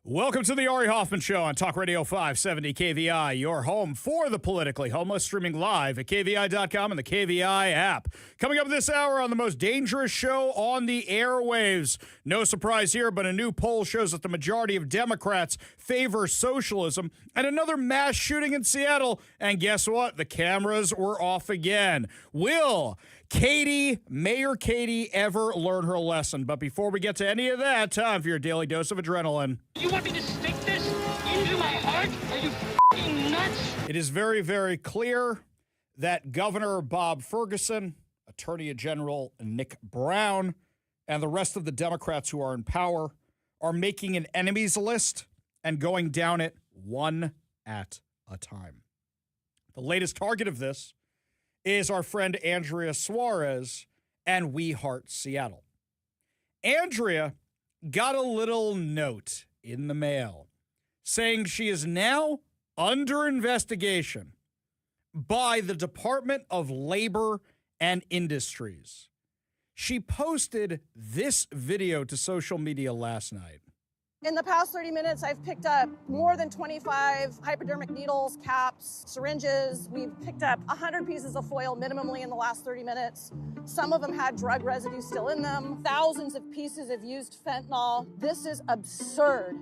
Welcome to the Ari Hoffman Show on Talk Radio 570 KVI, your home for the politically homeless, streaming live at KVI.com and the KVI app. Coming up this hour on the most dangerous show on the airwaves. No surprise here, but a new poll shows that the majority of Democrats favor socialism, and another mass shooting in Seattle. And guess what? The cameras were off again. Will Mayor Katie ever learn her lesson? But before we get to any of that, time for your daily dose of adrenaline. You want me to stick this into my heart? Are you f***ing nuts? It is very, very clear that Governor Bob Ferguson, Attorney General Nick Brown, and the rest of the Democrats who are in power are making an enemies list and going down it one at a time. The latest target of this is our friend Andrea Suarez and We Heart Seattle. Andrea got a little note in the mail saying she is now under investigation by the Department of Labor and Industries. She posted this video to social media last night. In the past 30 minutes, I've picked up more than 25 hypodermic needles, caps, syringes. We've picked up 100 pieces of foil minimally in the last 30 minutes. Some of them had drug residue still in them. Thousands of pieces of used fentanyl. This is absurd.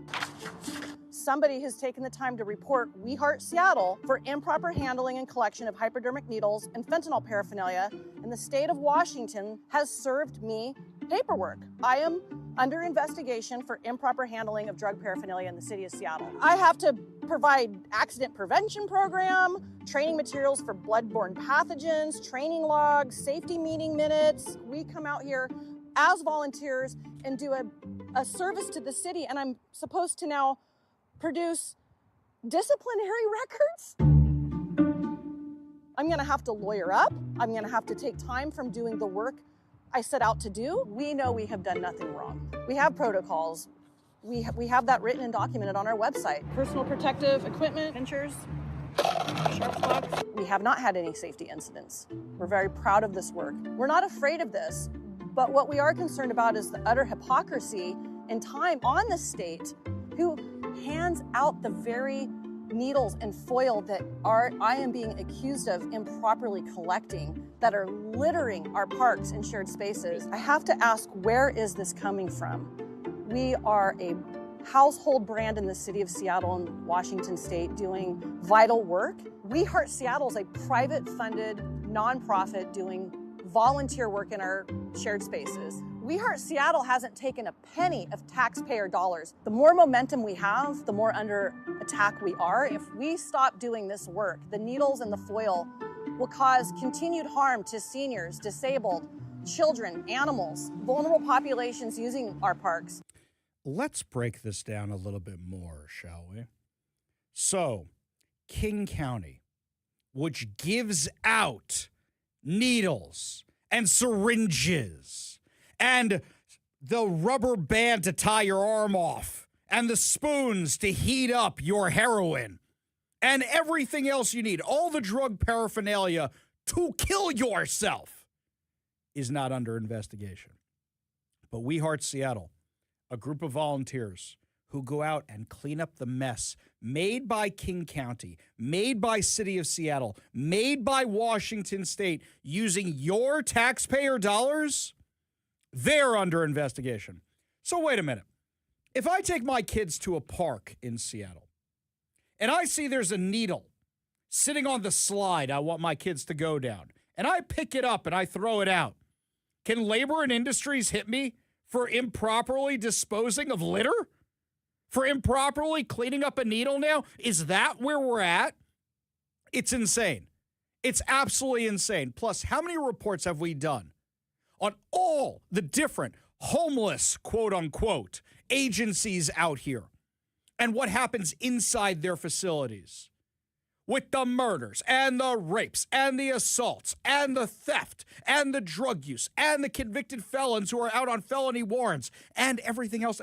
Somebody has taken the time to report We Heart Seattle for improper handling and collection of hypodermic needles and fentanyl paraphernalia, and the state of Washington has served me paperwork. I am under investigation for improper handling of drug paraphernalia in the city of Seattle. I have to provide accident prevention program, training materials for bloodborne pathogens, training logs, safety meeting minutes. We come out here as volunteers and do a service to the city, and I'm supposed to now produce disciplinary records? I'm gonna have to lawyer up. I'm gonna have to take time from doing the work I set out to do. We know we have done nothing wrong. We have protocols. We have that written and documented on our website. Personal protective equipment, pinchers, sharp blocks. We have not had any safety incidents. We're very proud of this work. We're not afraid of this, but what we are concerned about is the utter hypocrisy and time on the state who hands out the very needles and foil that I am being accused of improperly collecting that are littering our parks and shared spaces. I have to ask, where is this coming from? We are a household brand in the city of Seattle and Washington State doing vital work. We Heart Seattle is a private funded nonprofit doing volunteer work in our shared spaces. We Heart Seattle hasn't taken a penny of taxpayer dollars. The more momentum we have, the more under attack we are. If we stop doing this work, the needles and the foil will cause continued harm to seniors, disabled, children, animals, vulnerable populations using our parks. Let's break this down a little bit more, shall we? So, King County, which gives out needles and syringes and the rubber band to tie your arm off and the spoons to heat up your heroin and everything else you need, all the drug paraphernalia to kill yourself, is not under investigation. But We Heart Seattle, a group of volunteers who go out and clean up the mess made by King County, made by City of Seattle, made by Washington State, using your taxpayer dollars, they're under investigation. So wait a minute. If I take my kids to a park in Seattle and I see there's a needle sitting on the slide I want my kids to go down, and I pick it up and I throw it out, can Labor and Industries hit me for improperly disposing of litter? For improperly cleaning up a needle now? Is that where we're at? It's insane. It's absolutely insane. Plus, how many reports have we done on all the different homeless, quote unquote, agencies out here and what happens inside their facilities with the murders and the rapes and the assaults and the theft and the drug use and the convicted felons who are out on felony warrants and everything else.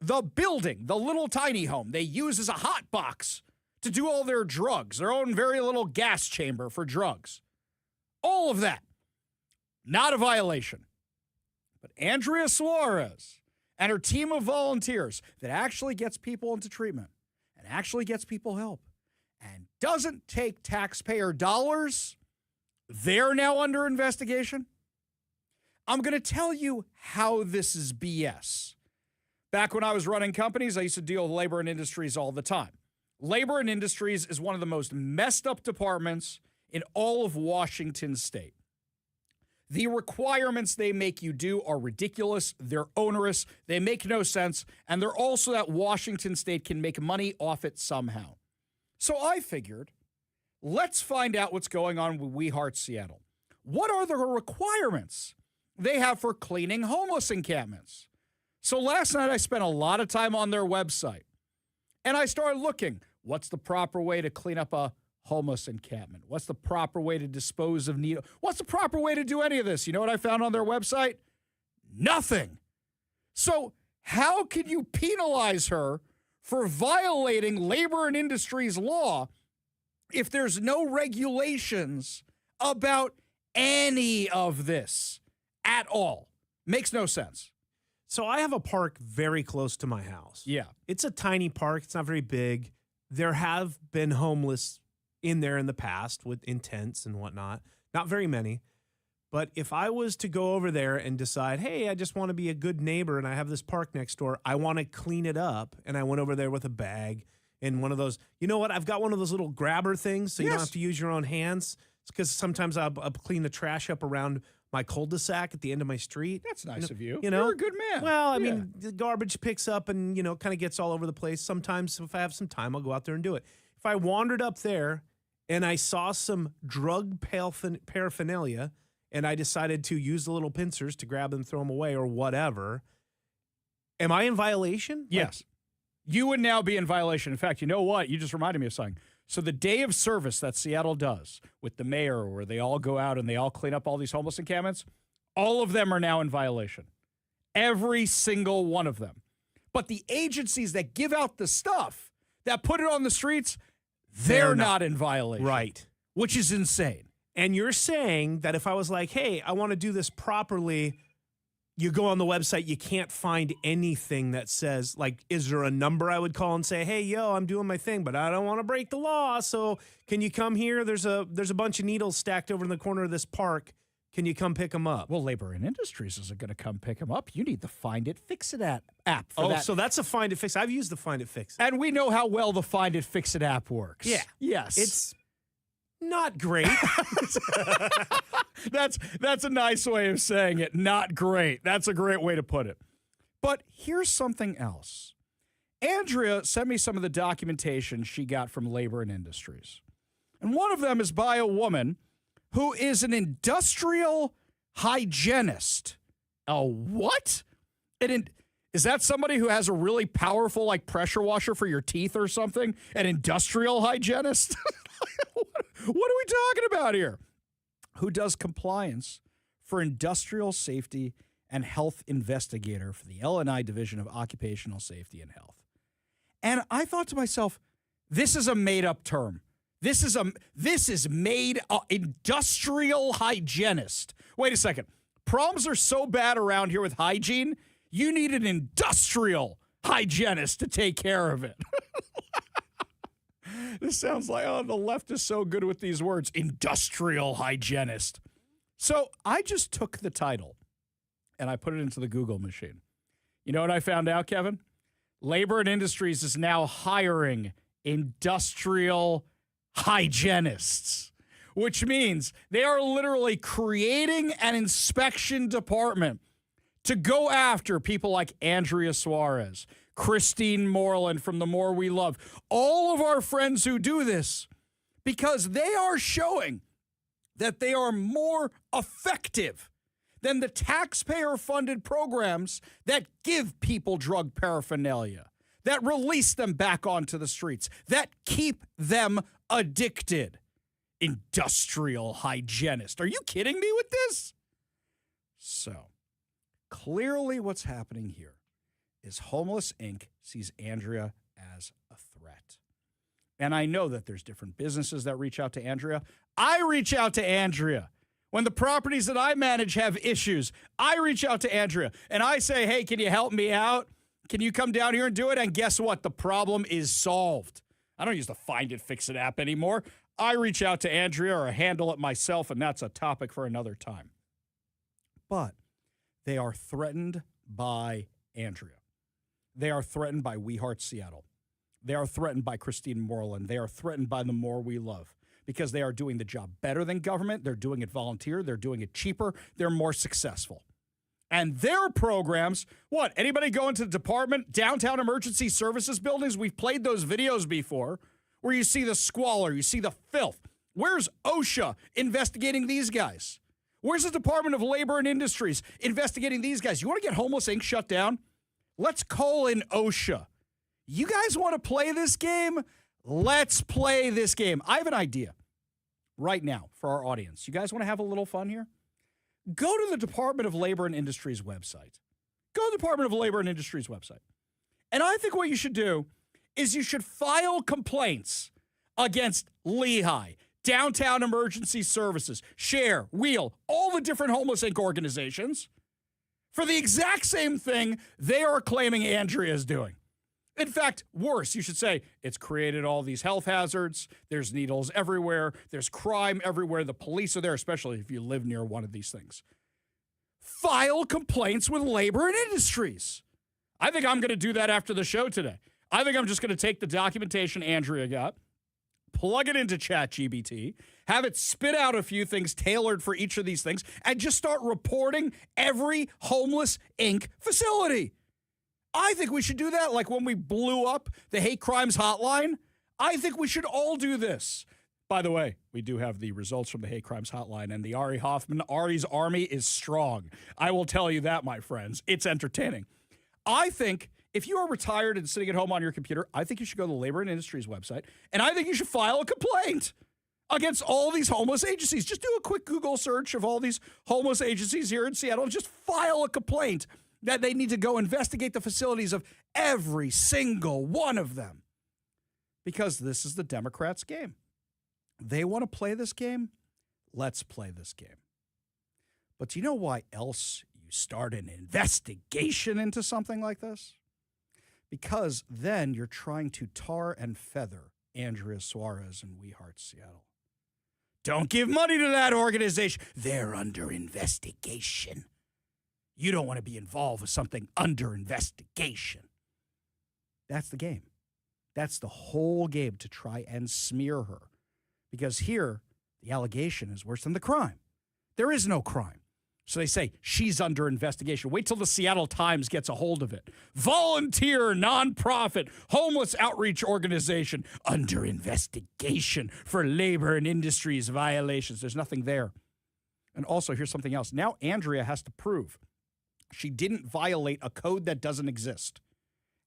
The building, the little tiny home they use as a hot box to do all their drugs, their own very little gas chamber for drugs. All of that, not a violation. But Andrea Suarez and her team of volunteers that actually gets people into treatment and actually gets people help and doesn't take taxpayer dollars, they're now under investigation. I'm going to tell you how this is BS. Back when I was running companies, I used to deal with labor and industries all the time. Labor and industries is one of the most messed up departments in all of Washington state. The requirements they make you do are ridiculous. They're onerous. They make no sense. And they're also that Washington state can make money off it somehow. So I figured, let's find out what's going on with We Heart Seattle. What are the requirements they have for cleaning homeless encampments? So last night I spent a lot of time on their website. And I started looking, what's the proper way to clean up a homeless encampment? What's the proper way to dispose of needles? What's the proper way to do any of this? You know what I found on their website? Nothing. So how can you penalize her for violating labor and industries law if there's no regulations about any of this at all? Makes no sense. So I have a park very close to my house. Yeah. It's a tiny park. It's not very big. There have been homeless in there in the past in tents and whatnot. Not very many. But if I was to go over there and decide, hey, I just want to be a good neighbor and I have this park next door, I want to clean it up. And I went over there with a bag and one of those, you know what? I've got one of those little grabber things so you don't have to use your own hands. It's because sometimes I'll clean the trash up around my cul-de-sac at the end of my street. That's nice of you. You know? You're a good man. Well, I mean, the garbage picks up and, kind of gets all over the place. Sometimes if I have some time, I'll go out there and do it. If I wandered up there and I saw some drug paraphernalia and I decided to use the little pincers to grab them, throw them away or whatever, am I in violation? Yes. You would now be in violation. In fact, you know what? You just reminded me of something. So the day of service that Seattle does with the mayor where they all go out and they all clean up all these homeless encampments, all of them are now in violation. Every single one of them. But the agencies that give out the stuff, that put it on the streets, they're not in violation. Right. Which is insane. And you're saying that if I was like, hey, I want to do this properly, you go on the website, you can't find anything that says, like, is there a number I would call and say, hey, yo, I'm doing my thing, but I don't want to break the law. So can you come here? There's a bunch of needles stacked over in the corner of this park. Can you come pick them up? Well, Labor and Industries isn't going to come pick them up. You need the Find It, Fix It app for that. So that's a Find It, Fix It. I've used the Find It, Fix It. And we know how well the Find It, Fix It app works. Yeah. Yes. It's not great. That's a nice way of saying it. Not great. That's a great way to put it. But here's something else. Andrea sent me some of the documentation she got from Labor and Industries. And one of them is by a woman who is an industrial hygienist. A what? Is that somebody who has a really powerful, like, pressure washer for your teeth or something? An industrial hygienist? What are we talking about here? Who does compliance for industrial safety and health investigator for the L&I Division of Occupational Safety and Health. And I thought to myself, this is a made-up term. This is made industrial hygienist. Wait a second. Problems are so bad around here with hygiene, you need an industrial hygienist to take care of it. This sounds like, the left is so good with these words, industrial hygienist. So I just took the title and I put it into the Google machine. You know what I found out, Kevin? Labor and Industries is now hiring industrial hygienists, which means they are literally creating an inspection department to go after people like Andrea Suarez, Christine Moreland from The More We Love, all of our friends who do this, because they are showing that they are more effective than the taxpayer-funded programs that give people drug paraphernalia, that release them back onto the streets, that keep them addicted. Industrial hygienist. Are you kidding me with this? So, clearly what's happening here is Homeless Inc. sees Andrea as a threat. And I know that there's different businesses that reach out to Andrea. I reach out to Andrea When the properties that I manage have issues, I reach out to Andrea and I say, hey, can you help me out? Can you come down here and do it? And guess what? The problem is solved. I don't use the Find It, Fix It app anymore. I reach out to Andrea or handle it myself, and that's a topic for another time. But they are threatened by Andrea. They are threatened by We Heart Seattle. They are threatened by Christine Moreland. They are threatened by The More We Love because they are doing the job better than government. They're doing it volunteer. They're doing it cheaper. They're more successful. And their programs, what? Anybody go into the department, downtown emergency services buildings? We've played those videos before where you see the squalor, you see the filth. Where's OSHA investigating these guys? Where's the Department of Labor and Industries investigating these guys? You want to get Homeless Inc. shut down? Let's call in OSHA. You guys want to play this game? Let's play this game. I have an idea right now for our audience. You guys want to have a little fun here? Go to the Department of Labor and Industries website. Go to the Department of Labor and Industries website. And I think what you should do is you should file complaints against Lehigh, Downtown Emergency Services, Share, Wheel, all the different Homeless Inc. organizations for the exact same thing they are claiming Andrea is doing. In fact, worse, you should say it's created all these health hazards. There's needles everywhere. There's crime everywhere. The police are there, especially if you live near one of these things. File complaints with Labor and Industries. I think I'm going to do that after the show today. I think I'm just going to take the documentation Andrea got, plug it into ChatGPT, have it spit out a few things tailored for each of these things, and just start reporting every Homeless Inc. facility. I think we should do that like when we blew up the hate crimes hotline. I think we should all do this. By the way, we do have the results from the hate crimes hotline, and the Ari's army is strong. I will tell you that, my friends. It's entertaining. I think if you are retired and sitting at home on your computer, I think you should go to the Labor and Industries website, and I think you should file a complaint against all these homeless agencies. Just do a quick Google search of all these homeless agencies here in Seattle and just file a complaint that they need to go investigate the facilities of every single one of them. Because this is the Democrats' game. They want to play this game. Let's play this game. But do you know why else you start an investigation into something like this? Because then you're trying to tar and feather Andrea Suarez and We Heart Seattle. Don't give money to that organization. They're under investigation. You don't want to be involved with something under investigation. That's the game. That's the whole game, to try and smear her. Because here, the allegation is worse than the crime. There is no crime. So they say she's under investigation. Wait till the Seattle Times gets a hold of it. Volunteer, nonprofit, homeless outreach organization under investigation for Labor and Industries violations. There's nothing there. And also, here's something else. Now Andrea has to prove she didn't violate a code that doesn't exist.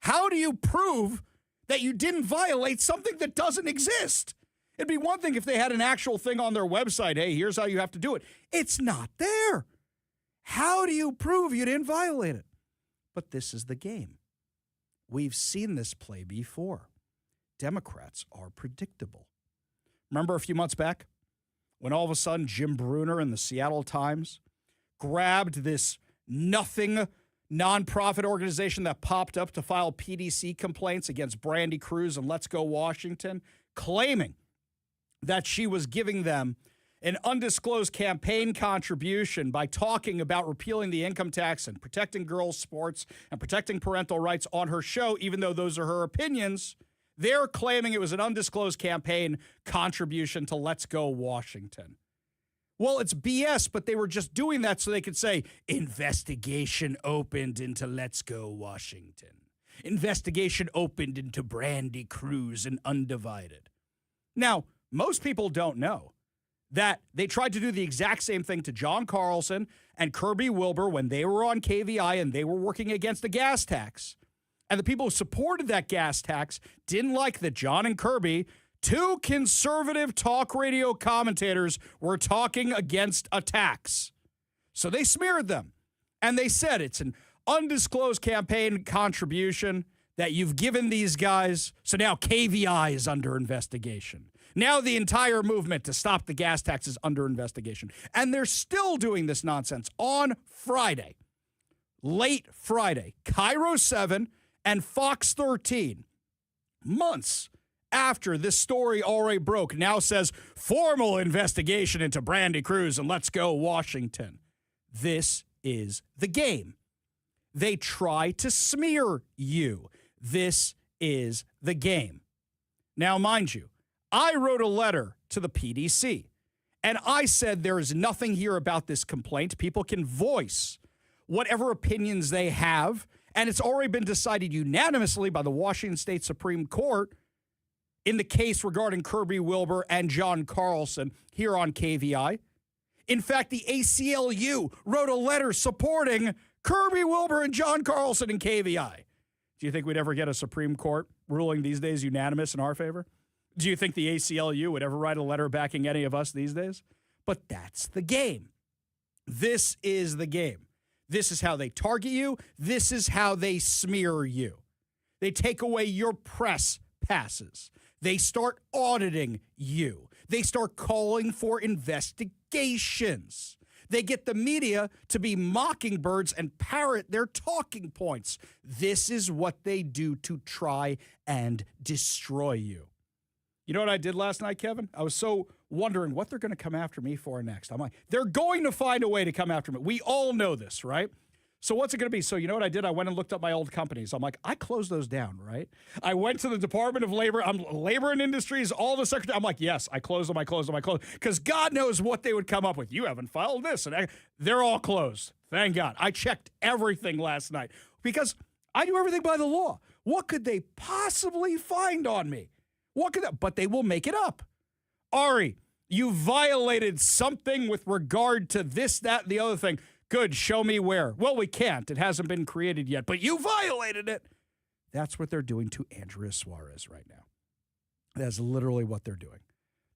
How do you prove that you didn't violate something that doesn't exist? It'd be one thing if they had an actual thing on their website. Hey, here's how you have to do it. It's not there. How do you prove you didn't violate it? But this is the game. We've seen this play before. Democrats are predictable. Remember a few months back when all of a sudden Jim Brunner and the Seattle Times grabbed this nothing nonprofit organization that popped up to file PDC complaints against Brandy Cruz and Let's Go Washington, claiming that she was giving them an undisclosed campaign contribution by talking about repealing the income tax and protecting girls' sports and protecting parental rights on her show, even though those are her opinions. They're claiming it was an undisclosed campaign contribution to Let's Go Washington. Well, it's BS, but they were just doing that so they could say, investigation opened into Let's Go Washington. Investigation opened into Brandy Cruz and Undivided. Now, most people don't know that they tried to do the exact same thing to John Carlson and Kirby Wilbur when they were on KVI and they were working against the gas tax. And the people who supported that gas tax didn't like that John and Kirby, two conservative talk radio commentators, were talking against a tax. So they smeared them. And they said it's an undisclosed campaign contribution that you've given these guys. So now KVI is under investigation. Now the entire movement to stop the gas tax is under investigation. And they're still doing this nonsense on Friday, late Friday, Cairo 7 and Fox 13, months after this story already broke, now says formal investigation into Brandy Cruz and let's go Washington. This is the game. They try to smear you. This is the game. Now, mind you, I wrote a letter to the PDC, and I said there is nothing here about this complaint. People can voice whatever opinions they have, and it's already been decided unanimously by the Washington State Supreme Court in the case regarding Kirby Wilbur and John Carlson here on KVI. In fact, the ACLU wrote a letter supporting Kirby Wilbur and John Carlson in KVI. Do you think we'd ever get a Supreme Court ruling these days unanimous in our favor? Do you think the ACLU would ever write a letter backing any of us these days? But that's the game. This is the game. This is how they target you. This is how they smear you. They take away your press passes. They start auditing you. They start calling for investigations. They get the media to be mockingbirds and parrot their talking points. This is what they do to try and destroy you. You know what I did last night, Kevin? I was so wondering what they're going to come after me for next. I'm like, they're going to find a way to come after me. We all know this, right? So what's it going to be? So you know what I did? I went and looked up my old companies. I'm like, I closed those down, right? I went to the Department of Labor, Labor and Industries, all the secretary. I'm like, yes, I closed them. Because God knows what they would come up with. You haven't filed this. And they're all closed. Thank God. I checked everything last night because I do everything by the law. What could they possibly find on me? But they will make it up. Ari, you violated something with regard to this, that, the other thing. Good, show me where. Well, we can't. It hasn't been created yet, but you violated it. That's what they're doing to Andrea Suarez right now. That's literally what they're doing.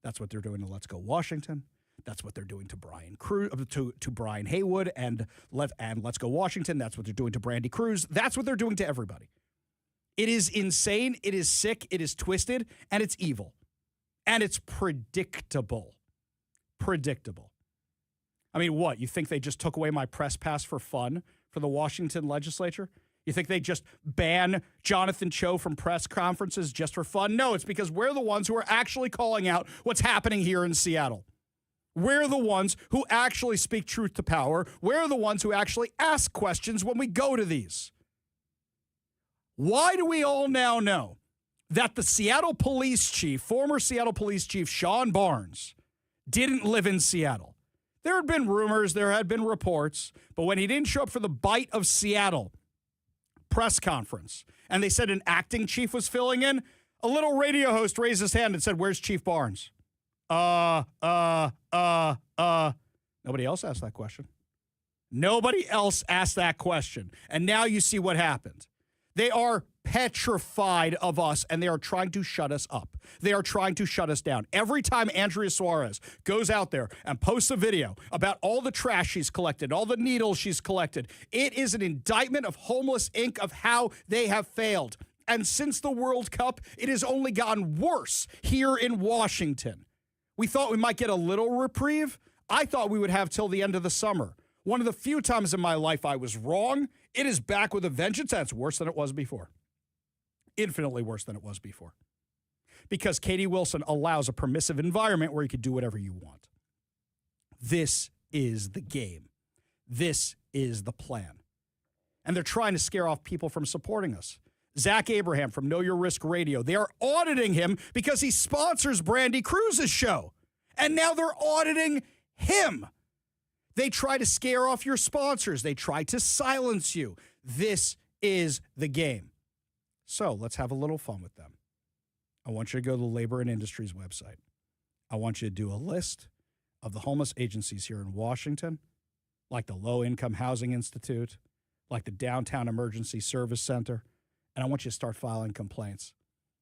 That's what they're doing to Let's Go Washington. That's what they're doing to Brian Cruz, to Brian Haywood and Let's Go Washington. That's what they're doing to Brandy Cruz. That's what they're doing to everybody. It is insane. It is sick. It is twisted, and it's evil, and it's predictable. Predictable. I mean, what? You think they just took away my press pass for fun for the Washington legislature? You think they just ban Jonathan Cho from press conferences just for fun? No, it's because we're the ones who are actually calling out what's happening here in Seattle. We're the ones who actually speak truth to power. We're the ones who actually ask questions when we go to these. Why do we all now know that the Seattle police chief, former Seattle police chief Sean Barnes, didn't live in Seattle? There had been rumors, there had been reports, but when he didn't show up for the Bite of Seattle press conference, and they said an acting chief was filling in, a little radio host raised his hand and said, "Where's Chief Barnes?" Nobody else asked that question. Nobody else asked that question. And now you see what happened. They are petrified of us, and they are trying to shut us up. They are trying to shut us down. Every time Andrea Suarez goes out there and posts a video about all the trash she's collected, all the needles she's collected, it is an indictment of Homeless Inc. of how they have failed. And since the World Cup, it has only gotten worse here in Washington. We thought we might get a little reprieve. I thought we would have till the end of the summer. One of the few times in my life I was wrong. It is back with a vengeance. That's worse than it was before. Infinitely worse than it was before. Because Katie Wilson allows a permissive environment where you can do whatever you want. This is the game. This is the plan. And they're trying to scare off people from supporting us. Zach Abraham from Know Your Risk Radio. They are auditing him because he sponsors Brandy Cruz's show. And now they're auditing him. They try to scare off your sponsors. They try to silence you. This is the game. So let's have a little fun with them. I want you to go to the Labor and Industries website. I want you to do a list of the homeless agencies here in Washington, like the Low Income Housing Institute, like the Downtown Emergency Service Center, and I want you to start filing complaints.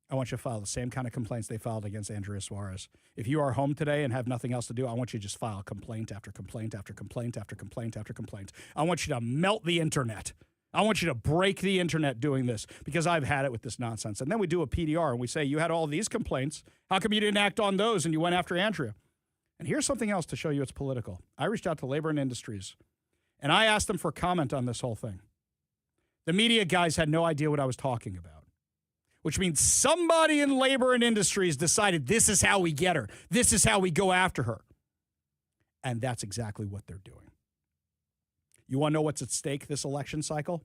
I want you to file the same kind of complaints they filed against Andrea Suarez. If you are home today and have nothing else to do, I want you to just file complaint after complaint after complaint after complaint after complaint. I want you to melt the internet I want you to break the internet doing this because I've had it with this nonsense. And then we do a PDR and we say, you had all these complaints. How come you didn't act on those and you went after Andrea? And here's something else to show you it's political. I reached out to Labor and Industries and I asked them for comment on this whole thing. The media guys had no idea what I was talking about, which means somebody in Labor and Industries decided this is how we get her. This is how we go after her. And that's exactly what they're doing. You want to know what's at stake this election cycle?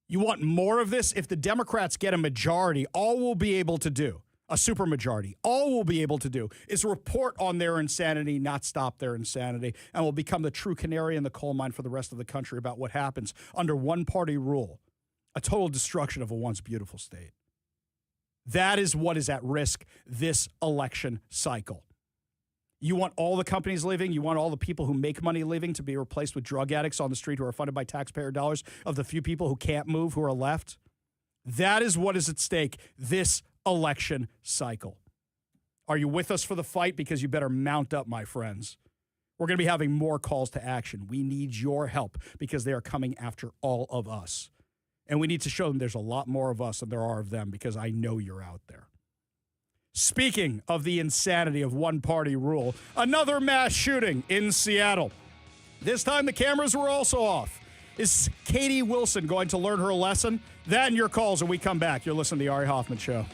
You want more of this? If the Democrats get a majority, all we'll be able to do, a supermajority, all we'll be able to do is report on their insanity, not stop their insanity, and we'll become the true canary in the coal mine for the rest of the country about what happens under one-party rule, a total destruction of a once beautiful state. That is what is at risk this election cycle. You want all the companies leaving. You want all the people who make money leaving to be replaced with drug addicts on the street who are funded by taxpayer dollars of the few people who can't move, who are left. That is what is at stake this election cycle. Are you with us for the fight? Because you better mount up, my friends. We're going to be having more calls to action. We need your help because they are coming after all of us. And we need to show them there's a lot more of us than there are of them because I know you're out there. Speaking of the insanity of one-party rule, another mass shooting in Seattle. This time the cameras were also off. Is Katie Wilson going to learn her lesson? That and your calls when we come back. You're listening to The Ari Hoffman Show.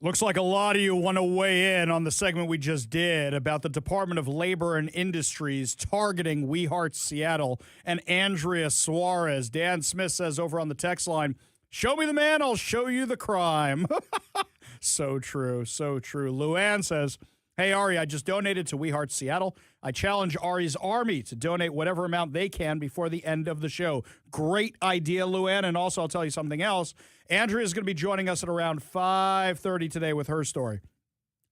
Looks like a lot of you want to weigh in on the segment we just did about the Department of Labor and Industries targeting We Heart Seattle and Andrea Suarez. Dan Smith says over on the text line, show me the man, I'll show you the crime. So true, so true. Luann says, hey, Ari, I just donated to We Heart Seattle. I challenge Ari's Army to donate whatever amount they can before the end of the show. Great idea, Luann. And also, I'll tell you something else. Andrea is going to be joining us at around 5:30 today with her story.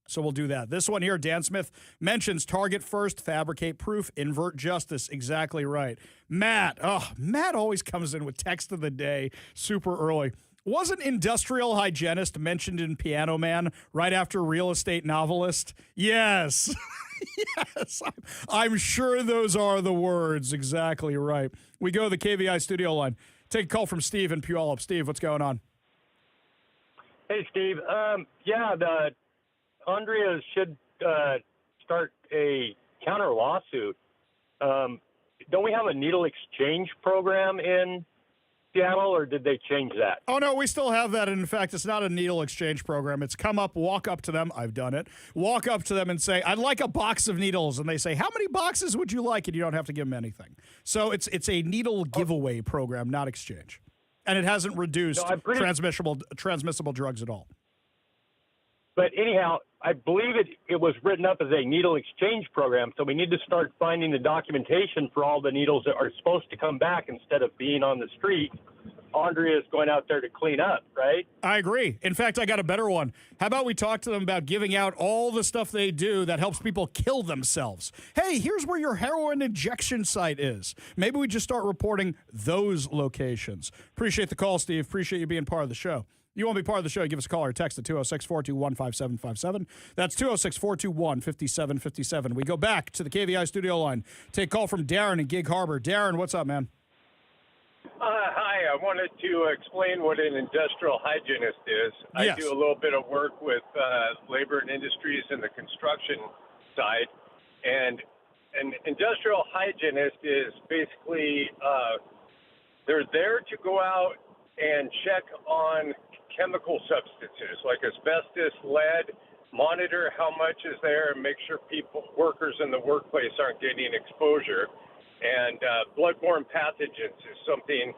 So we'll do that. This one here, Dan Smith mentions target first, fabricate proof, invert justice. Exactly right. Matt always comes in with text of the day super early. Wasn't industrial hygienist mentioned in Piano Man right after real estate novelist? Yes. Yes. I'm sure those are the words. Exactly right. We go to the KVI studio line. Take a call from Steve in Puyallup. Steve, what's going on? Hey, Steve. The Andrea should start a counter lawsuit. Don't we have a needle exchange program in Seattle, or did they change that? Oh, no, we still have that. And in fact, it's not a needle exchange program. It's come up, walk up to them. I've done it. Walk up to them and say, I'd like a box of needles. And they say, how many boxes would you like? And you don't have to give them anything. So it's a needle giveaway program, not exchange. And it hasn't reduced transmissible drugs at all. But anyhow, I believe it was written up as a needle exchange program, so we need to start finding the documentation for all the needles that are supposed to come back instead of being on the street. Andrea is going out there to clean up, right? I agree. In fact, I got a better one. How about we talk to them about giving out all the stuff they do that helps people kill themselves? Hey, here's where your heroin injection site is. Maybe we just start reporting those locations. Appreciate the call, Steve. Appreciate you being part of the show. You want to be part of the show, give us a call or text at 206-421-5757. That's 206-421-5757. We go back to the KVI studio line. Take a call from Darren in Gig Harbor. Darren, what's up, man? Hi, I wanted to explain what an industrial hygienist is. Yes. I do a little bit of work with labor and industries in the construction side. And an industrial hygienist is basically they're there to go out and check on chemical substances like asbestos, lead, monitor how much is there, and make sure workers in the workplace aren't getting exposure. And bloodborne pathogens is something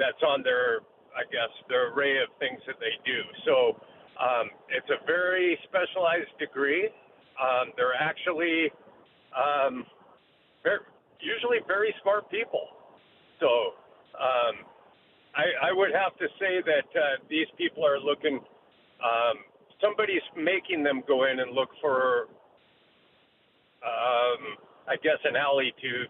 that's on their array of things that they do. So it's a very specialized degree. They're actually usually very smart people. So I would have to say that these people are looking, somebody's making them go in and look for, an alley to.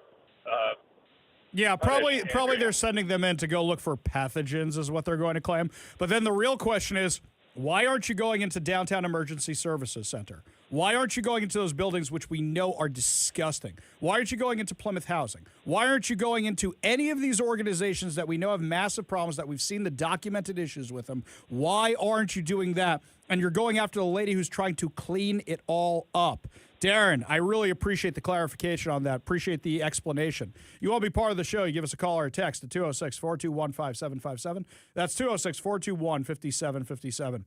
Yeah, probably they're sending them in to go look for pathogens is what they're going to claim. But then the real question is, why aren't you going into Downtown Emergency Services Center? Why aren't you going into those buildings which we know are disgusting? Why aren't you going into Plymouth Housing? Why aren't you going into any of these organizations that we know have massive problems, that we've seen the documented issues with them? Why aren't you doing that? And you're going after the lady who's trying to clean it all up. Darren, I really appreciate the clarification on that. Appreciate the explanation. You want to be part of the show, you give us a call or a text at 206-421-5757. That's 206-421-5757.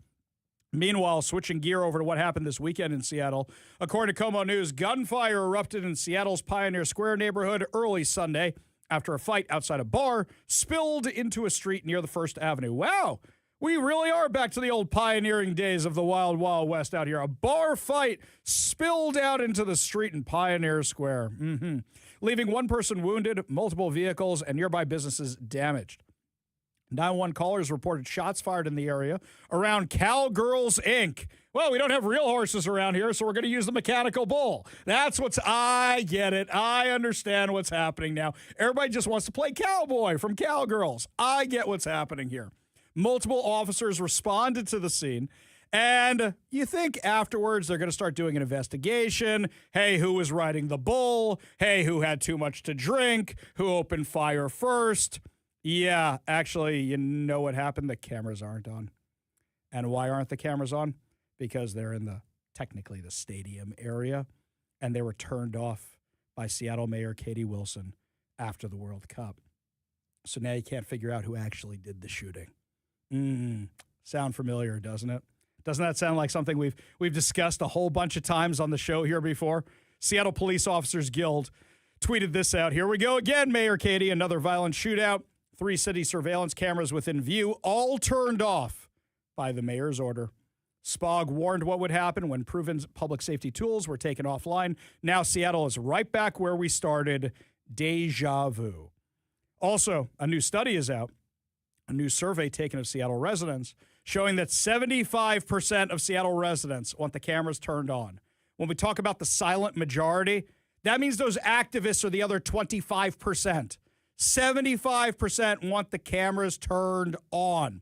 Meanwhile, switching gear over to what happened this weekend in Seattle. According to Como News, gunfire erupted in Seattle's Pioneer Square neighborhood early Sunday after a fight outside a bar spilled into a street near the First Avenue. Wow, we really are back to the old pioneering days of the Wild Wild West out here. A bar fight spilled out into the street in Pioneer Square, leaving one person wounded, multiple vehicles, and nearby businesses damaged. 911 callers reported shots fired in the area around Cowgirls, Inc. Well, we don't have real horses around here, so we're going to use the mechanical bull. I get it. I understand what's happening now. Everybody just wants to play cowboy from Cowgirls. I get what's happening here. Multiple officers responded to the scene, and you think afterwards they're going to start doing an investigation. Hey, who was riding the bull? Hey, who had too much to drink? Who opened fire first? Yeah, actually, you know what happened? The cameras aren't on. And why aren't the cameras on? Because they're in technically the stadium area, and they were turned off by Seattle Mayor Katie Wilson after the World Cup. So now you can't figure out who actually did the shooting. Sound familiar, doesn't it? Doesn't that sound like something we've discussed a whole bunch of times on the show here before? Seattle Police Officers Guild tweeted this out. Here we go again, Mayor Katie. Another violent shootout. 3 city surveillance cameras within view, all turned off by the mayor's order. SPOG warned what would happen when proven public safety tools were taken offline. Now Seattle is right back where we started. Deja vu. Also, a new study is out, a new survey taken of Seattle residents, showing that 75% of Seattle residents want the cameras turned on. When we talk about the silent majority, that means those activists are the other 25%. 75% want the cameras turned on.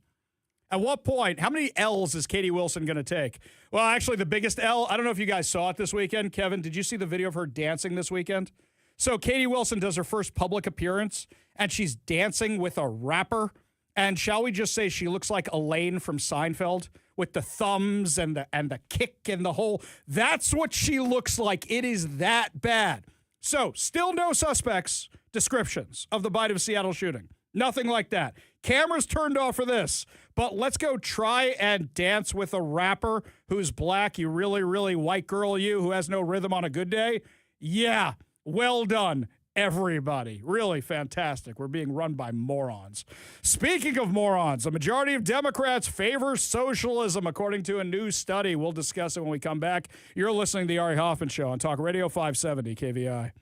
At what point, how many L's is Katie Wilson going to take? Well, actually, the biggest L, I don't know if you guys saw it this weekend. Kevin, did you see the video of her dancing this weekend? So Katie Wilson does her first public appearance, and she's dancing with a rapper. And shall we just say she looks like Elaine from Seinfeld with the thumbs and the kick and the whole. That's what she looks like. It is that bad. So still no suspects descriptions of the Bite of Seattle shooting. Nothing like that. Cameras turned off for this. But let's go try and dance with a rapper who's black. You really, really white girl, you, who has no rhythm on a good day. Yeah, well done, everybody. Really fantastic. We're being run by morons. Speaking of morons, a majority of Democrats favor socialism, according to a new study. We'll discuss it when we come back. You're listening to The Ari Hoffman Show on Talk Radio 570 KVI.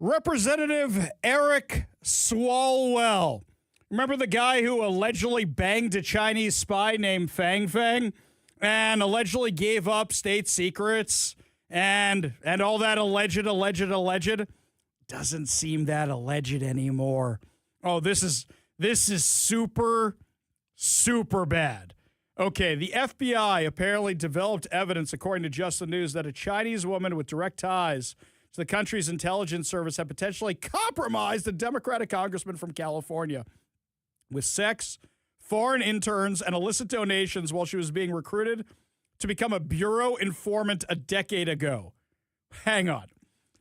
Representative Eric Swalwell. Remember the guy who allegedly banged a Chinese spy named Fang Fang and allegedly gave up state secrets and all that alleged? doesn't seem that alleged anymore. Oh, this is super, super bad. Okay, the FBI apparently developed evidence, according to Just the News, that a Chinese woman with direct ties to the country's intelligence service had potentially compromised a Democratic congressman from California with sex, foreign interns, and illicit donations while she was being recruited to become a bureau informant a decade ago. Hang on.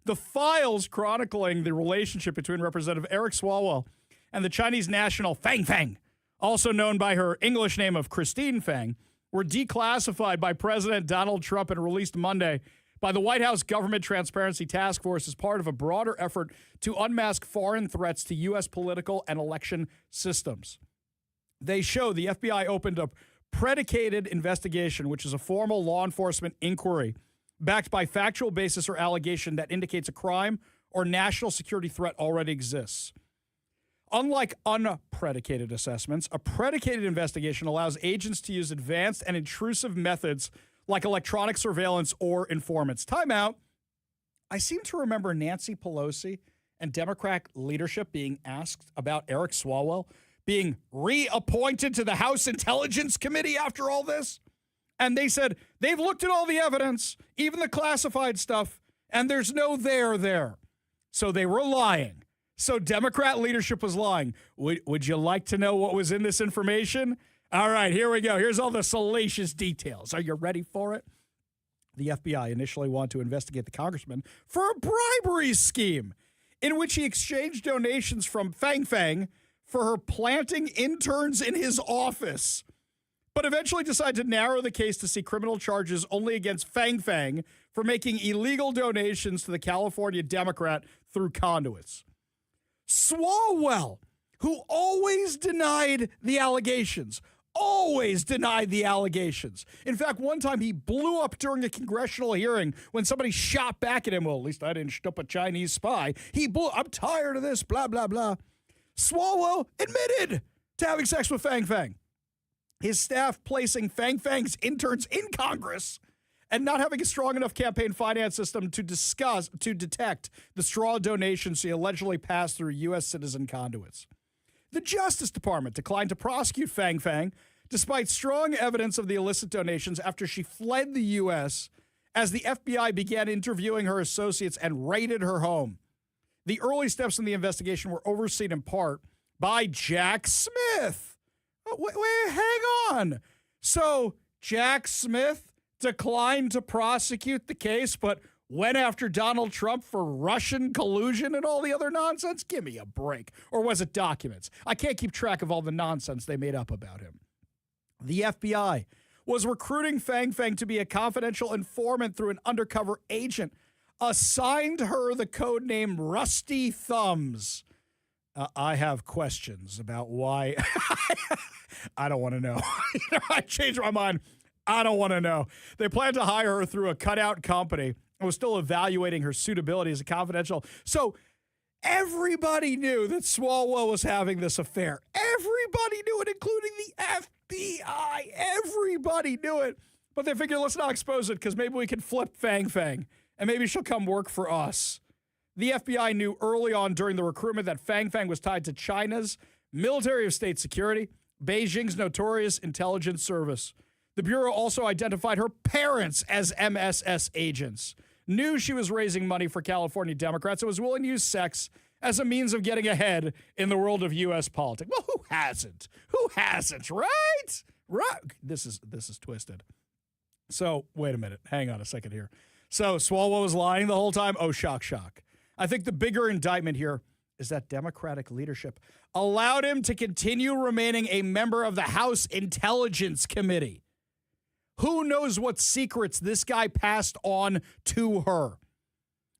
The files chronicling the relationship between Representative Eric Swalwell and the Chinese national Fang Fang, also known by her English name of Christine Fang, were declassified by President Donald Trump and released Monday by the White House Government Transparency Task Force as part of a broader effort to unmask foreign threats to U.S. political and election systems. They show the FBI opened a predicated investigation, which is a formal law enforcement inquiry backed by factual basis or allegation that indicates a crime or national security threat already exists. Unlike unpredicated assessments, a predicated investigation allows agents to use advanced and intrusive methods like electronic surveillance or informants. Time out. I seem to remember Nancy Pelosi and Democrat leadership being asked about Eric Swalwell being reappointed to the House Intelligence Committee after all this. And they said they've looked at all the evidence, even the classified stuff, and there's no there. So they were lying. So Democrat leadership was lying. Would you like to know what was in this information? All right, here we go. Here's all the salacious details. Are you ready for it? The FBI initially wanted to investigate the congressman for a bribery scheme in which he exchanged donations from Fang Fang for her planting interns in his office, but eventually decided to narrow the case to see criminal charges only against Fang Fang for making illegal donations to the California Democrat through conduits. Swalwell, who always denied the allegations. In fact, one time he blew up during a congressional hearing when somebody shot back at him. Well, at least I didn't shoot up a Chinese spy. I'm tired of this, blah, blah, blah. Swalwell admitted to having sex with Fang Fang. His staff placing Fang Fang's interns in Congress and not having a strong enough campaign finance system to detect the straw donations he allegedly passed through U.S. citizen conduits. The Justice Department declined to prosecute Fang Fang despite strong evidence of the illicit donations after she fled the U.S. as the FBI began interviewing her associates and raided her home. The early steps in the investigation were overseen in part by Jack Smith. Wait, hang on. So Jack Smith declined to prosecute the case, but went after Donald Trump for Russian collusion and all the other nonsense? Give me a break. Or was it documents? I can't keep track of all the nonsense they made up about him. The FBI was recruiting Fang Fang to be a confidential informant through an undercover agent, assigned her the code name Rusty Thumbs. I have questions about why. I don't want to know. I changed my mind. I don't want to know. They plan to hire her through a cutout company and was still evaluating her suitability as a confidential. So everybody knew that Swalwell was having this affair. Everybody knew it, including the FBI. Everybody knew it. But they figured, let's not expose it because maybe we can flip Fang Fang and maybe she'll come work for us. The FBI knew early on during the recruitment that Fang Fang was tied to China's Military of State Security, Beijing's notorious intelligence service. The Bureau also identified her parents as MSS agents, knew she was raising money for California Democrats, and was willing to use sex as a means of getting ahead in the world of U.S. politics. Well, who hasn't? Who hasn't, right? Right. This is twisted. So, wait a minute. Hang on a second here. So, Swalwell was lying the whole time? Oh, shock. I think the bigger indictment here is that Democratic leadership allowed him to continue remaining a member of the House Intelligence Committee. Who knows what secrets this guy passed on to her?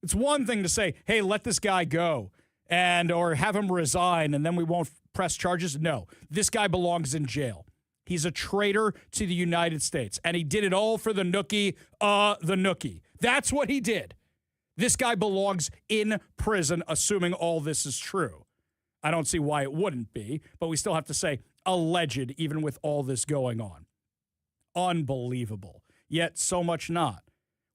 It's one thing to say, hey, let this guy go or have him resign and then we won't press charges. No, this guy belongs in jail. He's a traitor to the United States, and he did it all for the nookie. That's what he did. This guy belongs in prison, assuming all this is true. I don't see why it wouldn't be, but we still have to say alleged, even with all this going on. Unbelievable. Yet so much not.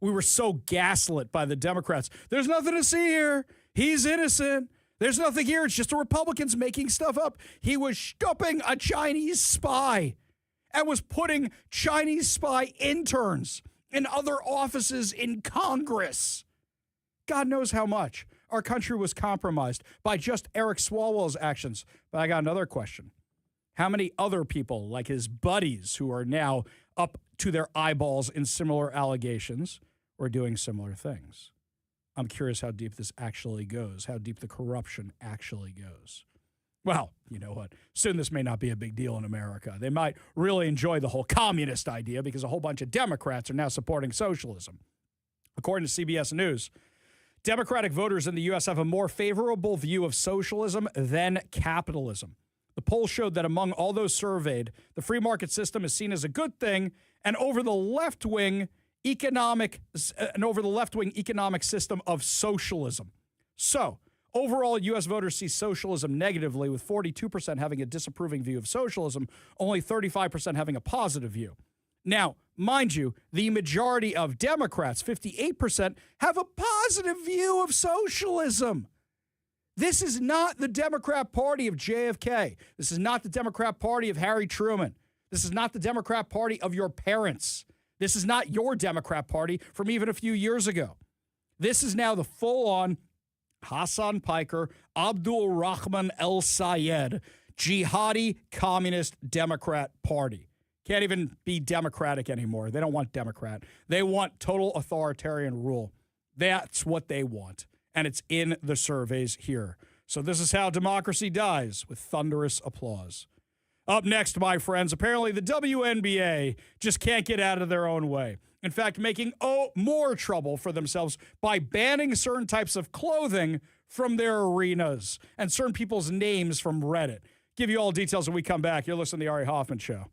We were so gaslit by the Democrats. There's nothing to see here. He's innocent. There's nothing here. It's just the Republicans making stuff up. He was stopping a Chinese spy and was putting Chinese spy interns in other offices in Congress. God knows how much our country was compromised by just Eric Swalwell's actions. But I got another question. How many other people, like his buddies, who are now up to their eyeballs in similar allegations, were doing similar things? I'm curious how deep this actually goes, how deep the corruption actually goes. Well, you know what? Soon this may not be a big deal in America. They might really enjoy the whole communist idea because a whole bunch of Democrats are now supporting socialism. According to CBS News, Democratic voters in the U.S. have a more favorable view of socialism than capitalism. The poll showed that among all those surveyed, the free market system is seen as a good thing, and over the left-wing economic system of socialism. So, overall, U.S. voters see socialism negatively, with 42% having a disapproving view of socialism, only 35% having a positive view. Now, mind you, the majority of Democrats, 58%, have a positive view of socialism. This is not the Democrat Party of JFK. This is not the Democrat Party of Harry Truman. This is not the Democrat Party of your parents. This is not your Democrat Party from even a few years ago. This is now the full-on Hassan Piker, Abdul Rahman El Sayed, jihadi communist Democrat Party. Can't even be democratic anymore. They don't want Democrat. They want total authoritarian rule. That's what they want. And it's in the surveys here. So this is how democracy dies, with thunderous applause. Up next, my friends, apparently the WNBA just can't get out of their own way. In fact, making more trouble for themselves by banning certain types of clothing from their arenas and certain people's names from Reddit. Give you all details when we come back. You're listening to The Ari Hoffman Show.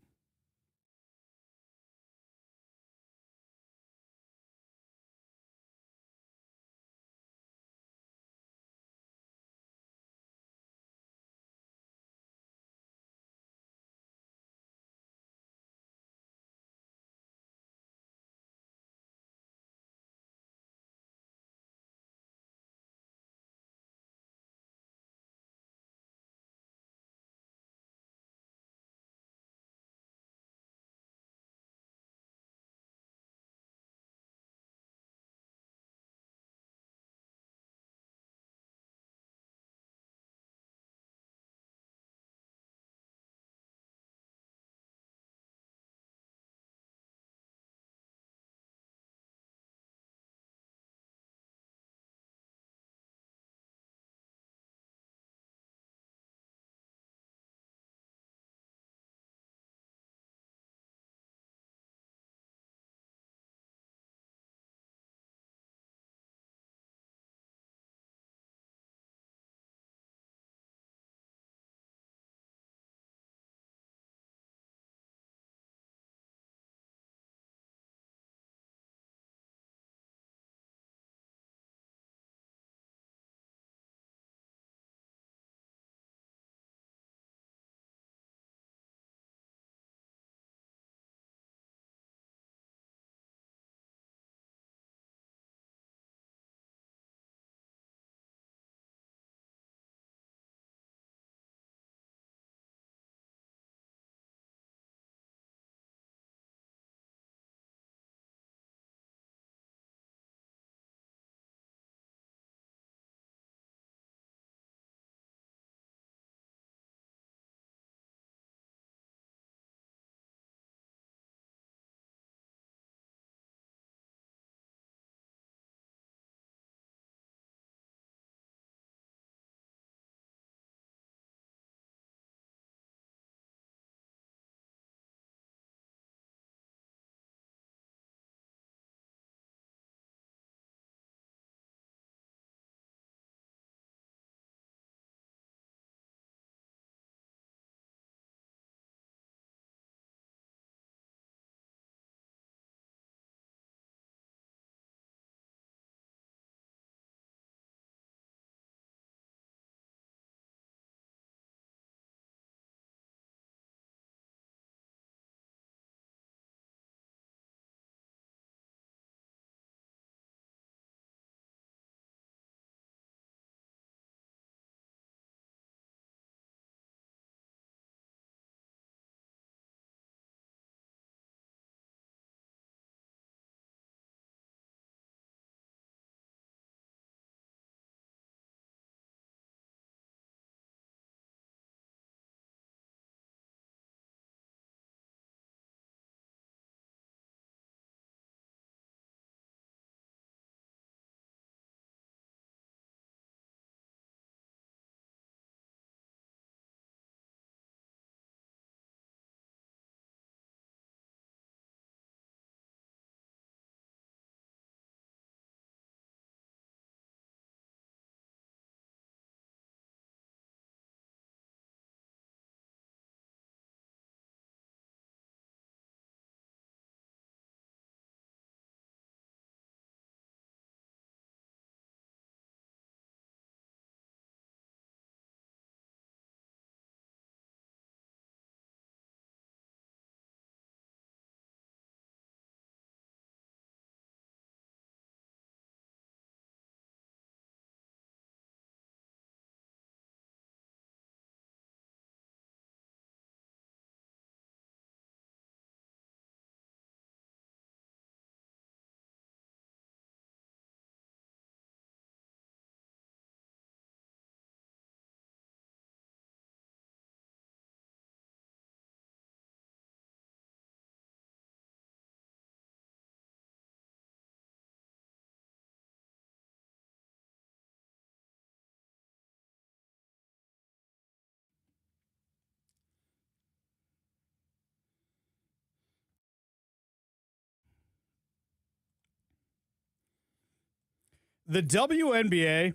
The WNBA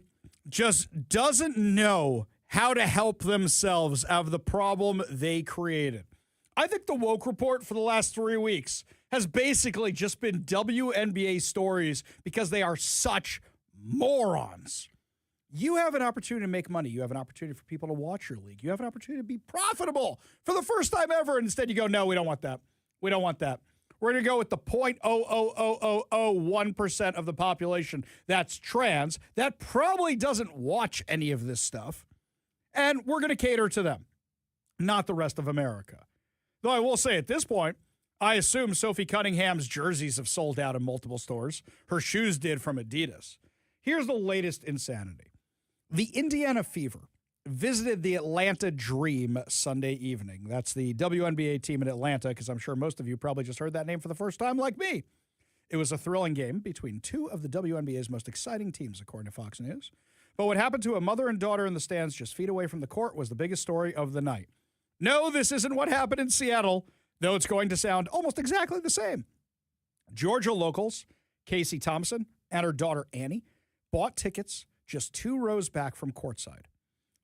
just doesn't know how to help themselves out of the problem they created. I think the woke report for the last 3 weeks has basically just been WNBA stories because they are such morons. You have an opportunity to make money. You have an opportunity for people to watch your league. You have an opportunity to be profitable for the first time ever. And instead you go, no, we don't want that. We don't want that. We're going to go with the 0.00001% of the population that's trans that probably doesn't watch any of this stuff. And we're going to cater to them, not the rest of America. Though I will say at this point, I assume Sophie Cunningham's jerseys have sold out in multiple stores. Her shoes did from Adidas. Here's the latest insanity. The Indiana Fever visited the Atlanta Dream Sunday evening. That's the WNBA team in Atlanta, because I'm sure most of you probably just heard that name for the first time like me. It was a thrilling game between two of the WNBA's most exciting teams, according to Fox News. But what happened to a mother and daughter in the stands just feet away from the court was the biggest story of the night. No, this isn't what happened in Seattle, though it's going to sound almost exactly the same. Georgia locals, Casey Thompson and her daughter Annie, bought tickets just 2 rows back from courtside.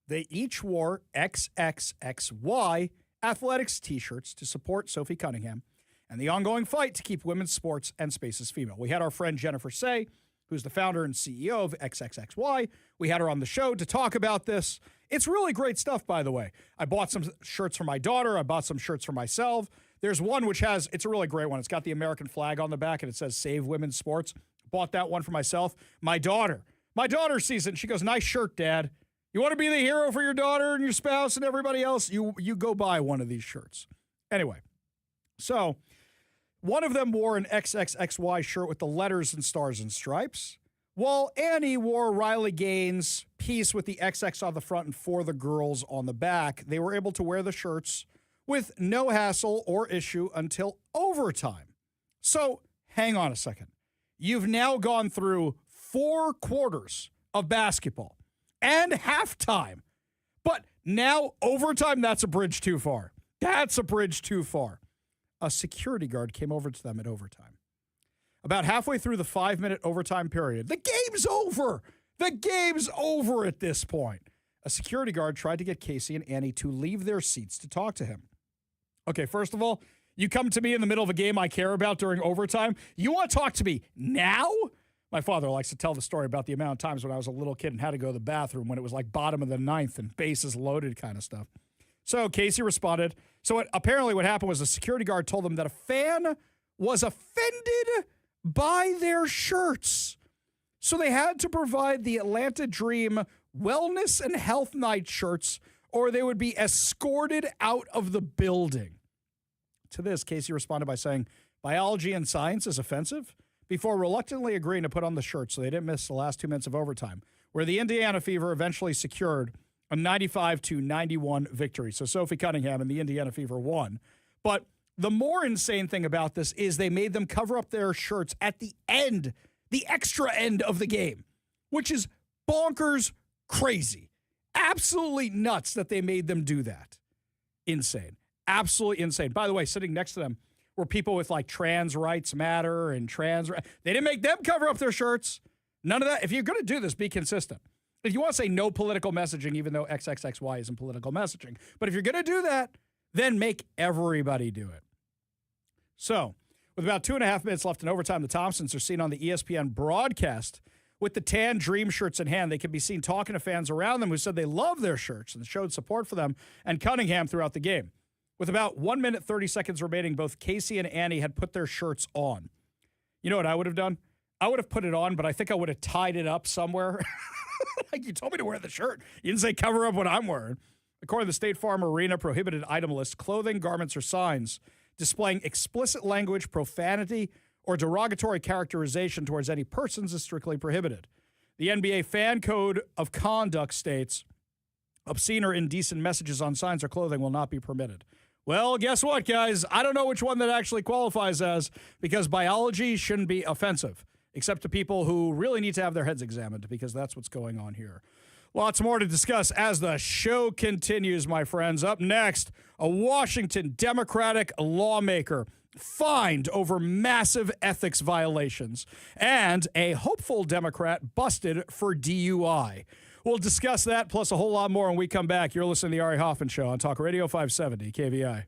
They each wore XXXY athletics t-shirts to support Sophie Cunningham and the ongoing fight to keep women's sports and spaces female. We had our friend Jennifer Say, who's the founder and CEO of XXXY. We had her on the show to talk about this. It's really great stuff, by the way. I bought some shirts for my daughter. I bought some shirts for myself. There's one which has, it's a really great one. It's got the American flag on the back and it says Save Women's Sports. Bought that one for myself. My daughter sees it and she goes, nice shirt, Dad. You want to be the hero for your daughter and your spouse and everybody else? You go buy one of these shirts. Anyway, so one of them wore an XXXY shirt with the letters and stars and stripes, while Annie wore Riley Gaines' piece with the XX on the front and For the Girls on the back. They were able to wear the shirts with no hassle or issue until overtime. So hang on a second. You've now gone through 4 quarters of basketball and halftime. But now overtime, that's a bridge too far. That's a bridge too far. A security guard came over to them at overtime. About halfway through the 5-minute overtime period, the game's over. The game's over at this point. A security guard tried to get Casey and Annie to leave their seats to talk to him. Okay, first of all, you come to me in the middle of a game I care about during overtime. You want to talk to me now? My father likes to tell the story about the amount of times when I was a little kid and had to go to the bathroom when it was like bottom of the 9th and bases loaded kind of stuff. So Casey responded. So apparently what happened was the security guard told them that a fan was offended by their shirts. So they had to provide the Atlanta Dream Wellness and Health Night shirts or they would be escorted out of the building. To this, Casey responded by saying, biology and science is offensive, before reluctantly agreeing to put on the shirt so they didn't miss the last 2 minutes of overtime, where the Indiana Fever eventually secured a 95-91 victory. So Sophie Cunningham and the Indiana Fever won. But the more insane thing about this is they made them cover up their shirts at the end, the extra end of the game, which is bonkers crazy. Absolutely nuts that they made them do that. Insane. Absolutely insane. By the way, sitting next to them were people with like trans rights matter and they didn't make them cover up their shirts. None of that. If you're going to do this, be consistent. If you want to say no political messaging, even though XXXY isn't political messaging, but if you're going to do that, then make everybody do it. So, with about 2.5 minutes left in overtime, the Thompsons are seen on the ESPN broadcast with the tan Dream shirts in hand. They can be seen talking to fans around them who said they love their shirts and showed support for them and Cunningham throughout the game. With about 1 minute, 30 seconds remaining, both Casey and Annie had put their shirts on. You know what I would have done? I would have put it on, but I think I would have tied it up somewhere. Like, you told me to wear the shirt. You didn't say cover up what I'm wearing. According to the State Farm Arena prohibited item list, clothing, garments, or signs displaying explicit language, profanity, or derogatory characterization towards any persons is strictly prohibited. The NBA Fan Code of Conduct states, obscene or indecent messages on signs or clothing will not be permitted. Well, guess what, guys? I don't know which one that actually qualifies as, because biology shouldn't be offensive, except to people who really need to have their heads examined, because that's what's going on here. Lots more to discuss as the show continues, my friends. Up next, a Washington Democratic lawmaker fined over massive ethics violations, and a hopeful Democrat busted for DUI. We'll discuss that plus a whole lot more when we come back. You're listening to the Ari Hoffman Show on Talk Radio 570 KVI.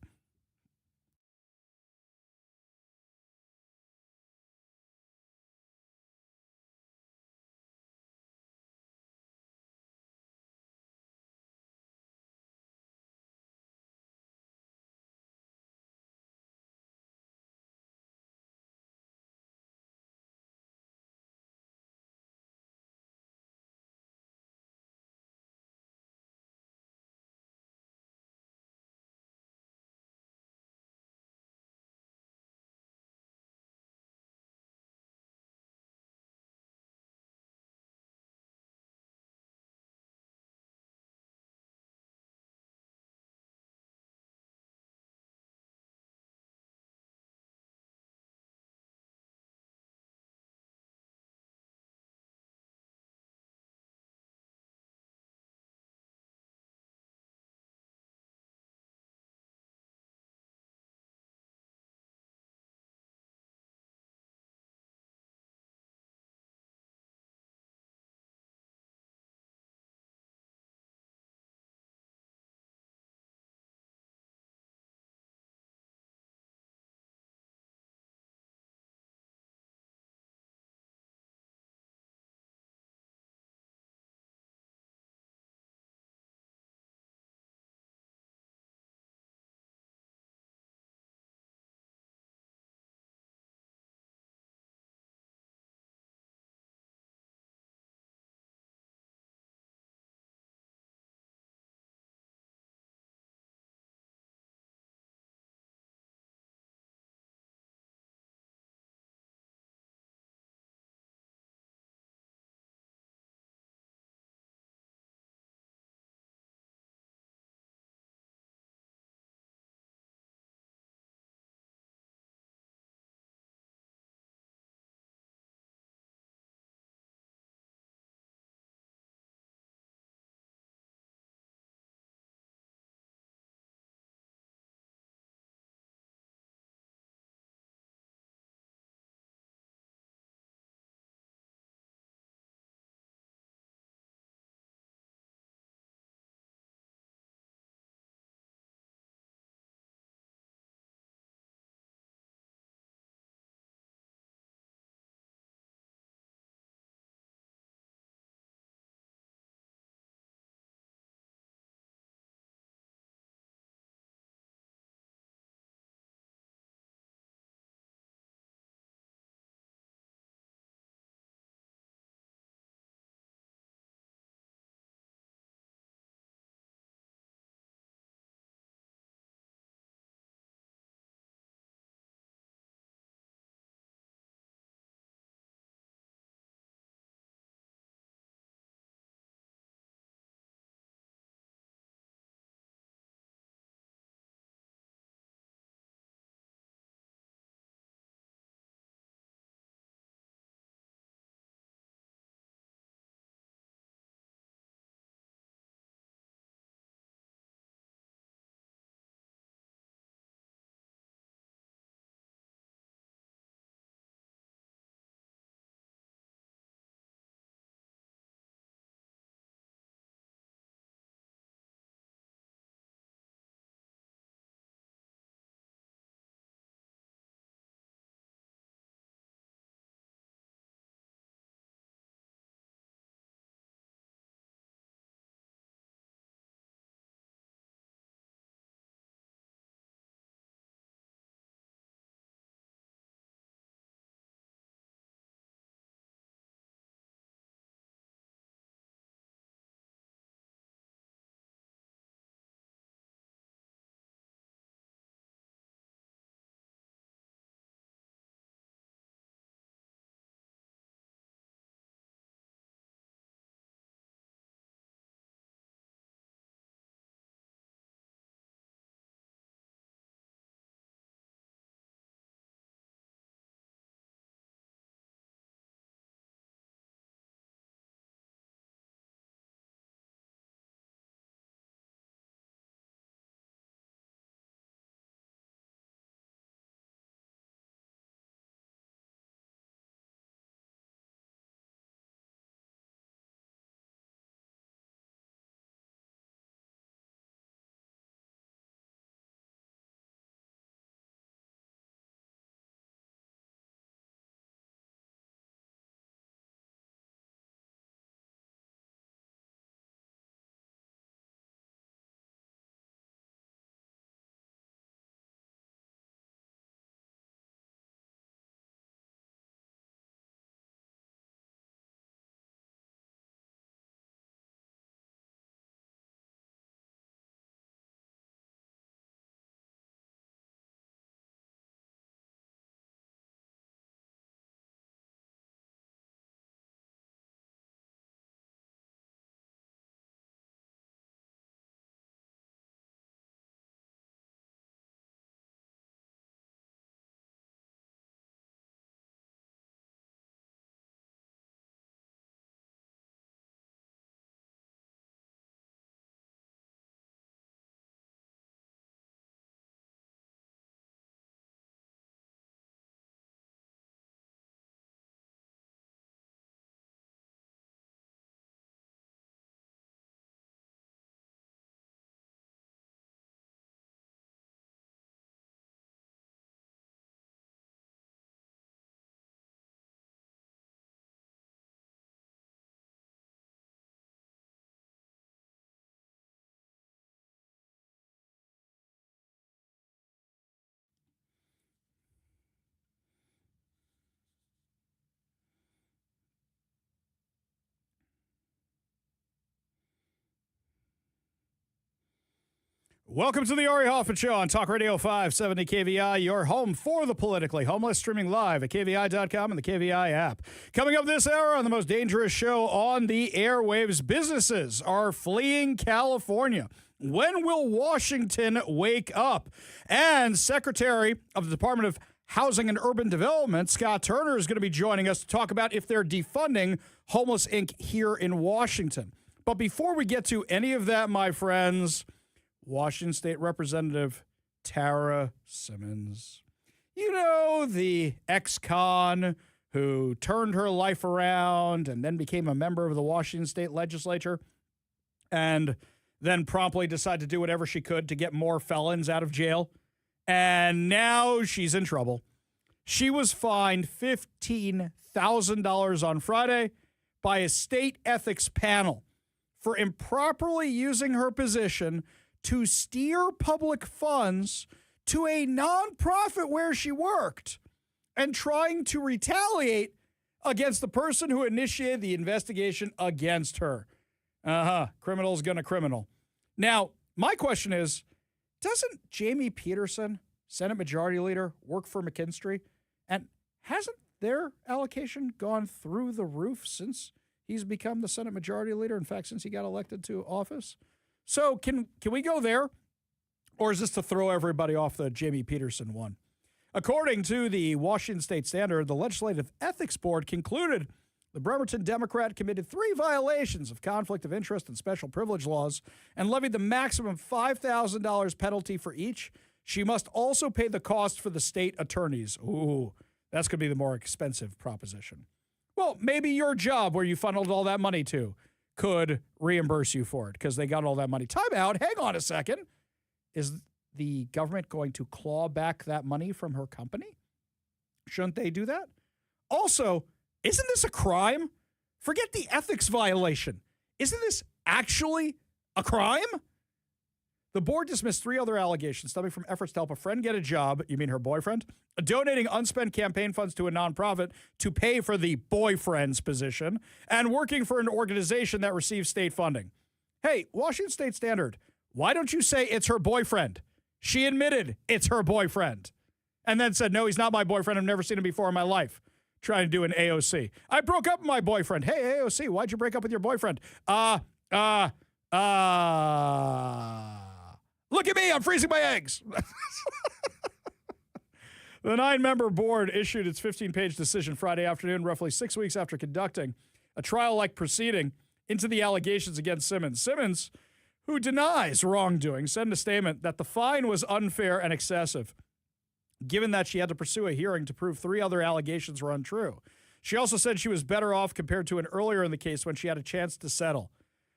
Welcome to the Ari Hoffman Show on Talk Radio 570 KVI, your home for the politically homeless, streaming live at KVI.com and the KVI app. Coming up this hour on the most dangerous show on the airwaves, businesses are fleeing California. When will Washington wake up? And Secretary of the Department of Housing and Urban Development, Scott Turner, is going to be joining us to talk about if they're defunding Homeless Inc. here in Washington. But before we get to any of that, my friends, Washington State Representative Tara Simmons. You know, the ex-con who turned her life around and then became a member of the Washington State Legislature and then promptly decided to do whatever she could to get more felons out of jail. And now she's in trouble. She was fined $15,000 on Friday by a state ethics panel for improperly using her position to steer public funds to a nonprofit where she worked and trying to retaliate against the person who initiated the investigation against her. Criminal's gonna criminal. Now, my question is, doesn't Jamie Peterson, Senate Majority Leader, work for McKinstry? And hasn't their allocation gone through the roof since he's become the Senate Majority Leader? In fact, since he got elected to office? So can we go there? Or is this to throw everybody off the Jamie Peterson one? According to the Washington State Standard, the Legislative Ethics Board concluded the Bremerton Democrat committed 3 violations of conflict of interest and special privilege laws and levied the maximum $5,000 penalty for each. She must also pay the cost for the state attorneys. Ooh, that's going to be the more expensive proposition. Well, maybe your job where you funneled all that money to could reimburse you for it because they got all that money. Time out. Hang on a second. Is the government going to claw back that money from her company? Shouldn't they do that? Also, isn't this a crime? Forget the ethics violation. Isn't this actually a crime? The board dismissed 3 other allegations stemming from efforts to help a friend get a job, you mean her boyfriend, donating unspent campaign funds to a nonprofit to pay for the boyfriend's position, and working for an organization that receives state funding. Hey, Washington State Standard, why don't you say it's her boyfriend? She admitted it's her boyfriend and then said, no, he's not my boyfriend. I've never seen him before in my life. Trying to do an AOC. I broke up with my boyfriend. Hey, AOC, why'd you break up with your boyfriend? Look at me, I'm freezing my eggs. The 9-member board issued its 15-page decision Friday afternoon, roughly 6 weeks after conducting a trial-like proceeding into the allegations against Simmons. Simmons, who denies wrongdoing, said in a statement that the fine was unfair and excessive, given that she had to pursue a hearing to prove 3 other allegations were untrue. She also said she was better off compared to an earlier in the case when she had a chance to settle.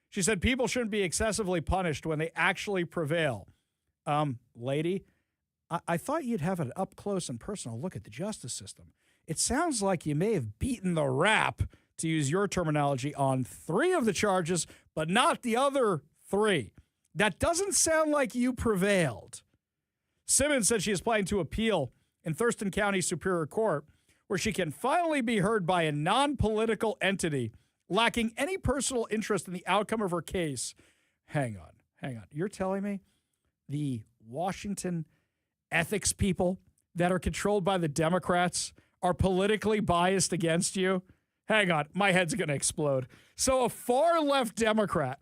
She said people shouldn't be excessively punished when they actually prevail. Lady, I thought you'd have an up-close and personal look at the justice system. It sounds like you may have beaten the rap, to use your terminology, on 3 of the charges, but not the other 3. That doesn't sound like you prevailed. Simmons said she is planning to appeal in Thurston County Superior Court, where she can finally be heard by a non-political entity lacking any personal interest in the outcome of her case. Hang on. You're telling me the Washington ethics people that are controlled by the Democrats are politically biased against you? Hang on. My head's going to explode. So a far-left Democrat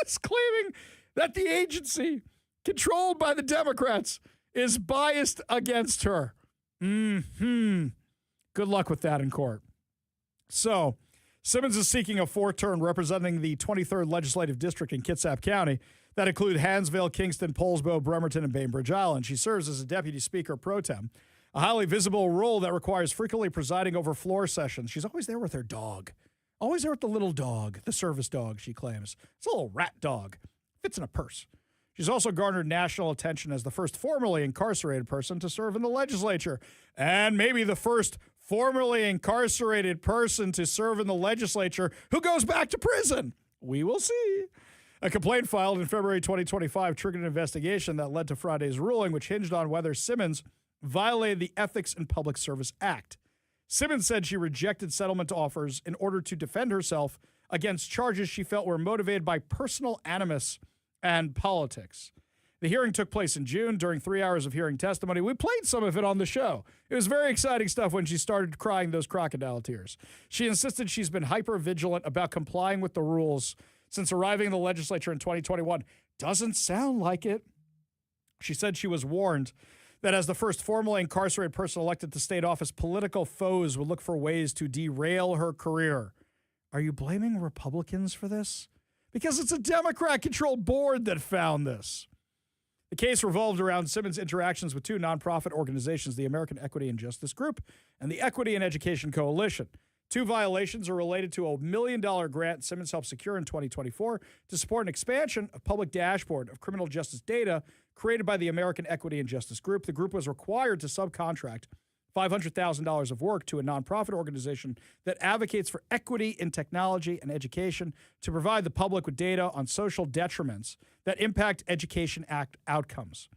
is claiming that the agency controlled by the Democrats is biased against her. Good luck with that in court. So Simmons is seeking a 4th term representing the 23rd Legislative District in Kitsap County that include Hansville, Kingston, Poulsbo, Bremerton, and Bainbridge Island. She serves as a deputy speaker pro tem, a highly visible role that requires frequently presiding over floor sessions. She's always there with her dog. Always there with the little dog, the service dog, she claims. It's a little rat dog. Fits in a purse. She's also garnered national attention as the first formerly incarcerated person to serve in the legislature, and maybe the first formerly incarcerated person to serve in the legislature who goes back to prison. We will see. A complaint filed in February 2025 triggered an investigation that led to Friday's ruling, which hinged on whether Simmons violated the Ethics in Public Service Act. Simmons said she rejected settlement offers in order to defend herself against charges she felt were motivated by personal animus and politics. The hearing took place in June during 3 hours of hearing testimony. We played some of it on the show. It was very exciting stuff when she started crying those crocodile tears. She insisted she's been hyper-vigilant about complying with the rules since arriving in the legislature in 2021. Doesn't sound like it. She said she was warned that as the first formally incarcerated person elected to state office, political foes would look for ways to derail her career. Are you blaming Republicans for this? Because it's a Democrat-controlled board that found this. The case revolved around Simmons' interactions with two nonprofit organizations, the American Equity and Justice Group and the Equity and Education Coalition. Two violations are related to a $1 million grant Simmons helped secure in 2024 to support an expansion of public dashboard of criminal justice data created by the American Equity and Justice Group. The group was required to subcontract $500,000 of work to a nonprofit organization that advocates for equity in technology and education to provide the public with data on social detriments that impact education outcomes.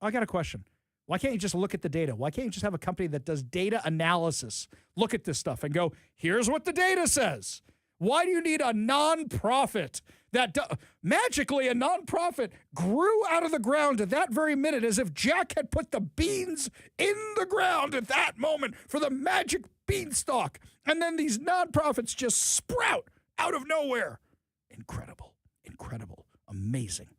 I got a question. Why can't you just look at the data? Why can't you just have a company that does data analysis, look at this stuff and go, here's what the data says? Why do you need a nonprofit that magically a nonprofit grew out of the ground at that very minute as if Jack had put the beans in the ground at that moment for the magic beanstalk. And then these nonprofits just sprout out of nowhere. Incredible, incredible, amazing.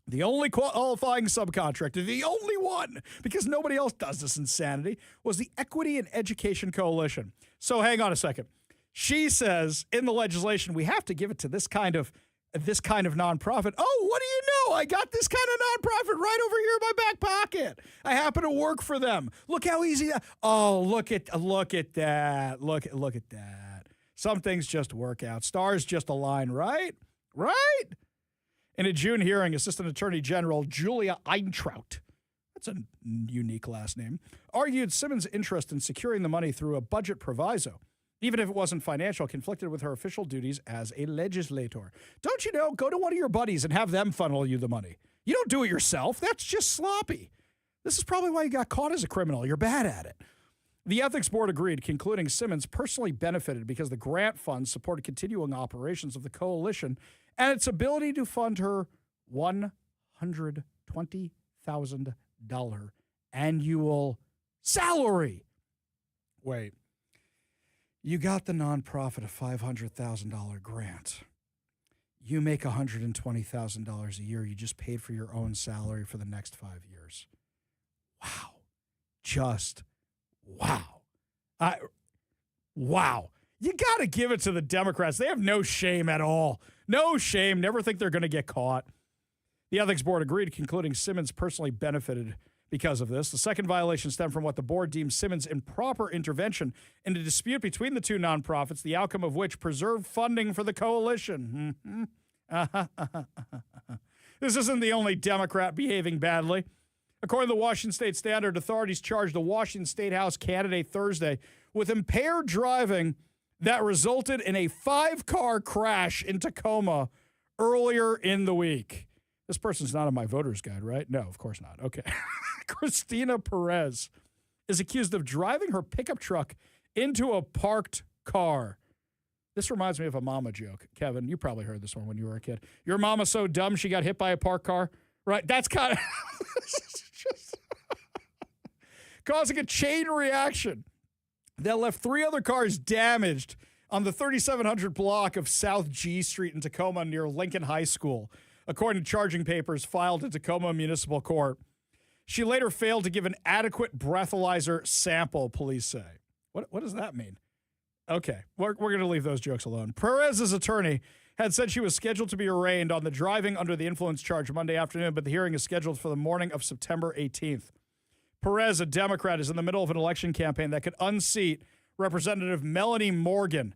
The only qualifying subcontractor, the only one, because nobody else does this insanity, was the Equity and Education Coalition. So hang on a second. She says in the legislation, we have to give it to this kind of nonprofit. Oh, what do you know? I got this kind of nonprofit right over here in my back pocket. I happen to work for them. Look how easy that. Oh, look at that. Look at that. Some things just work out. Stars just align, right? Right? In a June hearing, Assistant Attorney General Julia Eintraut, that's a unique last name, argued Simmons' interest in securing the money through a budget proviso, even if it wasn't financial, conflicted with her official duties as a legislator. Don't you know, go to one of your buddies and have them funnel you the money. You don't do it yourself. That's just sloppy. This is probably why you got caught as a criminal. You're bad at it. The ethics board agreed, concluding Simmons personally benefited because the grant funds supported continuing operations of the coalition and its ability to fund her $120,000 annual salary. Wait. You got the nonprofit a $500,000 grant. You make $120,000 a year. You just paid for your own salary for the next 5 years. Wow. Just wow. Wow. You got to give it to the Democrats. They have no shame at all. No shame. Never think they're going to get caught. The ethics board agreed, concluding Simmons personally benefited because of this. The second violation stemmed from what the board deemed Simmons' improper intervention in a dispute between the two nonprofits, the outcome of which preserved funding for the coalition. This isn't the only Democrat behaving badly. According to the Washington State Standard, authorities charged a Washington State House candidate Thursday with impaired driving that resulted in a 5-car crash in Tacoma earlier in the week. This person's not on my voter's guide, right? No, of course not. Okay. Christina Perez is accused of driving her pickup truck into a parked car. This reminds me of a mama joke. Kevin, you probably heard this one when you were a kid. Your mama's so dumb she got hit by a parked car, right? That's kind of just causing a chain reaction that left 3 other cars damaged on the 3700 block of South G Street in Tacoma near Lincoln High School, according to charging papers filed at Tacoma Municipal Court. She later failed to give an adequate breathalyzer sample, police say. What does that mean? Okay, we're going to leave those jokes alone. Perez's attorney had said she was scheduled to be arraigned on the driving under the influence charge Monday afternoon, but the hearing is scheduled for the morning of September 18th. Perez, a Democrat, is in the middle of an election campaign that could unseat Representative Melanie Morgan.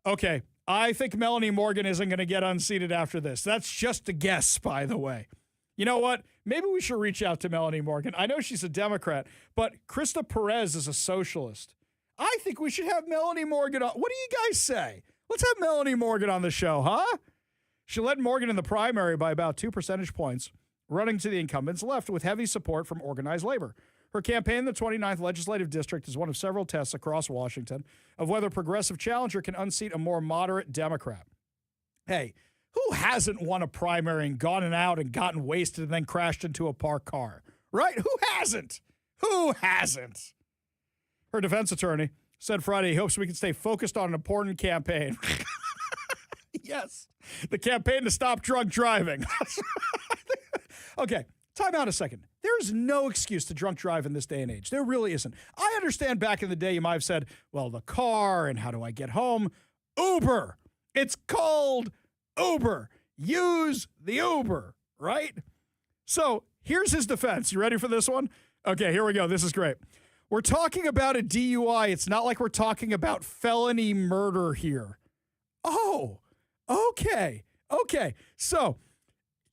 Okay, I think Melanie Morgan isn't going to get unseated after this. That's just a guess, by the way. You know what? Maybe we should reach out to Melanie Morgan. I know she's a Democrat, but Krista Perez is a socialist. I think we should have Melanie Morgan on. What do you guys say? Let's have Melanie Morgan on the show, huh? She led Morgan in the primary by about 2 percentage points, running to the incumbent's left with heavy support from organized labor. Her campaign in the 29th Legislative District is one of several tests across Washington of whether a progressive challenger can unseat a more moderate Democrat. Hey, Who hasn't won a primary and gone out and gotten wasted and then crashed into a parked car? Right? Who hasn't? Who hasn't? Her defense attorney said Friday he hopes we can stay focused on an important campaign. Yes. The campaign to stop drunk driving. Okay, time out a second. There's no excuse to drunk drive in this day and age. There really isn't. I understand back in the day you might have said, well, the car and how do I get home? Uber. It's called Uber. Use the Uber, right? So here's his defense. You ready for this one? Okay, here we go. This is great. We're talking about a DUI. It's not like we're talking about felony murder here. Oh, okay. Okay. So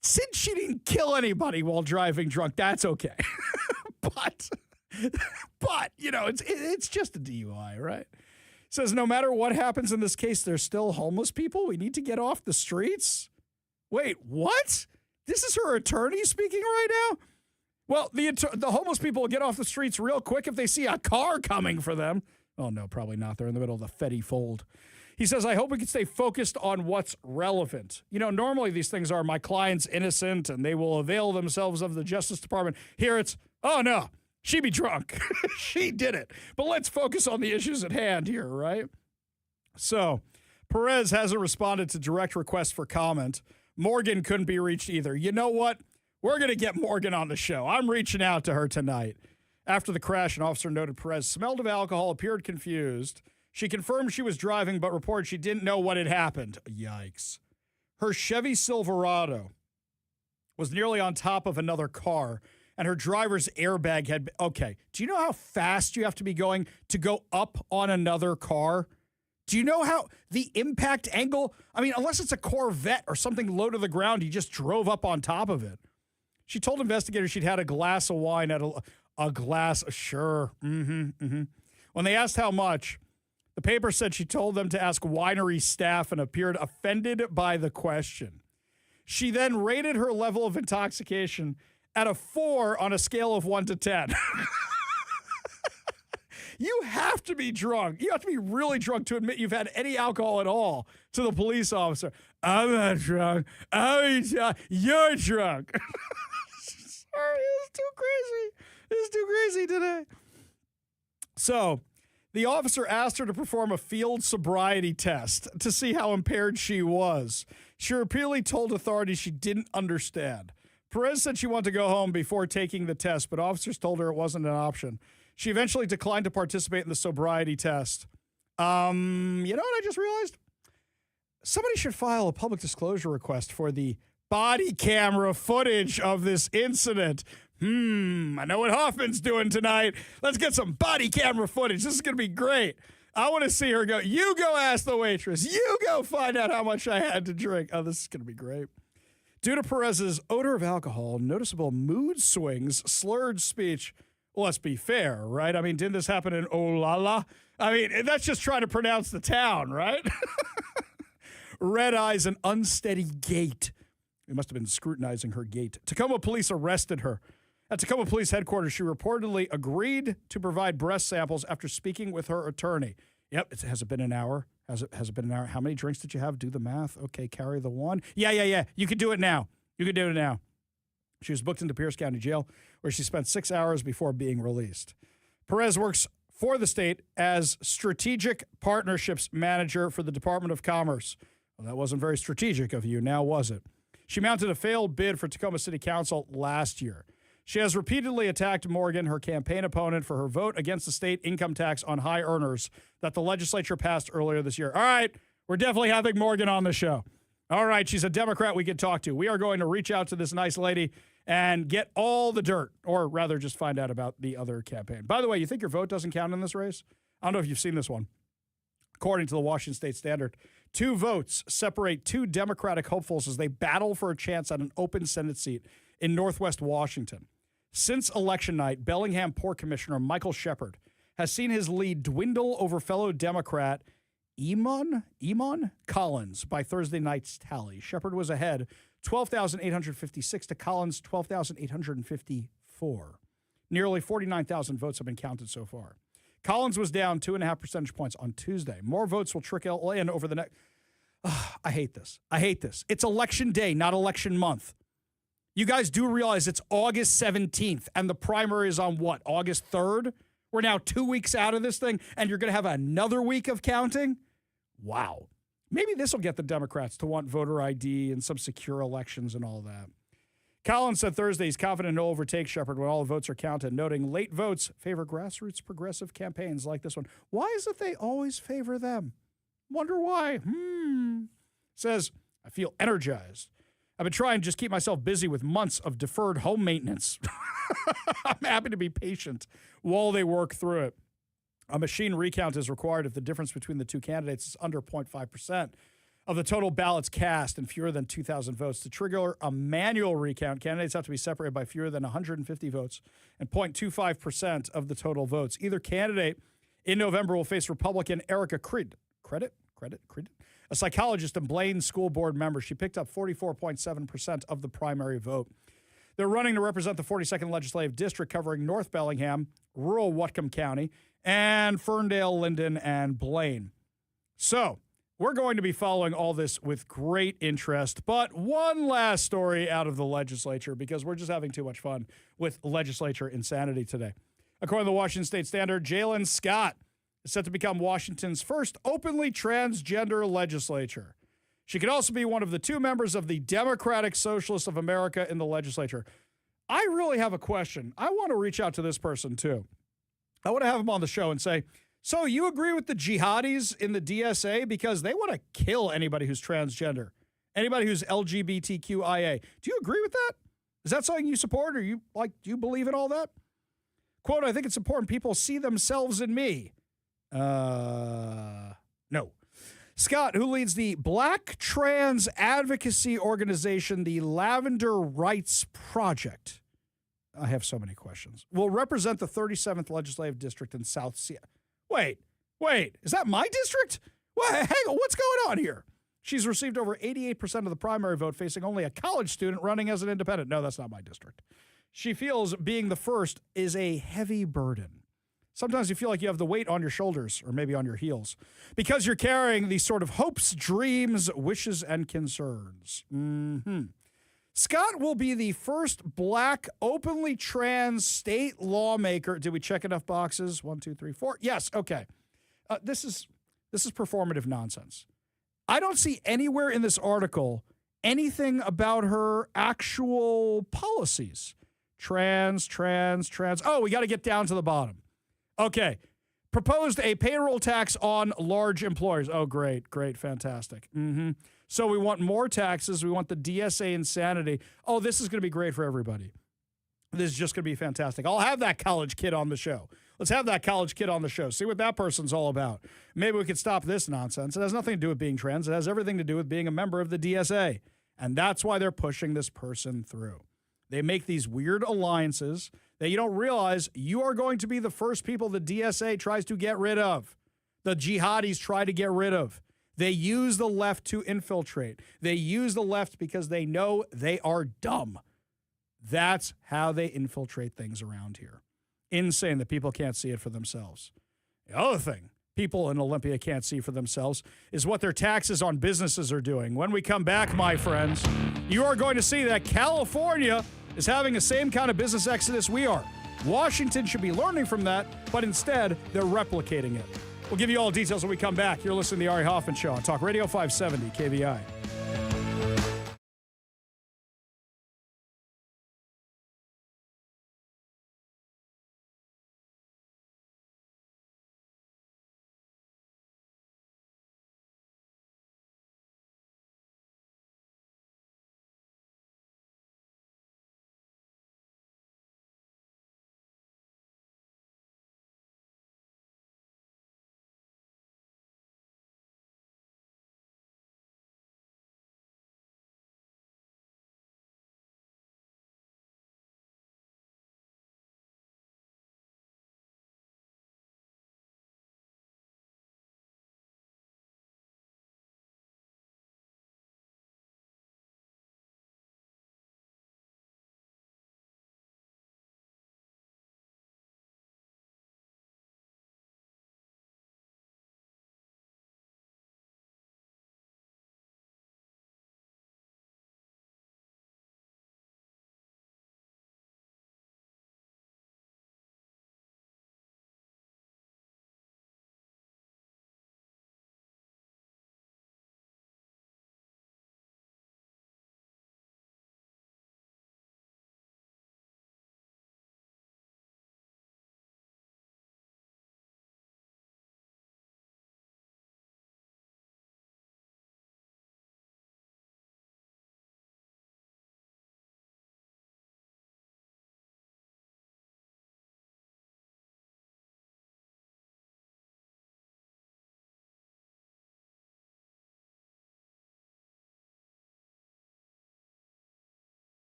since she didn't kill anybody while driving drunk, that's okay. but you know, it's just a DUI, right? Says no matter what happens in this case, there's still homeless people. We need to get off the streets. Wait, what? This is her attorney speaking right now? Well, the homeless people will get off the streets real quick if they see a car coming for them. Oh, no, probably not. They're in the middle of the Fetty fold. He says, I hope we can stay focused on what's relevant. You know, normally these things are my client's innocent and they will avail themselves of the Justice Department. Here it's, oh, no, she be drunk. She did it. But let's focus on the issues at hand here, right? So Perez hasn't responded to direct requests for comment. Morgan couldn't be reached either. You know what? We're going to get Morgan on the show. I'm reaching out to her tonight. After the crash, an officer noted Perez smelled of alcohol, appeared confused. She confirmed she was driving, but reported she didn't know what had happened. Yikes. Her Chevy Silverado was nearly on top of another car, and her driver's airbag had been... Okay, do you know how fast you have to be going to go up on another car? Do you know how the impact angle... I mean, unless it's a Corvette or something low to the ground, he just drove up on top of it. She told investigators she'd had a glass of wine at a glass. Sure. When they asked how much, the paper said she told them to ask winery staff and appeared offended by the question. She then rated her level of intoxication at a 4 on a scale of 1 to 10. You have to be drunk. You have to be really drunk to admit you've had any alcohol at all to the police officer. I'm not drunk. You're drunk. Sorry, it's too crazy. It's too crazy today. So the officer asked her to perform a field sobriety test to see how impaired she was. She repeatedly told authorities she didn't understand. Perez said she wanted to go home before taking the test, but officers told her it wasn't an option. She eventually declined to participate in the sobriety test. You know what I just realized? Somebody should file a public disclosure request for the body camera footage of this incident. I know what Hoffman's doing tonight. Let's get some body camera footage. This is going to be great. I want to see her go, you go ask the waitress. You go find out how much I had to drink. Oh, this is going to be great. Due to Perez's odor of alcohol, noticeable mood swings, slurred speech. Well, let's be fair, right? I mean, didn't this happen in Olala? I mean, that's just trying to pronounce the town, right? Red eyes and unsteady gait. They must have been scrutinizing her gait. Tacoma police arrested her. At Tacoma Police Headquarters, she reportedly agreed to provide breast samples after speaking with her attorney. Yep, has it been an hour? Has it been an hour? How many drinks did you have? Do the math. Okay, carry the one. Yeah. You can do it now. She was booked into Pierce County Jail, where she spent 6 hours before being released. Perez works for the state as Strategic Partnerships Manager for the Department of Commerce. Well, that wasn't very strategic of you, now was it? She mounted a failed bid for Tacoma City Council last year. She has repeatedly attacked Morgan, her campaign opponent, for her vote against the state income tax on high earners that the legislature passed earlier this year. All right, we're definitely having Morgan on the show. All right, she's a Democrat we can talk to. We are going to reach out to this nice lady and get all the dirt, or rather just find out about the other campaign. By the way, you think your vote doesn't count in this race? I don't know if you've seen this one. According to the Washington State Standard, 2 votes separate 2 Democratic hopefuls as they battle for a chance at an open Senate seat in Northwest Washington. Since election night, Bellingham Port Commissioner Michael Shepard has seen his lead dwindle over fellow Democrat Emon Collins by Thursday night's tally. Shepard was ahead 12,856 to Collins 12,854. Nearly 49,000 votes have been counted so far. Collins was down 2.5 percentage points on Tuesday. More votes will trickle in over the next... I hate this. I hate this. It's election day, not election month. You guys do realize it's August 17th and the primary is on what, August 3rd? We're now 2 weeks out of this thing and you're going to have another week of counting? Wow. Maybe this will get the Democrats to want voter ID and some secure elections and all that. Collins said Thursday he's confident he'll overtake Shepard when all the votes are counted, noting late votes favor grassroots progressive campaigns like this one. Why is it they always favor them? Wonder why. Says, I feel energized. I've been trying to just keep myself busy with months of deferred home maintenance. I'm happy to be patient while they work through it. A machine recount is required if the difference between the two candidates is under 0.5% of the total ballots cast and fewer than 2,000 votes. To trigger a manual recount, candidates have to be separated by fewer than 150 votes and 0.25% of the total votes. Either candidate in November will face Republican Erica Creed, a psychologist and Blaine School Board member. She picked up 44.7% of the primary vote. They're running to represent the 42nd Legislative District covering North Bellingham, rural Whatcom County, and Ferndale, Linden, and Blaine. So we're going to be following all this with great interest. But one last story out of the legislature, because we're just having too much fun with legislature insanity today. According to the Washington State Standard, Jalen Scott is set to become Washington's first openly transgender legislature. She could also be one of the two members of the Democratic Socialists of America in the legislature. I really have a question. I want to reach out to this person, too. I want to have him on the show and say, so you agree with the jihadis in the DSA because they want to kill anybody who's transgender, anybody who's LGBTQIA. Do you agree with that? Is that something you support or do you believe in all that? Quote, I think it's important people see themselves in me. No. Scott, who leads the Black Trans Advocacy Organization, the Lavender Rights Project. I have so many questions. Will represent the 37th Legislative District in South Seattle. Wait, is that my district? Well, hang on, what's going on here? She's received over 88% of the primary vote, facing only a college student running as an independent. No, that's not my district. She feels being the first is a heavy burden. Sometimes you feel like you have the weight on your shoulders or maybe on your heels because you're carrying these sort of hopes, dreams, wishes, and concerns. Scott will be the first black openly trans state lawmaker. Did we check enough boxes? 1, 2, 3, 4. Yes. Okay. This is performative nonsense. I don't see anywhere in this article anything about her actual policies. Trans. Oh, we got to get down to the bottom. Okay. Proposed a payroll tax on large employers. Oh, great, fantastic. So we want more taxes. We want the DSA insanity. Oh, this is going to be great for everybody. This is just going to be fantastic. I'll have that college kid on the show. Let's have that college kid on the show. See what that person's all about. Maybe we could stop this nonsense. It has nothing to do with being trans. It has everything to do with being a member of the DSA. And that's why they're pushing this person through. They make these weird alliances that you don't realize you are going to be the first people the DSA tries to get rid of. The jihadis try to get rid of. They use the left to infiltrate. They use the left because they know they are dumb. That's how they infiltrate things around here. Insane that people can't see it for themselves. The other thing people in Olympia can't see for themselves is what their taxes on businesses are doing. When we come back, my friends, you are going to see that California is having the same kind of business exodus we are. Washington should be learning from that, but instead, they're replicating it. We'll give you all the details when we come back. You're listening to The Ari Hoffman Show on Talk Radio 570 KVI.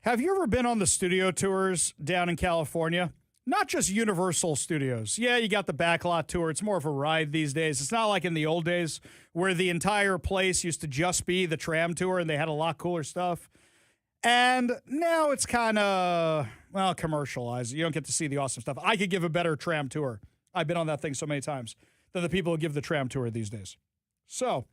Have you ever been on the studio tours down in California? Not just Universal Studios. Yeah, you got the backlot tour. It's more of a ride these days. It's not like in the old days where the entire place used to just be the tram tour and they had a lot cooler stuff. And now it's kind of, well, commercialized. You don't get to see the awesome stuff. I could give a better tram tour. I've been on that thing so many times than the people who give the tram tour these days. So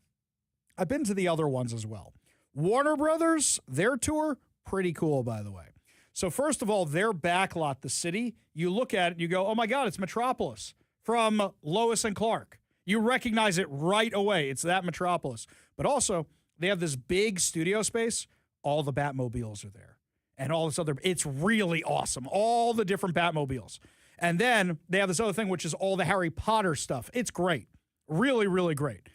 I've been to the other ones as well. Warner Brothers, their tour, pretty cool, by the way. So first of all, their backlot, the city, you look at it and you go, oh my God, it's Metropolis from Lois and Clark. You recognize it right away. It's that Metropolis. But also, they have this big studio space. All the Batmobiles are there. And all this other, it's really awesome. All the different Batmobiles. And then they have this other thing, which is all the Harry Potter stuff. It's great. Really, really great.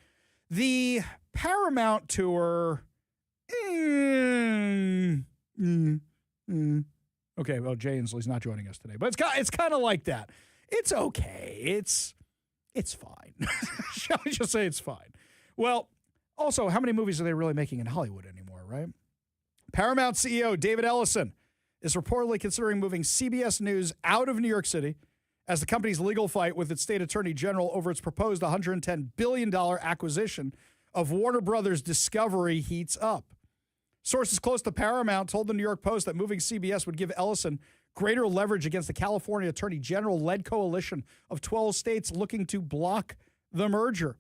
The Paramount tour, okay, well, Jay Inslee's not joining us today, but it's kind of like that. It's okay. It's fine. Shall we just say it's fine? Well, also, how many movies are they really making in Hollywood anymore, right? Paramount CEO David Ellison is reportedly considering moving CBS News out of New York City as the company's legal fight with its state attorney general over its proposed $110 billion acquisition of Warner Brothers Discovery heats up. Sources close to Paramount told the New York Post that moving CBS would give Ellison greater leverage against the California Attorney General-led coalition of 12 states looking to block the merger.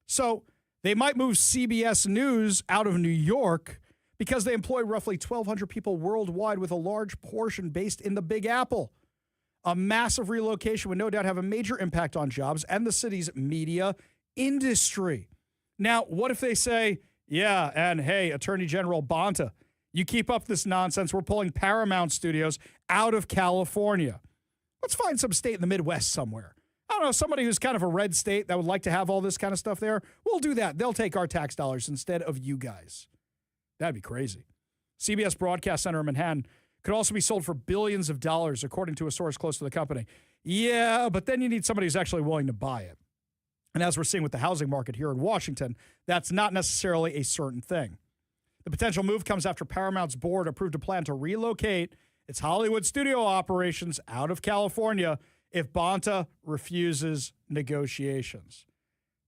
So they might move CBS News out of New York because they employ roughly 1,200 people worldwide, with a large portion based in the Big Apple. A massive relocation would no doubt have a major impact on jobs and the city's media industry. Now, what if they say, yeah, and hey, Attorney General Bonta, you keep up this nonsense. We're pulling Paramount Studios out of California. Let's find some state in the Midwest somewhere. I don't know, somebody who's kind of a red state that would like to have all this kind of stuff there. We'll do that. They'll take our tax dollars instead of you guys. That'd be crazy. CBS Broadcast Center in Manhattan could also be sold for billions of dollars, according to a source close to the company. Yeah, but then you need somebody who's actually willing to buy it. And as we're seeing with the housing market here in Washington, that's not necessarily a certain thing. The potential move comes after Paramount's board approved a plan to relocate its Hollywood studio operations out of California if Bonta refuses negotiations.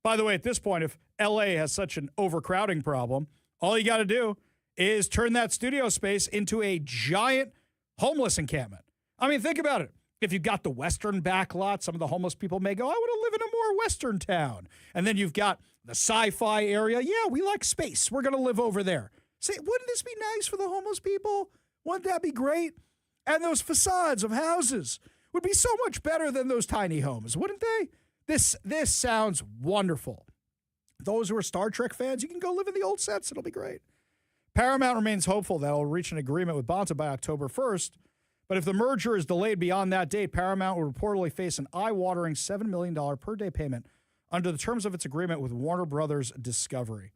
By the way, at this point, if LA has such an overcrowding problem, all you got to do is turn that studio space into a giant homeless encampment. I mean, think about it. If you've got the Western backlot, some of the homeless people may go, I want to live in a more Western town. And then you've got the sci-fi area. Yeah, we like space. We're going to live over there. Say, wouldn't this be nice for the homeless people? Wouldn't that be great? And those facades of houses would be so much better than those tiny homes, wouldn't they? This sounds wonderful. Those who are Star Trek fans, you can go live in the old sets. It'll be great. Paramount remains hopeful that it will reach an agreement with Bonta by October 1st. But if the merger is delayed beyond that date, Paramount will reportedly face an eye-watering $7 million per day payment under the terms of its agreement with Warner Brothers Discovery.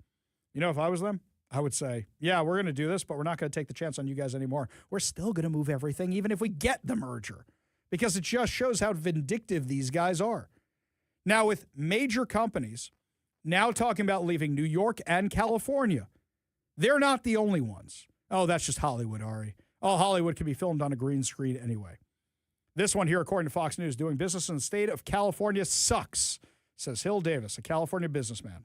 You know, if I was them, I would say, yeah, we're going to do this, but we're not going to take the chance on you guys anymore. We're still going to move everything, even if we get the merger, because it just shows how vindictive these guys are. Now, with major companies now talking about leaving New York and California, they're not the only ones. Oh, that's just Hollywood, Ari. Oh, Hollywood can be filmed on a green screen anyway. This one here, according to Fox News, doing business in the state of California sucks, says Hill Davis, a California businessman.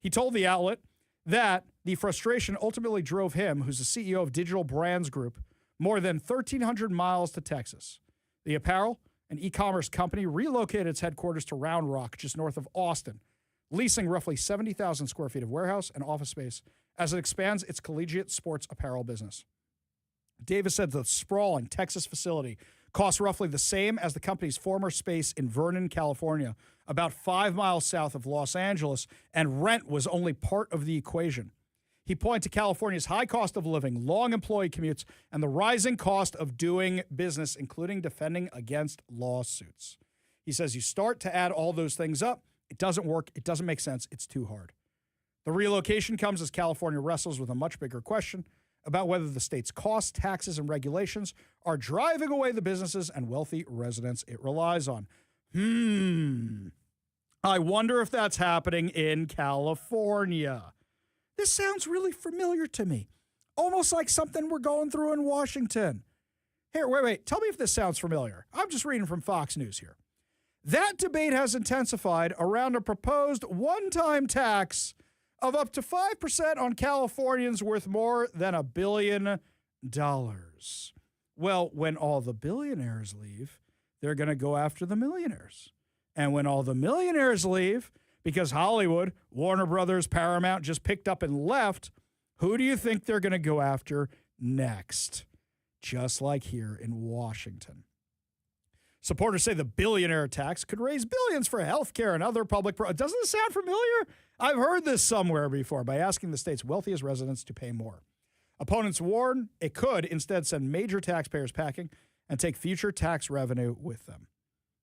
He told the outlet that the frustration ultimately drove him, who's the CEO of Digital Brands Group, more than 1,300 miles to Texas. The apparel and e-commerce company relocated its headquarters to Round Rock, just north of Austin, leasing roughly 70,000 square feet of warehouse and office space as it expands its collegiate sports apparel business. Davis said the sprawling Texas facility cost roughly the same as the company's former space in Vernon, California, about 5 miles south of Los Angeles, and rent was only part of the equation. He pointed to California's high cost of living, long employee commutes, and the rising cost of doing business, including defending against lawsuits. He says you start to add all those things up, it doesn't work, it doesn't make sense, it's too hard. The relocation comes as California wrestles with a much bigger question about whether the state's costs, taxes, and regulations are driving away the businesses and wealthy residents it relies on. I wonder if that's happening in California. This sounds really familiar to me. almost like something we're going through in Washington. Here, wait. Tell me if this sounds familiar. I'm just reading from Fox News here. That debate has intensified around a proposed one-time tax of up to 5% on Californians worth more than $1 billion. Well, when all the billionaires leave, they're going to go after the millionaires. And when all the millionaires leave, because Hollywood, Warner Brothers, Paramount just picked up and left, who do you think they're going to go after next? Just like here in Washington. Supporters say the billionaire tax could raise billions for healthcare and other public Doesn't it sound familiar? I've heard this somewhere before by asking the state's wealthiest residents to pay more. Opponents warn it could instead send major taxpayers packing and take future tax revenue with them.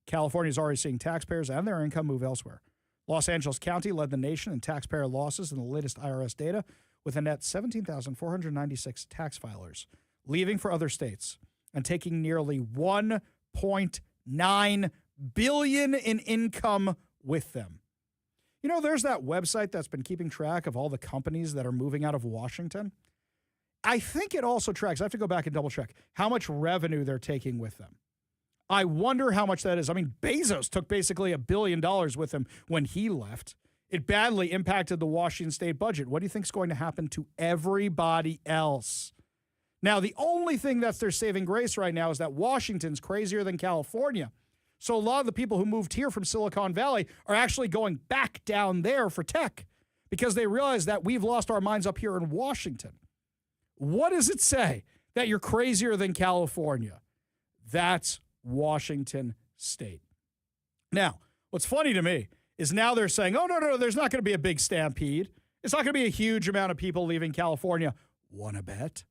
California is already seeing taxpayers and their income move elsewhere. Los Angeles County led the nation in taxpayer losses in the latest IRS data with a net 17,496 tax filers, leaving for other states and taking nearly $1.9 billion in income with them. You know, there's that website that's been keeping track of all the companies that are moving out of Washington. I think it also tracks, I have to go back and double check, how much revenue they're taking with them. I wonder how much that is. I mean, Bezos took basically $1 billion with him when he left. It badly impacted the Washington state budget. What do you think is going to happen to everybody else? Now, the only thing that's their saving grace right now is that Washington's crazier than California. So a lot of the people who moved here from Silicon Valley are actually going back down there for tech because they realize that we've lost our minds up here in Washington. What does it say? That you're crazier than California. That's Washington state. Now, what's funny to me is now they're saying, oh, no, there's not going to be a big stampede. It's not going to be a huge amount of people leaving California. Want to bet?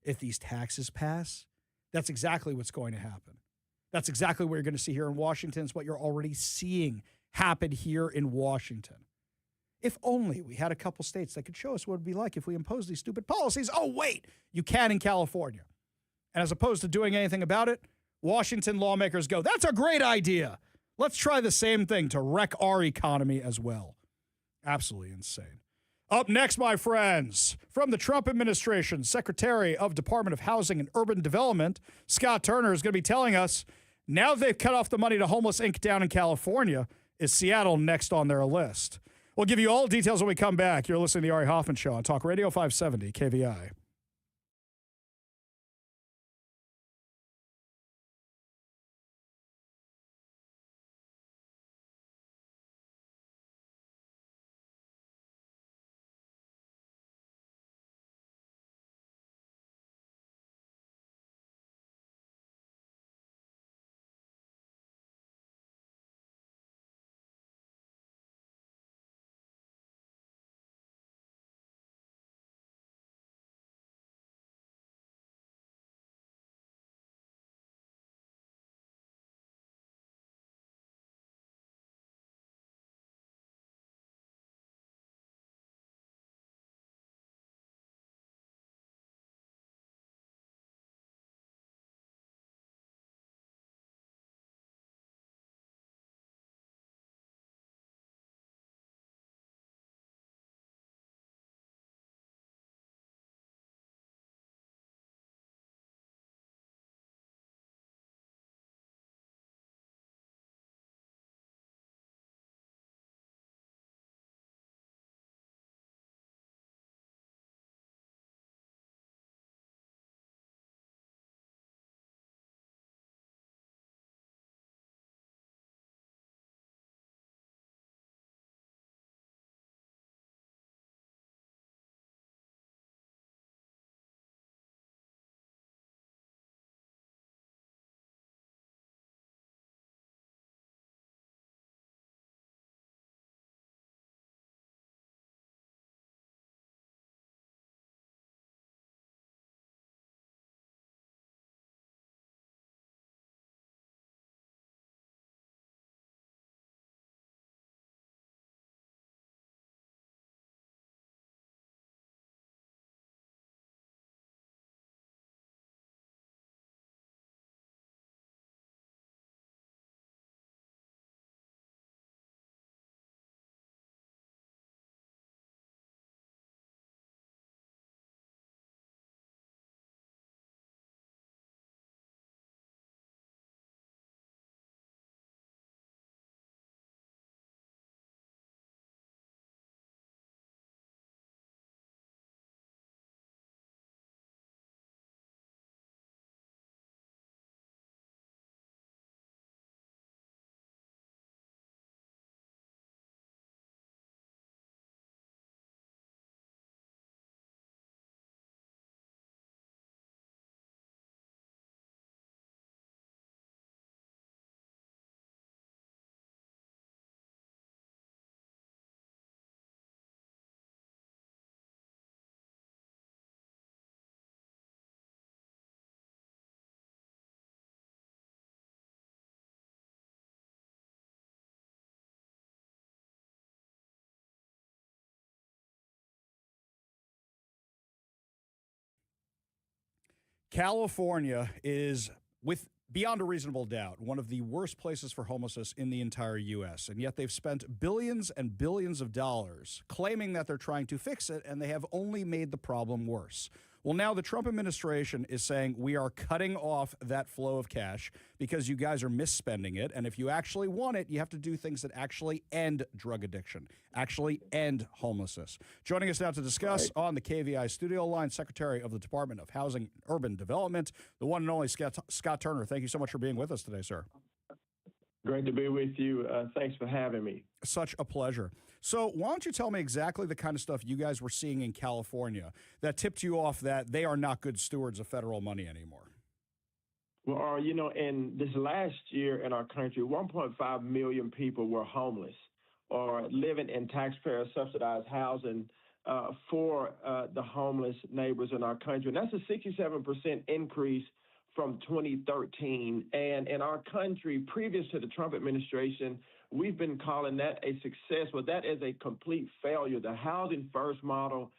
If these taxes pass, that's exactly what's going to happen. That's exactly what you're going to see here in Washington. It's what you're already seeing happen here in Washington. If only we had a couple states that could show us what it would be like if we imposed these stupid policies. Oh, wait, you can in California. And as opposed to doing anything about it, Washington lawmakers go, that's a great idea. Let's try the same thing to wreck our economy as well. Absolutely insane. Up next, my friends, from the Trump administration, Secretary of Department of Housing and Urban Development, Scott Turner, is going to be telling us now they've cut off the money to Homeless Inc. down in California, is Seattle next on their list? We'll give you all details when we come back. You're listening to the Ari Hoffman Show on Talk Radio 570 KVI. California is, with beyond a reasonable doubt, one of the worst places for homelessness in the entire U.S., and yet they've spent billions and billions of dollars claiming that they're trying to fix it, and they have only made the problem worse. Well, now the Trump administration is saying we are cutting off that flow of cash because you guys are misspending it, and if you actually want it, you have to do things that actually end drug addiction, actually end homelessness. Joining us now to discuss on the KVI studio line, Secretary of the Department of Housing and Urban Development, the one and only Scott Turner. Thank you so much for being with us today, sir. Great to be with you. Thanks for having me. Such a pleasure. So why don't you tell me exactly the kind of stuff you guys were seeing in California that tipped you off that they are not good stewards of federal money anymore? Well, in this last year in our country, 1.5 million people were homeless or living in taxpayer-subsidized housing for the homeless neighbors in our country. And that's a 67% increase from 2013. And in our country, previous to the Trump administration, we've been calling that a success. Well, that is a complete failure. The Housing First model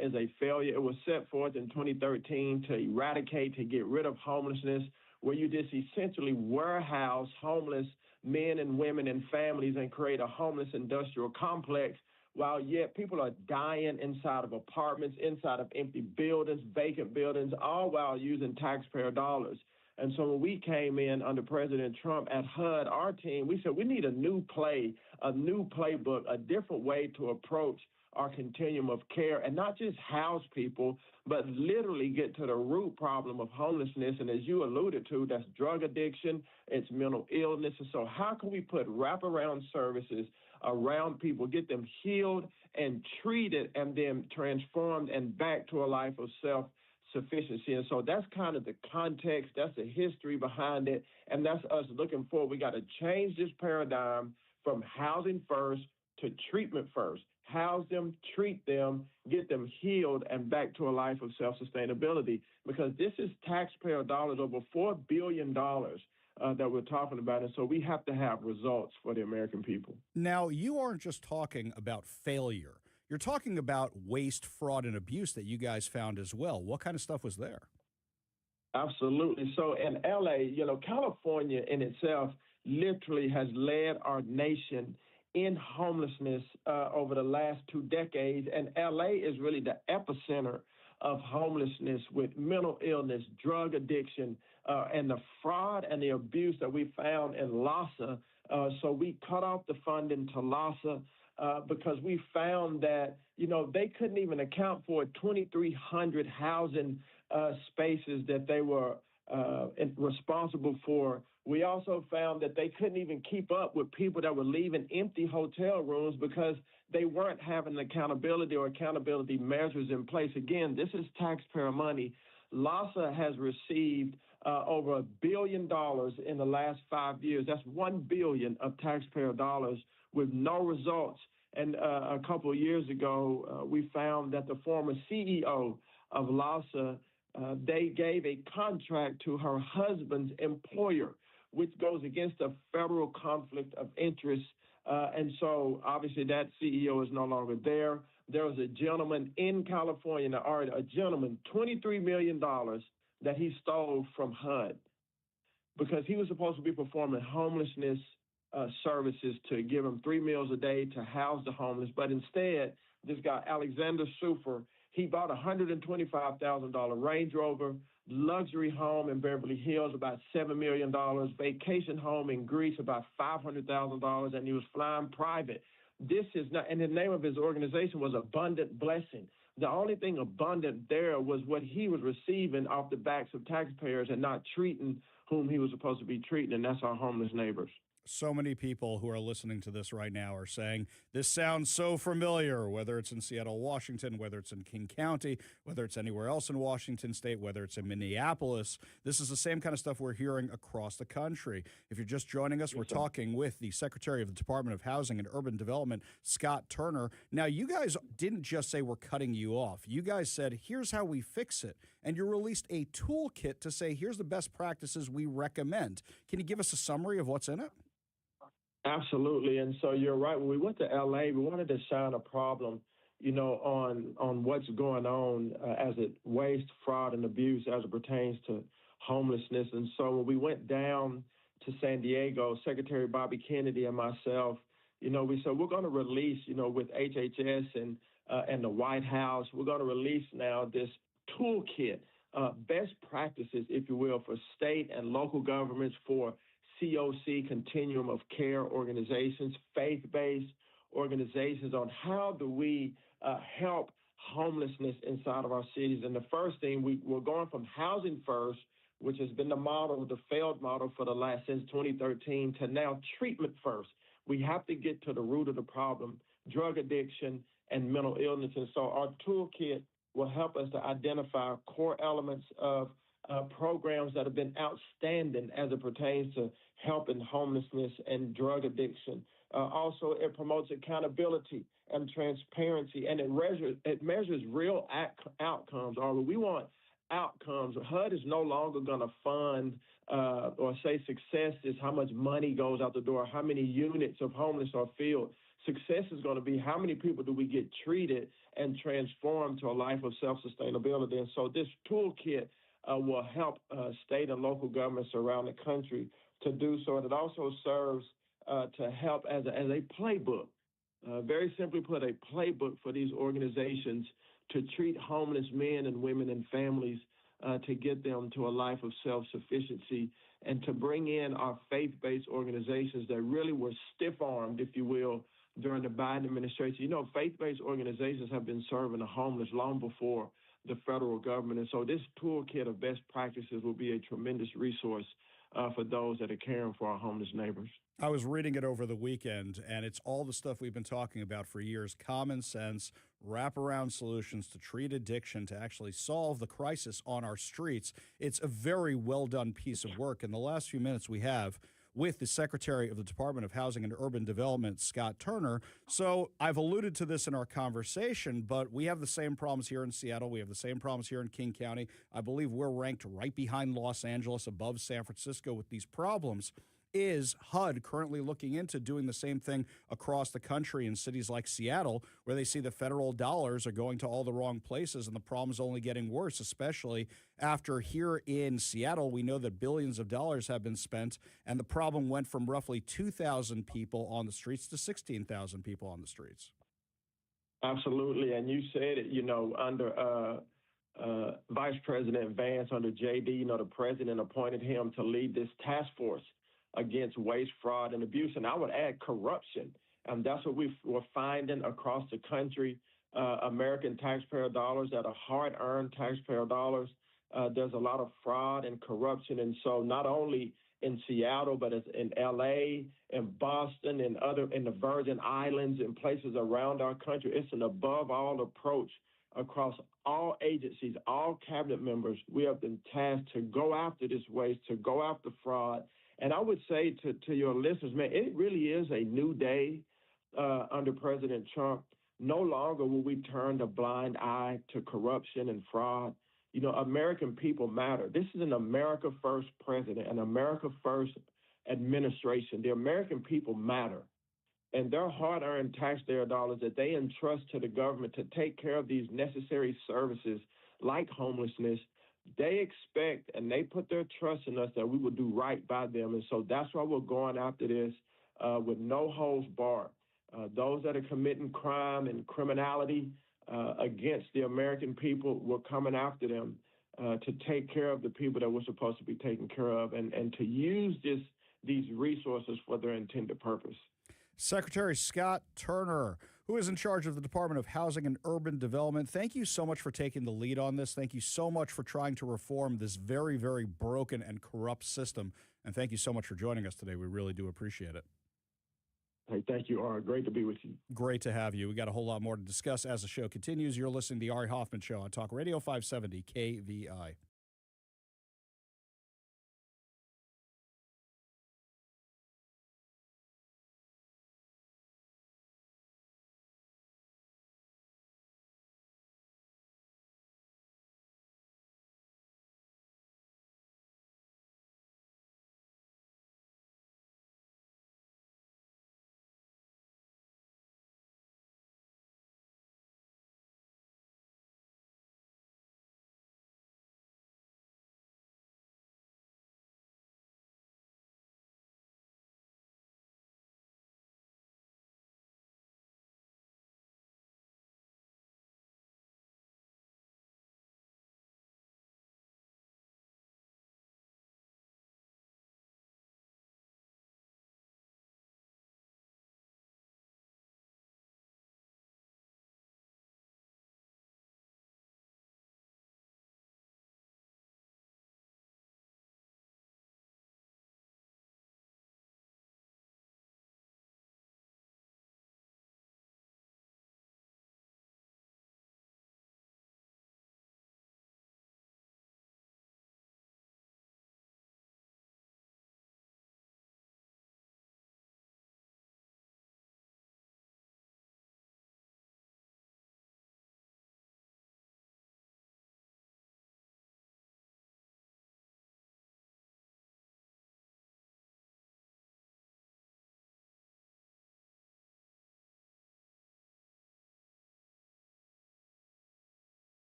is a failure. It was set forth in 2013 to eradicate, to get rid of homelessness, where you just essentially warehouse homeless men and women and families and create a homeless industrial complex, while yet people are dying inside of apartments, inside of empty buildings, vacant buildings, all while using taxpayer dollars. And so when we came in under President Trump at HUD, our team, we said we need a new play, a new playbook, a different way to approach our continuum of care and not just house people, but literally get to the root problem of homelessness. And as you alluded to, that's drug addiction, it's mental illness. And so how can we put wraparound services around people, get them healed and treated and then transformed and back to a life of self-sufficiency? And so that's kind of the context, that's the history behind it, and that's us looking forward. We got to change this paradigm from housing first to treatment first. House them, treat them, get them healed, and back to a life of self-sustainability, because this is taxpayer dollars, over $4 billion that we're talking about, and so we have to have results for the American people. Now, you aren't just talking about failure. You're talking about waste, fraud, and abuse that you guys found as well. What kind of stuff was there? Absolutely. So in L.A., California in itself literally has led our nation in homelessness over the last 2 decades. And L.A. is really the epicenter of homelessness with mental illness, drug addiction, and the fraud and the abuse that we found in LAHSA. So we cut off the funding to LAHSA because we found that, they couldn't even account for 2,300 housing spaces that they were responsible for. We also found that they couldn't even keep up with people that were leaving empty hotel rooms because they weren't having accountability or accountability measures in place. Again, this is taxpayer money. LAHSA has received over $1 billion in the last 5 years. That's $1 billion of taxpayer dollars with no results. And a couple of years ago, we found that the former CEO of LAHSA, they gave a contract to her husband's employer, which goes against a federal conflict of interest. And so obviously that CEO is no longer there. There was a gentleman in California, a gentleman, $23 million that he stole from HUD because he was supposed to be performing homelessness services to give them 3 meals a day to house the homeless. But instead, this guy, Alexander Sufer, he bought a $125,000 Range Rover, luxury home in Beverly Hills, about $7 million, vacation home in Greece, about $500,000, and he was flying private. This is not, and the name of his organization was Abundant Blessing. The only thing abundant there was what he was receiving off the backs of taxpayers and not treating whom he was supposed to be treating, and that's our homeless neighbors. So many people who are listening to this right now are saying, this sounds so familiar, whether it's in Seattle, Washington, whether it's in King County, whether it's anywhere else in Washington State, whether it's in Minneapolis. This is the same kind of stuff we're hearing across the country. If you're just joining us, we're talking with the Secretary of the Department of Housing and Urban Development, Scott Turner. Now, you guys didn't just say we're cutting you off. You guys said, here's how we fix it. And you released a toolkit to say, here's the best practices we recommend. Can you give us a summary of what's in it? Absolutely. And so you're right. When we went to L.A., we wanted to shine a problem on what's going on as it waste, fraud, and abuse as it pertains to homelessness. And so when we went down to San Diego, Secretary Bobby Kennedy and myself, we said we're going to release, with HHS and the White House, we're going to release now this toolkit, best practices, if you will, for state and local governments, for COC, Continuum of Care organizations, faith-based organizations, on how do we help homelessness inside of our cities. And the first thing, we're going from housing first, which has been the model, the failed model for the last since 2013, to now treatment first. We have to get to the root of the problem, drug addiction and mental illness. And so our toolkit will help us to identify core elements of programs that have been outstanding as it pertains to helping homelessness and drug addiction. Also, it promotes accountability and transparency, and it measures real outcomes. Or we want outcomes. HUD is no longer going to fund or say success is how much money goes out the door, how many units of homeless are filled. Success is going to be how many people do we get treated and transformed to a life of self-sustainability. And so this toolkit will help state and local governments around the country to do so. And it also serves to help as a playbook, very simply put, a playbook for these organizations to treat homeless men and women and families to get them to a life of self-sufficiency, and to bring in our faith-based organizations that really were stiff-armed, if you will, during the Biden administration. Faith-based organizations have been serving the homeless long before the federal government. And so this toolkit of best practices will be a tremendous resource for those that are caring for our homeless neighbors. I was reading it over the weekend, and it's all the stuff we've been talking about for years: common sense, wraparound solutions to treat addiction, to actually solve the crisis on our streets. It's a very well done piece of work. In the last few minutes we have with the Secretary of the Department of Housing and Urban Development, Scott Turner. So I've alluded to this in our conversation, but we have the same problems here in Seattle. We have the same problems here in King County. I believe we're ranked right behind Los Angeles, above San Francisco with these problems. Is HUD currently looking into doing the same thing across the country in cities like Seattle, where they see the federal dollars are going to all the wrong places and the problem's only getting worse, especially after here in Seattle, we know that billions of dollars have been spent, and the problem went from roughly 2,000 people on the streets to 16,000 people on the streets. Absolutely. And you said it, under Vice President Vance, under JD, the president appointed him to lead this task force against waste, fraud, and abuse. And I would add corruption. And that's what we're finding across the country. American taxpayer dollars that are hard-earned taxpayer dollars. There's a lot of fraud and corruption. And so not only in Seattle, but it's in L.A., in Boston, in the Virgin Islands, and places around our country. It's an above-all approach across all agencies, all cabinet members. We have been tasked to go after this waste, to go after fraud. And I would say to your listeners, man, it really is a new day under President Trump. No longer will we turn a blind eye to corruption and fraud. American people matter. This is an America First president, an America First administration. The American people matter. And their hard-earned taxpayer dollars that they entrust to the government to take care of these necessary services like homelessness, they expect and they put their trust in us that we will do right by them. And so that's why we're going after this with no holds barred. Those that are committing crime and criminality against the American people, we're coming after them to take care of the people that we're supposed to be taking care of, and to use these resources for their intended purpose. Secretary Scott Turner, who is in charge of the Department of Housing and Urban Development, thank you so much for taking the lead on this. Thank you so much for trying to reform this very, very broken and corrupt system. And thank you so much for joining us today. We really do appreciate it. Hey, thank you, Ari. Great to be with you. Great to have you. We got a whole lot more to discuss as the show continues. You're listening to the Ari Hoffman Show on Talk Radio 570 KVI.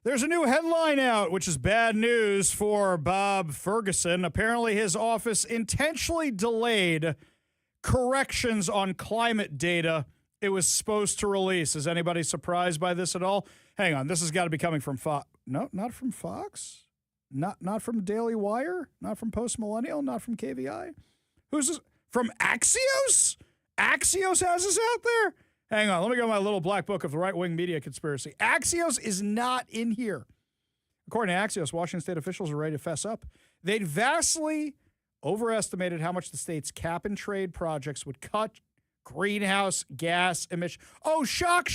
There's a new headline out, which is bad news for Bob Ferguson. Apparently, his office intentionally delayed corrections on climate data it was supposed to release. Is anybody surprised by this at all? Hang on, this has got to be coming from Fox. No, not from Fox. Not from Daily Wire. Not from Post Millennial. Not from KVI. Who's this? From Axios? Axios has us out there? Hang on, let me go to my little black book of the right-wing media conspiracy. Axios is not in here. According to Axios, Washington state officials are ready to fess up. They'd vastly overestimated how much the state's cap-and-trade projects would cut greenhouse gas emissions. Oh, shock.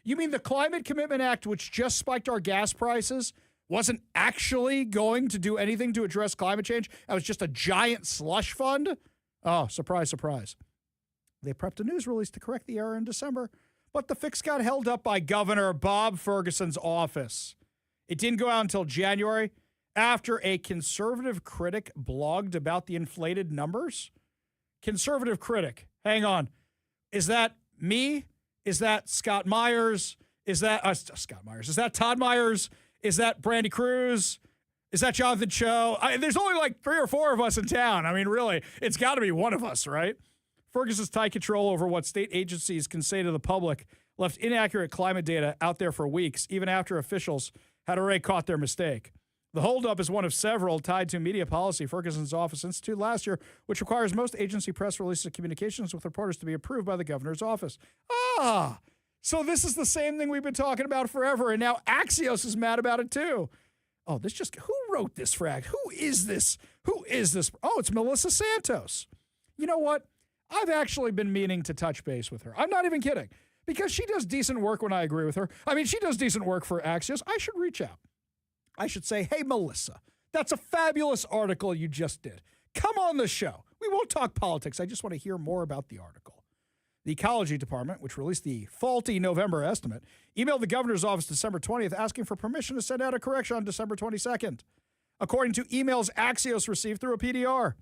You mean the Climate Commitment Act, which just spiked our gas prices, wasn't actually going to do anything to address climate change? That was just a giant slush fund? Oh, surprise. They prepped a news release to correct the error in December, but the fix got held up by Governor Bob Ferguson's office. It didn't go out until January after a conservative critic blogged about the inflated numbers. Conservative critic. Hang on. Is that me? Is that Scott Myers? Is that Scott Myers? Is that Todd Myers? Is that Brandy Cruz? Is that Jonathan Cho? There's only like 3 or 4 of us in town. I mean, really, it's got to be one of us, right? Ferguson's tight control over what state agencies can say to the public left inaccurate climate data out there for weeks, even after officials had already caught their mistake. The holdup is one of several tied to media policy Ferguson's office instituted last year, which requires most agency press releases and communications with reporters to be approved by the governor's office. So this is the same thing we've been talking about forever, and now Axios is mad about it too. Oh, who wrote this frag? Who is this? Oh, it's Melissa Santos. You know what? I've actually been meaning to touch base with her. I'm not even kidding, because she does decent work when I agree with her. I mean, she does decent work for Axios. I should reach out. I should say, hey, Melissa, that's a fabulous article you just did. Come on the show. We won't talk politics. I just want to hear more about the article. The Ecology Department, which released the faulty November estimate, emailed the governor's office December 20th asking for permission to send out a correction on December 22nd, according to emails Axios received through a PDR.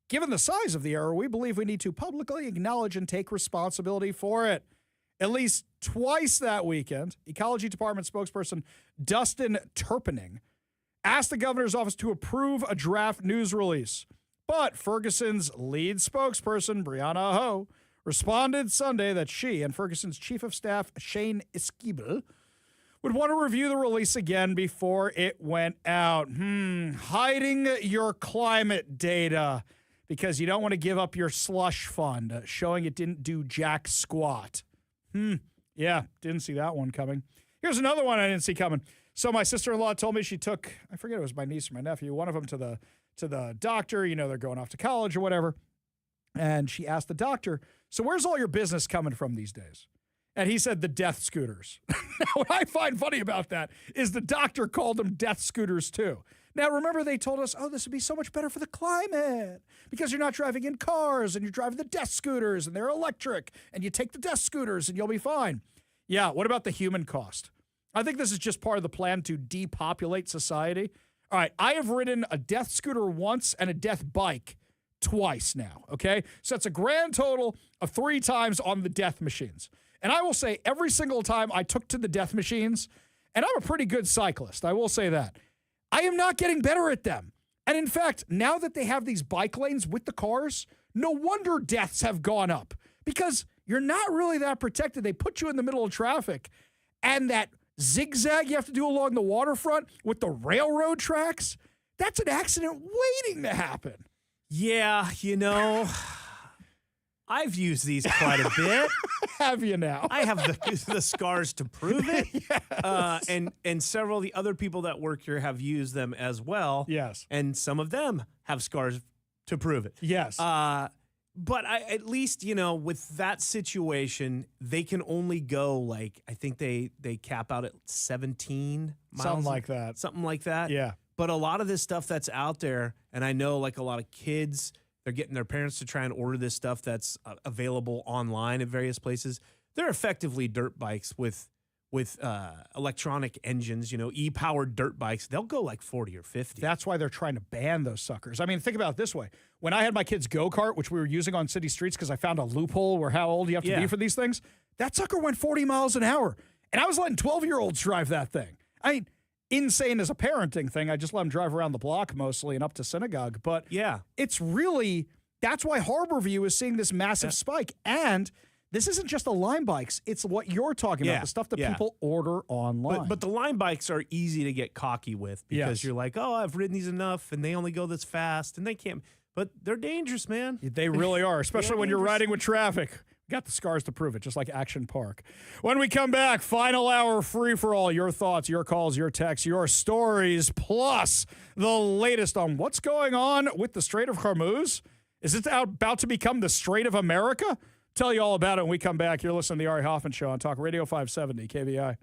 Given the size of the error, we believe we need to publicly acknowledge and take responsibility for it. At least twice that weekend, Ecology Department spokesperson Dustin Turpening asked the governor's office to approve a draft news release. But Ferguson's lead spokesperson, Brianna Ho, responded Sunday that she and Ferguson's chief of staff, Shane Esquibel, would want to review the release again before it went out. Hiding your climate data because you don't want to give up your slush fund, showing it didn't do jack squat. Yeah, didn't see that one coming. Here's another one I didn't see coming. So my sister-in-law told me she took, I forget it was my niece or my nephew, one of them to the doctor. You know, they're going off to college or whatever. And she asked the doctor, so where's all your business coming from these days? And he said the death scooters. Now, what I find funny about that is the doctor called them death scooters too. Now, remember they told us, this would be so much better for the climate because you're not driving in cars and you're driving the death scooters and they're electric and you take the death scooters and you'll be fine. Yeah, what about the human cost? I think this is just part of the plan to depopulate society. All right, I have ridden a death scooter once and a death bike twice now, okay? So that's a grand total of 3 times on the death machines. And I will say every single time I took to the death machines, and I'm a pretty good cyclist, I will say that, I am not getting better at them. And in fact, now that they have these bike lanes with the cars, no wonder deaths have gone up because you're not really that protected. They put you in the middle of traffic, and that zigzag you have to do along the waterfront with the railroad tracks, that's an accident waiting to happen. Yeah, I've used these quite a bit. Have you now? I have the scars to prove it. Yes. And several of the other people that work here have used them as well. Yes. And some of them have scars to prove it. Yes. But at least, with that situation, they can only go I think they cap out at 17 miles. Something like that. Yeah. But a lot of this stuff that's out there, and I know a lot of kids, they're getting their parents to try and order this stuff that's available online at various places. They're effectively dirt bikes with electronic engines, e-powered dirt bikes. They'll go 40 or 50. That's why they're trying to ban those suckers. I mean, think about it this way. When I had my kids' go-kart, which we were using on city streets because I found a loophole where how old you have to be for these things, that sucker went 40 miles an hour. And I was letting 12-year-olds drive that thing. I mean, insane as a parenting thing. I just let them drive around the block mostly and up to synagogue. But Yeah. it's really, that's why Harborview is seeing this massive spike. And this isn't just the Lime bikes. It's what you're talking about, the stuff that people order online. But the Lime bikes are easy to get cocky with because you're like, oh, I've ridden these enough and they only go this fast and they can't. But they're dangerous, man. They really are, especially when you're riding with traffic. Got the scars to prove it, just like Action Park. When we come back, final hour free for all. Your thoughts, your calls, your texts, your stories, plus the latest on what's going on with the Strait of Hormuz. Is it about to become the Strait of America? Tell you all about it when we come back. You're listening to the Ari Hoffman Show on Talk Radio 570 KVI.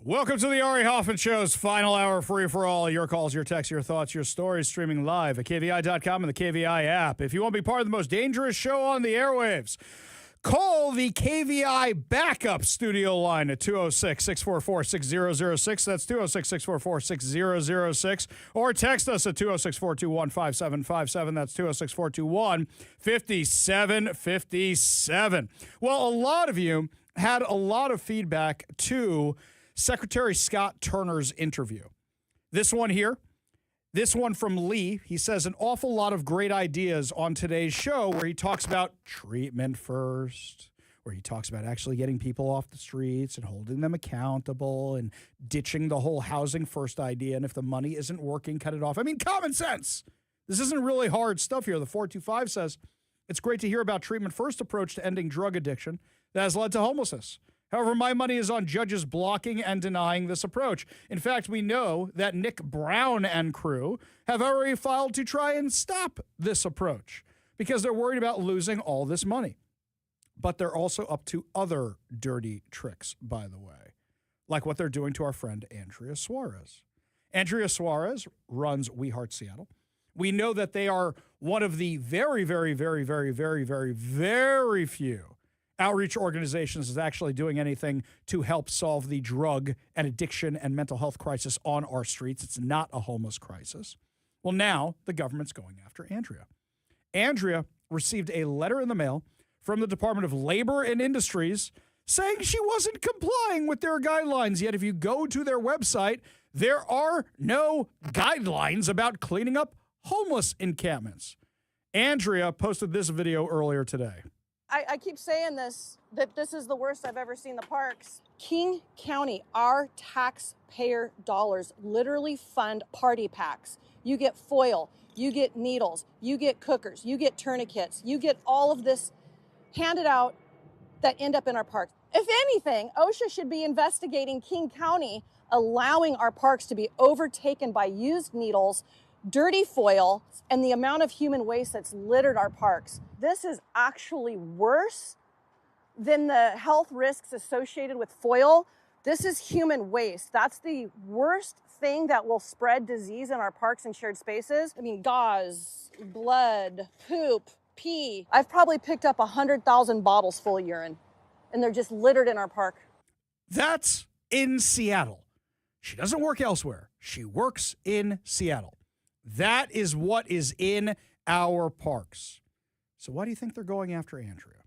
Welcome to the Ari Hoffman Show's final hour, free for all. Your calls, your texts, your thoughts, your stories, streaming live at KVI.com and the KVI app. If you want to be part of the most dangerous show on the airwaves, call the KVI backup studio line at 206-644-6006. That's 206-644-6006. Or text us at 206-421-5757. That's 206-421-5757. Well, a lot of you had a lot of feedback to Secretary Scott Turner's interview. This one here, this one from Lee, he says an awful lot of great ideas on today's show where he talks about treatment first, where he talks about actually getting people off the streets and holding them accountable and ditching the whole housing first idea. And if the money isn't working, cut it off. I mean, common sense. This isn't really hard stuff here. The 425 says, it's great to hear about treatment first approach to ending drug addiction that has led to homelessness. However, my money is on judges blocking and denying this approach. In fact, we know that Nick Brown and crew have already filed to try and stop this approach because they're worried about losing all this money. But they're also up to other dirty tricks, by the way, like what they're doing to our friend Andrea Suarez. Andrea Suarez runs We Heart Seattle. We know that they are one of the very, very, very, very, very, very, very few outreach organizations is actually doing anything to help solve the drug and addiction and mental health crisis on our streets. It's not a homeless crisis. Well, now the government's going after Andrea. Andrea received a letter in the mail from the Department of Labor and Industries saying she wasn't complying with their guidelines. Yet if you go to their website, there are no guidelines about cleaning up homeless encampments. Andrea posted this video earlier today. I keep saying this, that this is the worst I've ever seen the parks. King County, our taxpayer dollars literally fund party packs. You get foil, you get needles, you get cookers, you get tourniquets, you get all of this handed out that end up in our parks. If anything, OSHA should be investigating King County, allowing our parks to be overtaken by used needles, dirty foil, and the amount of human waste that's littered our parks. This is actually worse than the health risks associated with foil. This is human waste. That's the worst thing that will spread disease in our parks and shared spaces. I mean, gauze, blood, poop, pee. I've probably picked up 100,000 bottles full of urine, and they're just littered in our park. That's in Seattle. She doesn't work elsewhere. She works in Seattle. That is what is in our parks. So why do you think they're going after Andrea?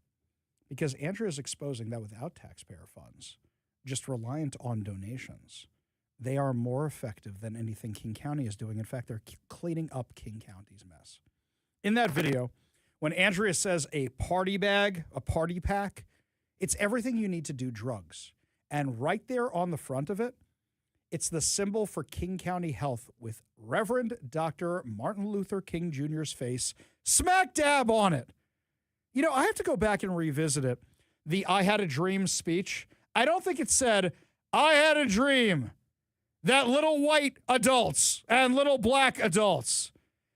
Because Andrea is exposing that without taxpayer funds, just reliant on donations, they are more effective than anything King County is doing. In fact, they're cleaning up King County's mess. In that video, when Andrea says a party bag, a party pack, it's everything you need to do drugs. And right there on the front of it, it's the symbol for King County Health with Reverend Dr. Martin Luther King Jr.'s face smack dab on it. You know, I have to go back and revisit it. The I Had a Dream speech. I don't think it said, I had a dream that little white adults and little black adults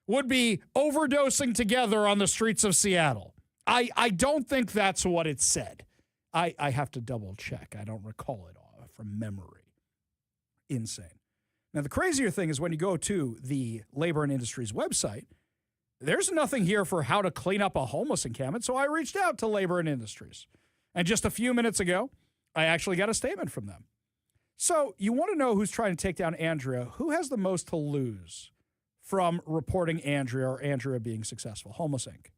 would be overdosing together on the streets of Seattle. I don't think that's what it said. I have to double check. I don't recall it all from memory. Insane. Now, the crazier thing is when you go to the Labor and Industries website, there's nothing here for how to clean up a homeless encampment. So I reached out to Labor and Industries. And just a few minutes ago, I actually got a statement from them. So you want to know who's trying to take down Andrea? Who has the most to lose from reporting Andrea or Andrea being successful? Homeless Inc.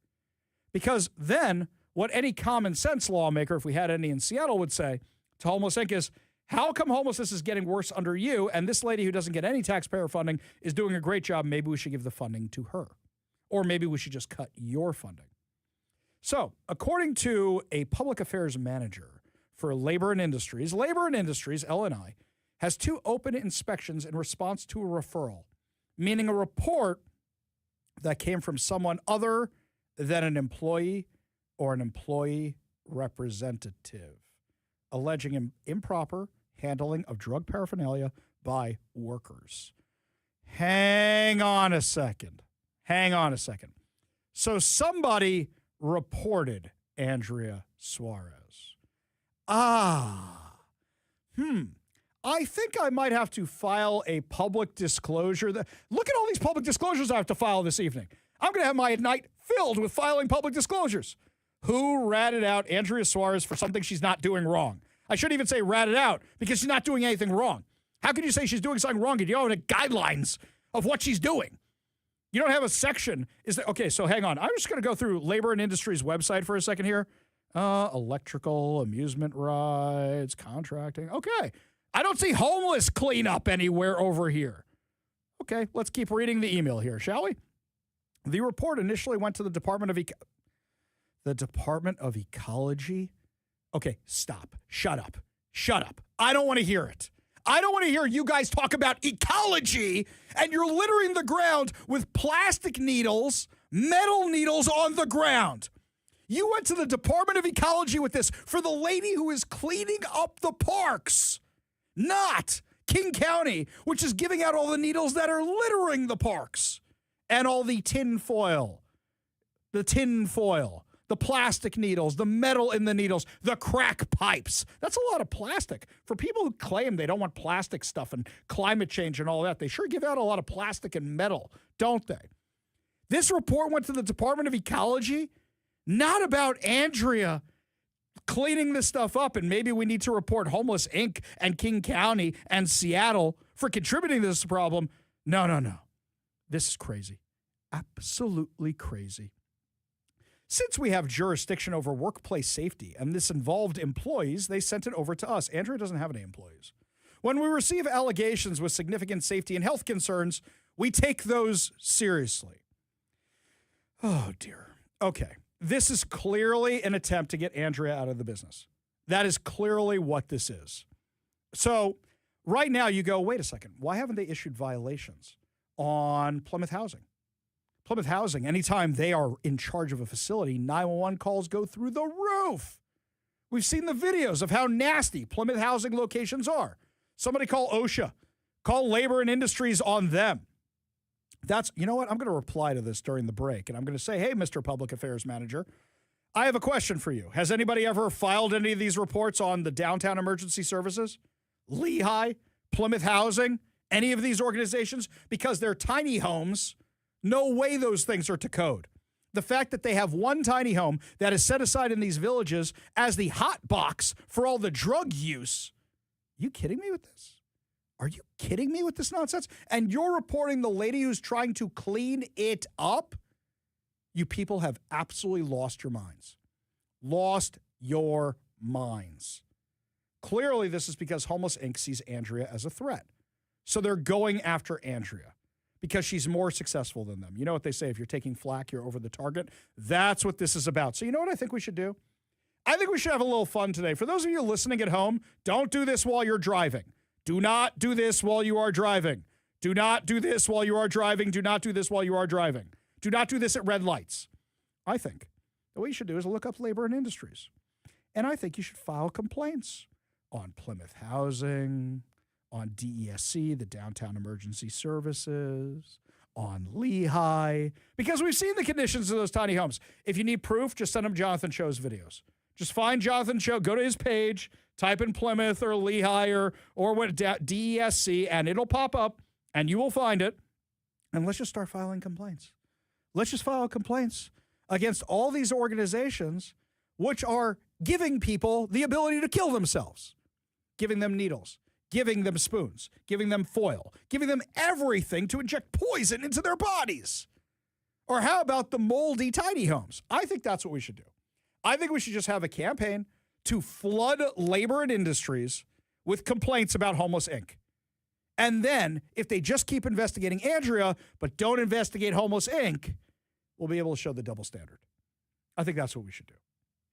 Because then what any common sense lawmaker, if we had any in Seattle, would say to Homeless Inc. is, how come homelessness is getting worse under you, and this lady who doesn't get any taxpayer funding is doing a great job? Maybe we should give the funding to her. Or maybe we should just cut your funding. So, according to a public affairs manager for Labor and Industries, L&I, has 2 open inspections in response to a referral, meaning a report that came from someone other than an employee or an employee representative, alleging improper handling of drug paraphernalia by workers. Hang on a second. So somebody reported Andrea Suarez. I I think I might have to file a public disclosure. Look at all these public disclosures I have to file this evening. I'm going to have my night filled with filing public disclosures. Who ratted out Andrea Suarez for something she's not doing wrong? I shouldn't even say ratted out because she's not doing anything wrong. How can you say she's doing something wrong if you don't have guidelines of what she's doing? You don't have a section. Okay, so hang on. I'm just going to go through Labor and Industries website for a second here. Electrical, amusement rides, contracting. Okay. I don't see homeless cleanup anywhere over here. Okay, let's keep reading the email here, shall we? The report initially went to the Department of Ecology. Okay, stop. Shut up. Shut up. I don't want to hear it. I don't want to hear you guys talk about ecology and you're littering the ground with plastic needles, metal needles on the ground. You went to the Department of Ecology with this for the lady who is cleaning up the parks, not King County, which is giving out all the needles that are littering the parks and all the tin foil, the plastic needles, the metal in the needles, the crack pipes. That's a lot of plastic. For people who claim they don't want plastic stuff and climate change and all that, they sure give out a lot of plastic and metal, don't they? This report went to the Department of Ecology, not about Andrea cleaning this stuff up, and maybe we need to report Homeless Inc. and King County and Seattle for contributing to this problem. No. This is crazy. Absolutely crazy. Since we have jurisdiction over workplace safety and this involved employees, they sent it over to us. Andrea doesn't have any employees. When we receive allegations with significant safety and health concerns, we take those seriously. Oh, dear. Okay. This is clearly an attempt to get Andrea out of the business. That is clearly what this is. So right now you go, wait a second, why haven't they issued violations on Plymouth Housing? Plymouth Housing, anytime they are in charge of a facility, 911 calls go through the roof. We've seen the videos of how nasty Plymouth Housing locations are. Somebody call OSHA. Call Labor and Industries on them. You know what? I'm going to reply to this during the break, and I'm going to say, hey, Mr. Public Affairs Manager, I have a question for you. Has anybody ever filed any of these reports on the Downtown Emergency Services, Lehigh, Plymouth Housing, any of these organizations? Because they're tiny homes. No way those things are to code. The fact that they have one tiny home that is set aside in these villages as the hot box for all the drug use. You kidding me with this? Are you kidding me with this nonsense? And you're reporting the lady who's trying to clean it up? You people have absolutely lost your minds. Lost your minds. Clearly, this is because Homeless Inc. sees Andrea as a threat. So they're going after Andrea because she's more successful than them. You know what they say, if you're taking flack, you're over the target. That's what this is about. So you know what I think we should do? I think we should have a little fun today. For those of you listening at home, don't do this while you're driving. Do not do this while you are driving. Do not do this while you are driving. Do not do this while you are driving. Do not do this at red lights. I think what you should do is look up Labor and Industries. And I think you should file complaints on Plymouth Housing, on DESC, the Downtown Emergency Services, on Lehigh, because we've seen the conditions of those tiny homes. If you need proof, just send them Jonathan Cho's videos. Just find Jonathan Cho, go to his page, type in Plymouth or Lehigh or what DESC, and it'll pop up, and you will find it. And let's just start filing complaints. Let's just file complaints against all these organizations which are giving people the ability to kill themselves, giving them needles, giving them spoons, giving them foil, giving them everything to inject poison into their bodies. Or how about the moldy tiny homes? I think that's what we should do. I think we should just have a campaign to flood Labor and Industries with complaints about Homeless Inc. And then, if they just keep investigating Andrea, but don't investigate Homeless Inc., we'll be able to show the double standard. I think that's what we should do.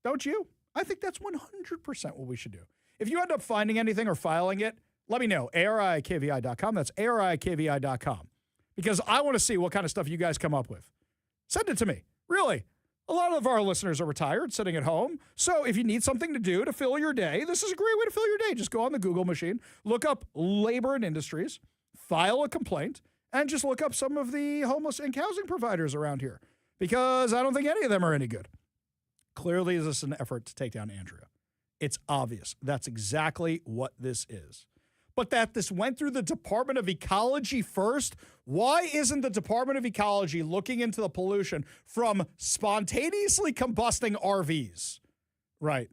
Don't you? I think that's 100% what we should do. If you end up finding anything or filing it, let me know. ARIKVI.com. That's ARIKVI.com. Because I want to see what kind of stuff you guys come up with. Send it to me. Really. A lot of our listeners are retired, sitting at home. So if you need something to do to fill your day, this is a great way to fill your day. Just go on the Google machine, look up Labor and Industries, file a complaint, and just look up some of the Homeless Inc. housing providers around here. Because I don't think any of them are any good. Clearly, this is an effort to take down Andrea. It's obvious. That's exactly what this is. but that this went through the Department of Ecology first? Why isn't the Department of Ecology looking into the pollution from spontaneously combusting RVs? Right.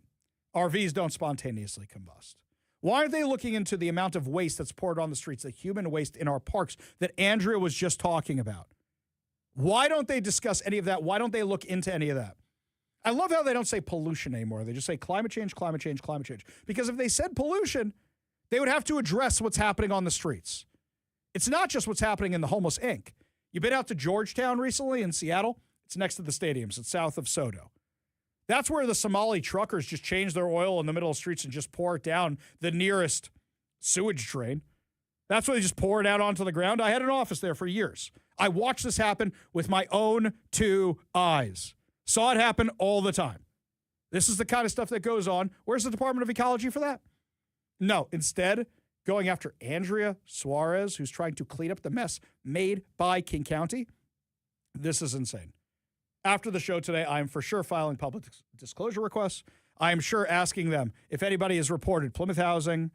RVs don't spontaneously combust. Why aren't they looking into the amount of waste that's poured on the streets, the human waste in our parks that Andrea was just talking about? Why don't they discuss any of that? Why don't they look into any of that? I love how they don't say pollution anymore. They just say climate change, climate change, climate change. Because if they said pollution, they would have to address what's happening on the streets. It's not just what's happening in the homeless Inc. You've been out to Georgetown recently in Seattle? It's next to the stadiums. It's south of Sodo. That's where the Somali truckers just change their oil in the middle of the streets and just pour it down the nearest sewage drain. That's where they just pour it out onto the ground. I had an office there for years. I watched this happen with my own 2 eyes. Saw it happen all the time. This is the kind of stuff that goes on. Where's the Department of Ecology for that? No, instead, going after Andrea Suarez, who's trying to clean up the mess made by King County. This is insane. After the show today, I am for sure filing public disclosure requests. I am sure asking them if anybody has reported Plymouth Housing,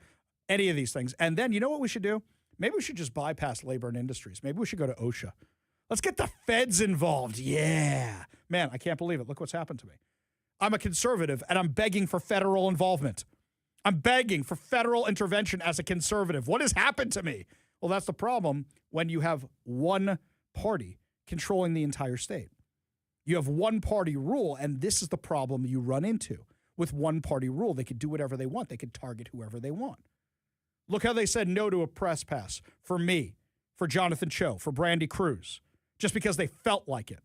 any of these things. And then you know what we should do? Maybe we should just bypass labor and industries. Maybe we should go to OSHA. Let's get the feds involved. Yeah. Man, I can't believe it. Look what's happened to me. I'm a conservative, and I'm begging for federal involvement. I'm begging for federal intervention as a conservative. What has happened to me? Well, that's the problem when you have one party controlling the entire state. You have one-party rule, and this is the problem you run into. With one-party rule, they could do whatever they want. They could target whoever they want. Look how they said no to a press pass for me, for Jonathan Cho, for Brandy Cruz, just because they felt like it.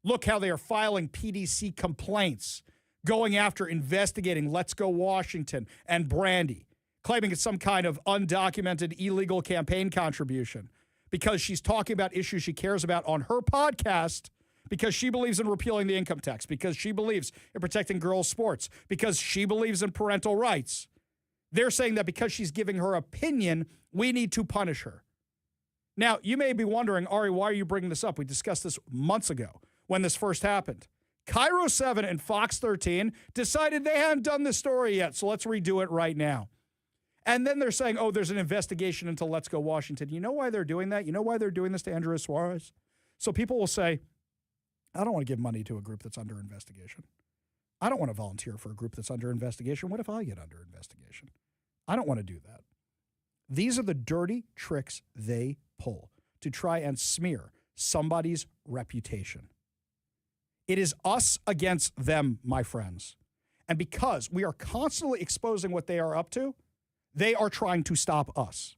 Look how they are filing PDC complaints, going after, investigating Let's Go Washington and Brandy, claiming it's some kind of undocumented illegal campaign contribution because she's talking about issues she cares about on her podcast, because she believes in repealing the income tax, because she believes in protecting girls' sports, because she believes in parental rights. They're saying that because she's giving her opinion, we need to punish her. Now, you may be wondering, Ari, why are you bringing this up? We discussed this months ago when this first happened. Cairo 7 and Fox 13 decided they hadn't done this story yet, so let's redo it right now. And then they're saying, oh, there's an investigation into Let's Go Washington. You know why they're doing that? You know why they're doing this to Andrea Suarez? So people will say, I don't want to give money to a group that's under investigation. I don't want to volunteer for a group that's under investigation. What if I get under investigation? I don't want to do that. These are the dirty tricks they pull to try and smear somebody's reputation. It is us against them, my friends. And because we are constantly exposing what they are up to, they are trying to stop us.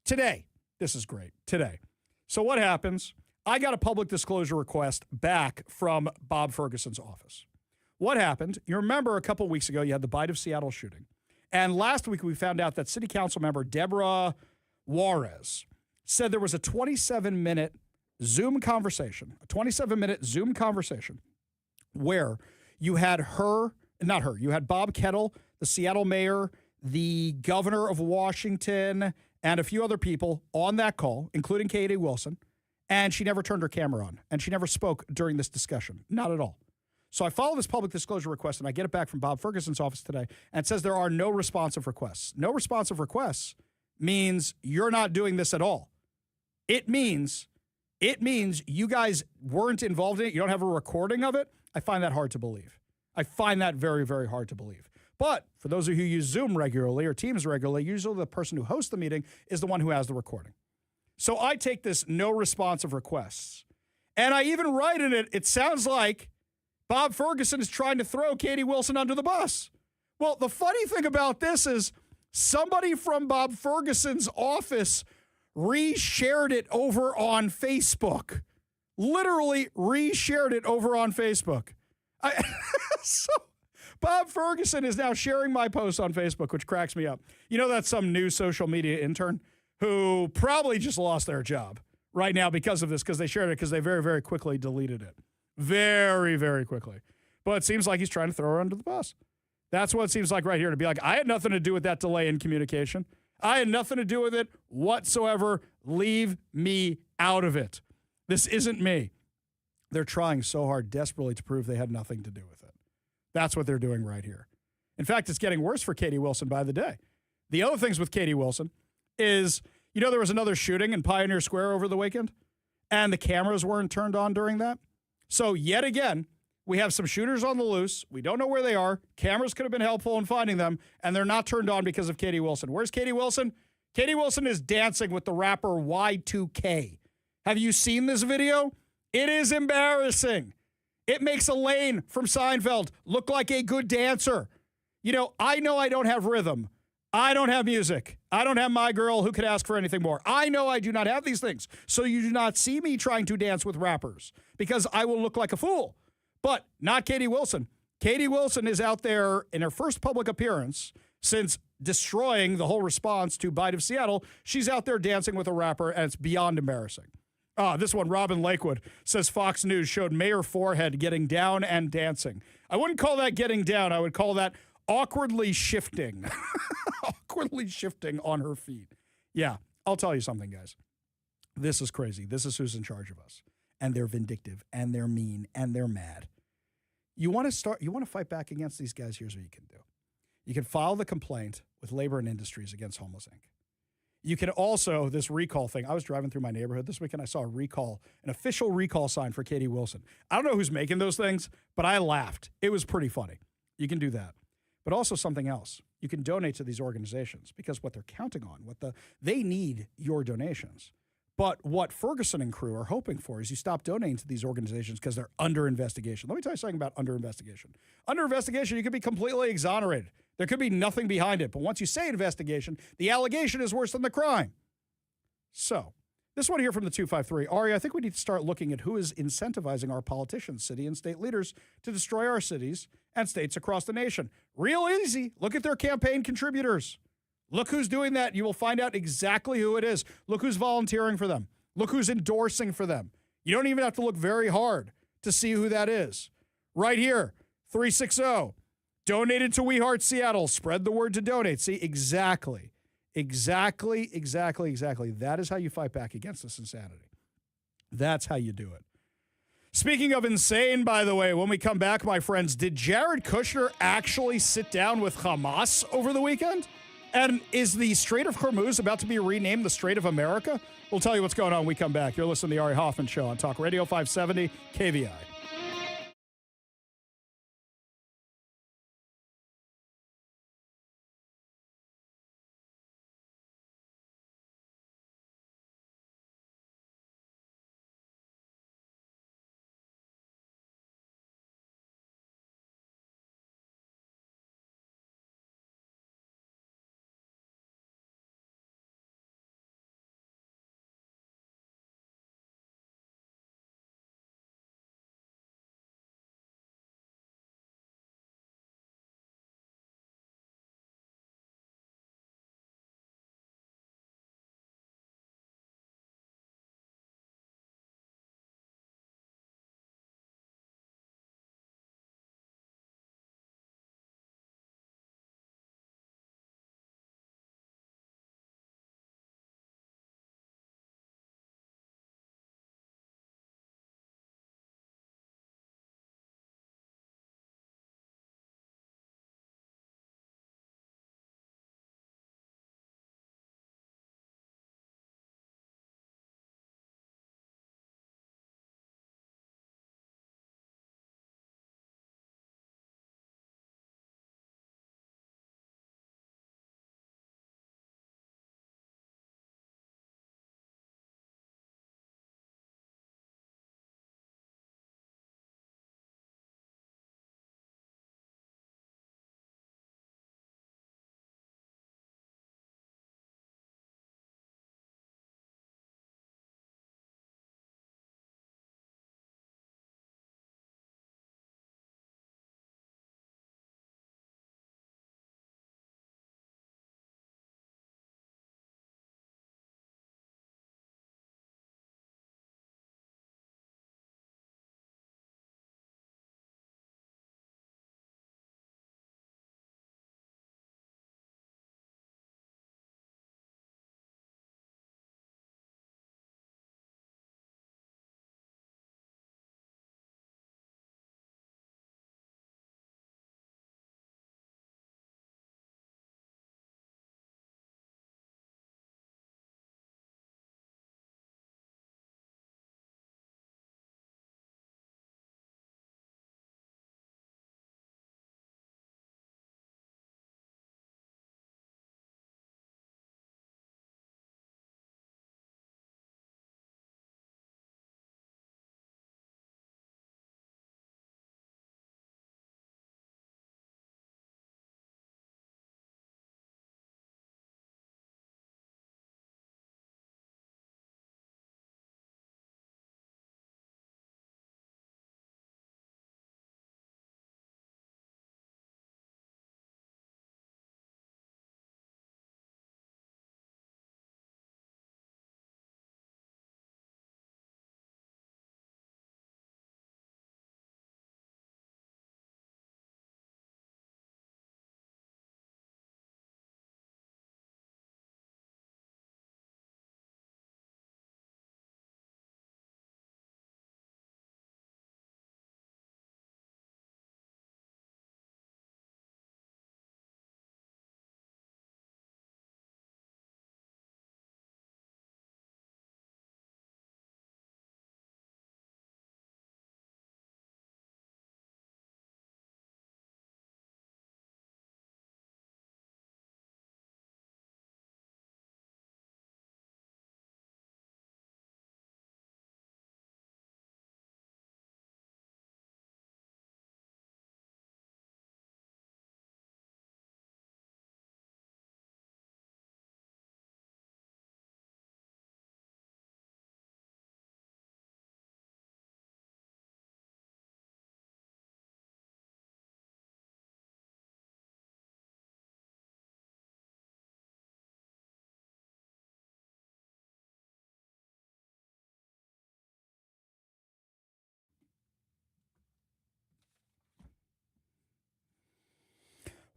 Today, this is great, today. So what happens? I got a public disclosure request back from Bob Ferguson's office. What happened? You remember a couple weeks ago, you had the Bite of Seattle shooting. And last week, we found out that City Council member Deborah Juarez said there was a 27-minute Zoom conversation, where you had you had Bob Kettle, the Seattle mayor, the governor of Washington, and a few other people on that call, including Katie Wilson. And she never turned her camera on, and she never spoke during this discussion. Not at all. So I follow this public disclosure request, and I get it back from Bob Ferguson's office today, and it says there are no responsive requests. No responsive requests means you're not doing this at all. It means you guys weren't involved in it. You don't have a recording of it. I find that hard to believe. I find that very, very hard to believe. But for those of you who use Zoom regularly or Teams regularly, usually the person who hosts the meeting is the one who has the recording. So I take this no responsive requests, and I even write in it, it sounds like Bob Ferguson is trying to throw Katie Wilson under the bus. Well, the funny thing about this is somebody from Bob Ferguson's office reshared it over on Facebook. Literally reshared it over on Facebook. So Bob Ferguson is now sharing my post on Facebook, which cracks me up. You know, that's some new social media intern who probably just lost their job right now because of this, because they shared it, because they very, very quickly deleted it. Very, very quickly. But it seems like he's trying to throw her under the bus. That's what it seems like right here, to be like, I had nothing to do with that delay in communication. I had nothing to do with it whatsoever. Leave me out of it. This isn't me. They're trying so hard, desperately, to prove they had nothing to do with it. That's what they're doing right here. In fact, it's getting worse for Katie Wilson by the day. The other things with Katie Wilson is, there was another shooting in Pioneer Square over the weekend, and the cameras weren't turned on during that. So yet again, we have some shooters on the loose. We don't know where they are. Cameras could have been helpful in finding them, and they're not turned on because of Katie Wilson. Where's Katie Wilson? Katie Wilson is dancing with the rapper Y2K. Have you seen this video? It is embarrassing. It makes Elaine from Seinfeld look like a good dancer. I know I don't have rhythm. I don't have music. I don't have my girl who could ask for anything more. I know I do not have these things. So you do not see me trying to dance with rappers because I will look like a fool. But not Katie Wilson. Katie Wilson is out there in her first public appearance since destroying the whole response to Bite of Seattle. She's out there dancing with a rapper, and it's beyond embarrassing. This one, Robin Lakewood, says Fox News showed Mayor Forehead getting down and dancing. I wouldn't call that getting down. I would call that awkwardly shifting. Awkwardly shifting on her feet. Yeah, I'll tell you something, guys. This is crazy. This is who's in charge of us. And they're vindictive, and they're mean, and they're mad. You want to fight back against these guys? Here's what you can do. You can file the complaint with Labor and Industries against Homeless Inc. You can also, this recall thing, I was driving through my neighborhood this weekend. I saw an official recall sign for Katie Wilson. I don't know who's making those things, but I laughed. It was pretty funny. You can do that. But also something else. You can donate to these organizations because what they're counting on, they need your donations. But what Ferguson and crew are hoping for is you stop donating to these organizations because they're under investigation. Let me tell you something about under investigation. Under investigation, you could be completely exonerated. There could be nothing behind it. But once you say investigation, the allegation is worse than the crime. So, this one here from the 253. Ari, I think we need to start looking at who is incentivizing our politicians, city and state leaders to destroy our cities and states across the nation. Real easy. Look at their campaign contributors. Look who's doing that. You will find out exactly who it is. Look who's volunteering for them. Look who's endorsing for them. You don't even have to look very hard to see who that is. Right here, 360. Donated to We Heart Seattle. Spread the word to donate. See, exactly. That is how you fight back against this insanity. That's how you do it. Speaking of insane, by the way, when we come back, my friends, did Jared Kushner actually sit down with Hamas over the weekend? And is the Strait of Hormuz about to be renamed the Strait of America? We'll tell you what's going on when we come back. You're listening to the Ari Hoffman Show on Talk Radio 570 KVI.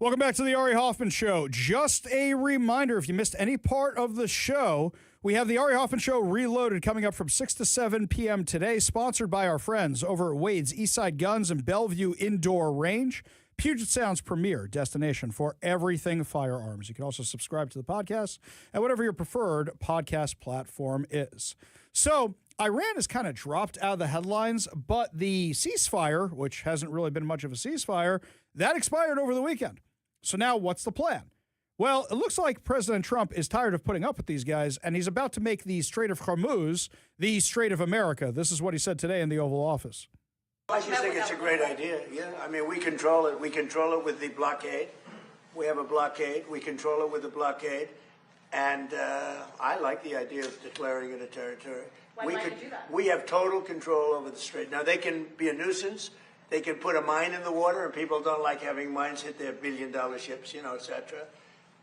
Welcome back to the Ari Hoffman Show. Just a reminder, if you missed any part of the show, we have the Ari Hoffman Show Reloaded coming up from 6 to 7 p.m. today, sponsored by our friends over at Wade's Eastside Guns and Bellevue Indoor Range, Puget Sound's premier destination for everything firearms. You can also subscribe to the podcast at whatever your preferred podcast platform is. So, Iran has kind of dropped out of the headlines, but the ceasefire, which hasn't really been much of a ceasefire, that expired over the weekend. So now what's the plan? Well, it looks like President Trump is tired of putting up with these guys, and he's about to make the Strait of Hormuz the Strait of America. This is what he said today in the Oval Office. I just think it's a great idea. Yeah, I mean, we control it. We control it with the blockade. We have a blockade. We control it with the blockade. And I like the idea of declaring it a territory. Why do that? We have total control over the strait. Now, they can be a nuisance. They can put a mine in the water, and people don't like having mines hit their billion-dollar ships, you know, et cetera.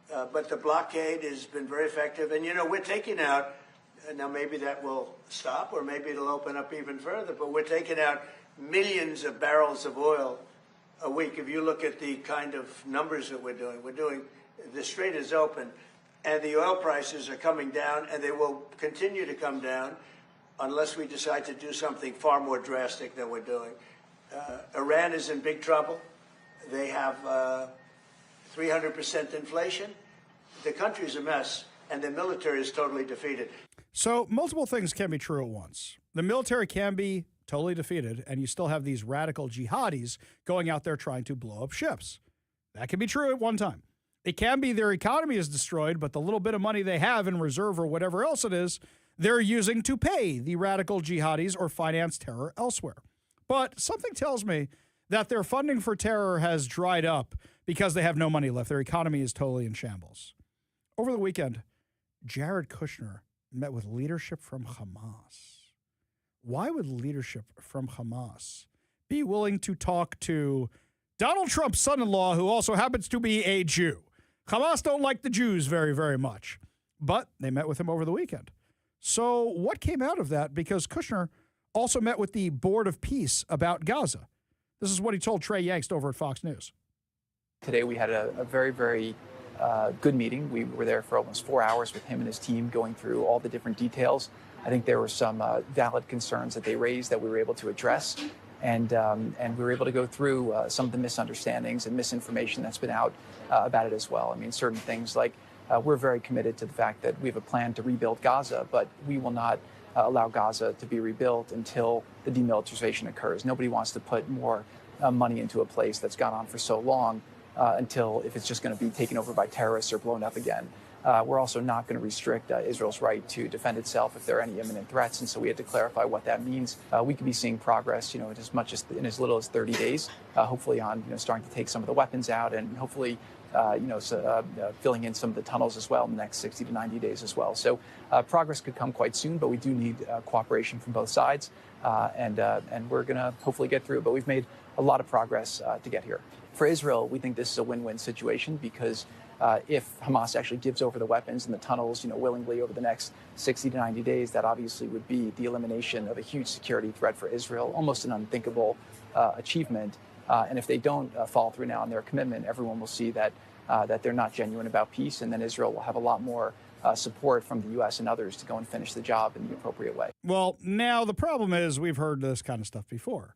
But the blockade has been very effective. And, you know, we're taking out, now maybe that will stop, or maybe it'll open up even further, but we're taking out millions of barrels of oil a week. If you look at the kind of numbers that we're doing, the strait is open, and the oil prices are coming down, and they will continue to come down unless we decide to do something far more drastic than we're doing. Iran is in big trouble. They have 300% inflation. The country's a mess, and the military is totally defeated. So multiple things can be true at once. The military can be totally defeated, and you still have these radical jihadis going out there trying to blow up ships. That can be true at one time. It can be their economy is destroyed, but the little bit of money they have in reserve or whatever else it is, they're using to pay the radical jihadis or finance terror elsewhere. But something tells me that their funding for terror has dried up because they have no money left. Their economy is totally in shambles. Over the weekend, Jared Kushner met with leadership from Hamas. Why would leadership from Hamas be willing to talk to Donald Trump's son-in-law, who also happens to be a Jew? Hamas don't like the Jews very, very much, but they met with him over the weekend. So what came out of that? Because Kushner also met with the Board of Peace about Gaza. This is what he told Trey Yangst over at Fox News. Today we had a very, very good meeting. We were there for almost 4 hours with him and his team going through all the different details. I think there were some valid concerns that they raised that we were able to address. And we were able to go through some of the misunderstandings and misinformation that's been out about it as well. I mean, certain things like we're very committed to the fact that we have a plan to rebuild Gaza, but we will not allow Gaza to be rebuilt until the demilitarization occurs. Nobody wants to put more money into a place that's gone on for so long until if it's just going to be taken over by terrorists or blown up again. We're also not going to restrict Israel's right to defend itself if there are any imminent threats, and so we had to clarify what that means. We could be seeing progress, in as much as in as little as 30 days, hopefully on starting to take some of the weapons out, and hopefully filling in some of the tunnels as well in the next 60 to 90 days as well. So progress could come quite soon, but we do need cooperation from both sides, and we're going to hopefully get through. But we've made a lot of progress to get here. For Israel, we think this is a win-win situation because if Hamas actually gives over the weapons and the tunnels, willingly over the next 60 to 90 days, that obviously would be the elimination of a huge security threat for Israel, almost an unthinkable achievement. And if they don't follow through now on their commitment, everyone will see that they're not genuine about peace, and then Israel will have a lot more support from the U.S. and others to go and finish the job in the appropriate way. Well, now the problem is we've heard this kind of stuff before.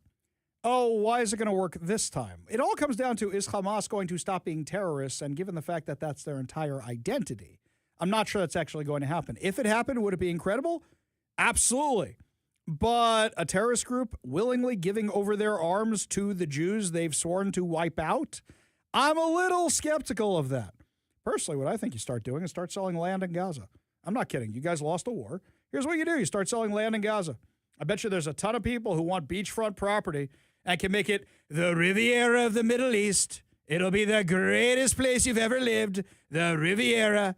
Oh, why is it going to work this time? It all comes down to, is Hamas going to stop being terrorists? And given the fact that that's their entire identity, I'm not sure that's actually going to happen. If it happened, would it be incredible? Absolutely. But a terrorist group willingly giving over their arms to the Jews they've sworn to wipe out? I'm a little skeptical of that. Personally, what I think you start doing is start selling land in Gaza. I'm not kidding. You guys lost a war. Here's what you do. You start selling land in Gaza. I bet you there's a ton of people who want beachfront property and can make it the Riviera of the Middle East. It'll be the greatest place you've ever lived, the Riviera.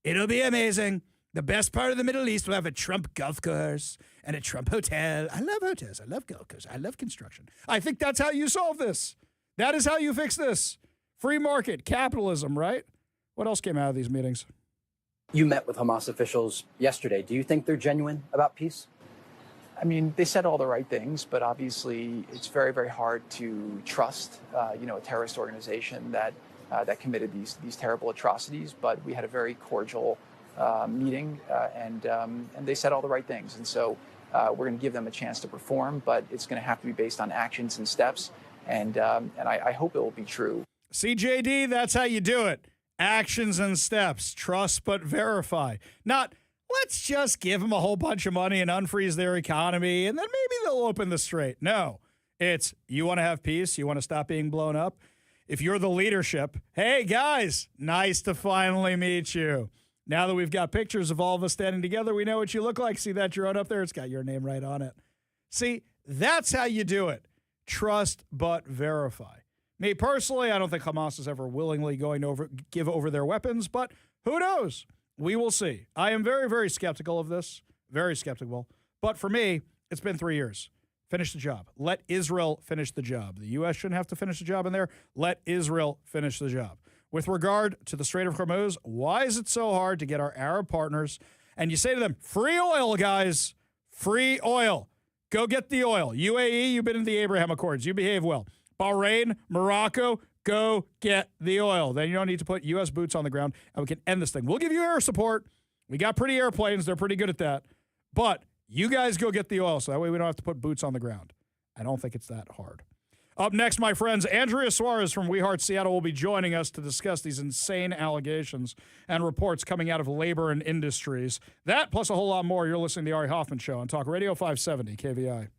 It'll be amazing. The best part of the Middle East will have a Trump golf course and a Trump hotel. I love hotels. I love golf courses. I love construction. I think that's how you solve this. That is how you fix this. Free market, capitalism, right? What else came out of these meetings? You met with Hamas officials yesterday. Do you think they're genuine about peace? I mean, they said all the right things, but obviously it's very, very hard to trust, a terrorist organization that that committed these terrible atrocities. But we had a very cordial meeting, and they said all the right things. And so we're going to give them a chance to perform, but it's going to have to be based on actions and steps. And I hope it will be true. CJD, that's how you do it. Actions and steps. Trust but verify. Not, let's just give them a whole bunch of money and unfreeze their economy, and then maybe they'll open the strait. No. It's, you want to have peace? You want to stop being blown up? If you're the leadership, hey, guys, nice to finally meet you. Now that we've got pictures of all of us standing together, we know what you look like. See that drone up there? It's got your name right on it. See, that's how you do it. Trust but verify. Me personally, I don't think Hamas is ever willingly going to give over their weapons, but who knows? We will see. I am very, very skeptical of this. Very skeptical. But for me, it's been 3 years. Finish the job. Let Israel finish the job. The U.S. shouldn't have to finish the job in there. Let Israel finish the job. With regard to the Strait of Hormuz, why is it so hard to get our Arab partners? And you say to them, free oil, guys. Free oil. Go get the oil. UAE, you've been in the Abraham Accords. You behave well. Bahrain, Morocco, go get the oil. Then you don't need to put U.S. boots on the ground, and we can end this thing. We'll give you air support. We got pretty airplanes. They're pretty good at that. But you guys go get the oil, so that way we don't have to put boots on the ground. I don't think it's that hard. Up next, my friends, Andrea Suarez from We Heart Seattle will be joining us to discuss these insane allegations and reports coming out of labor and industries. That, plus a whole lot more, you're listening to The Ari Hoffman Show on Talk Radio 570 KVI.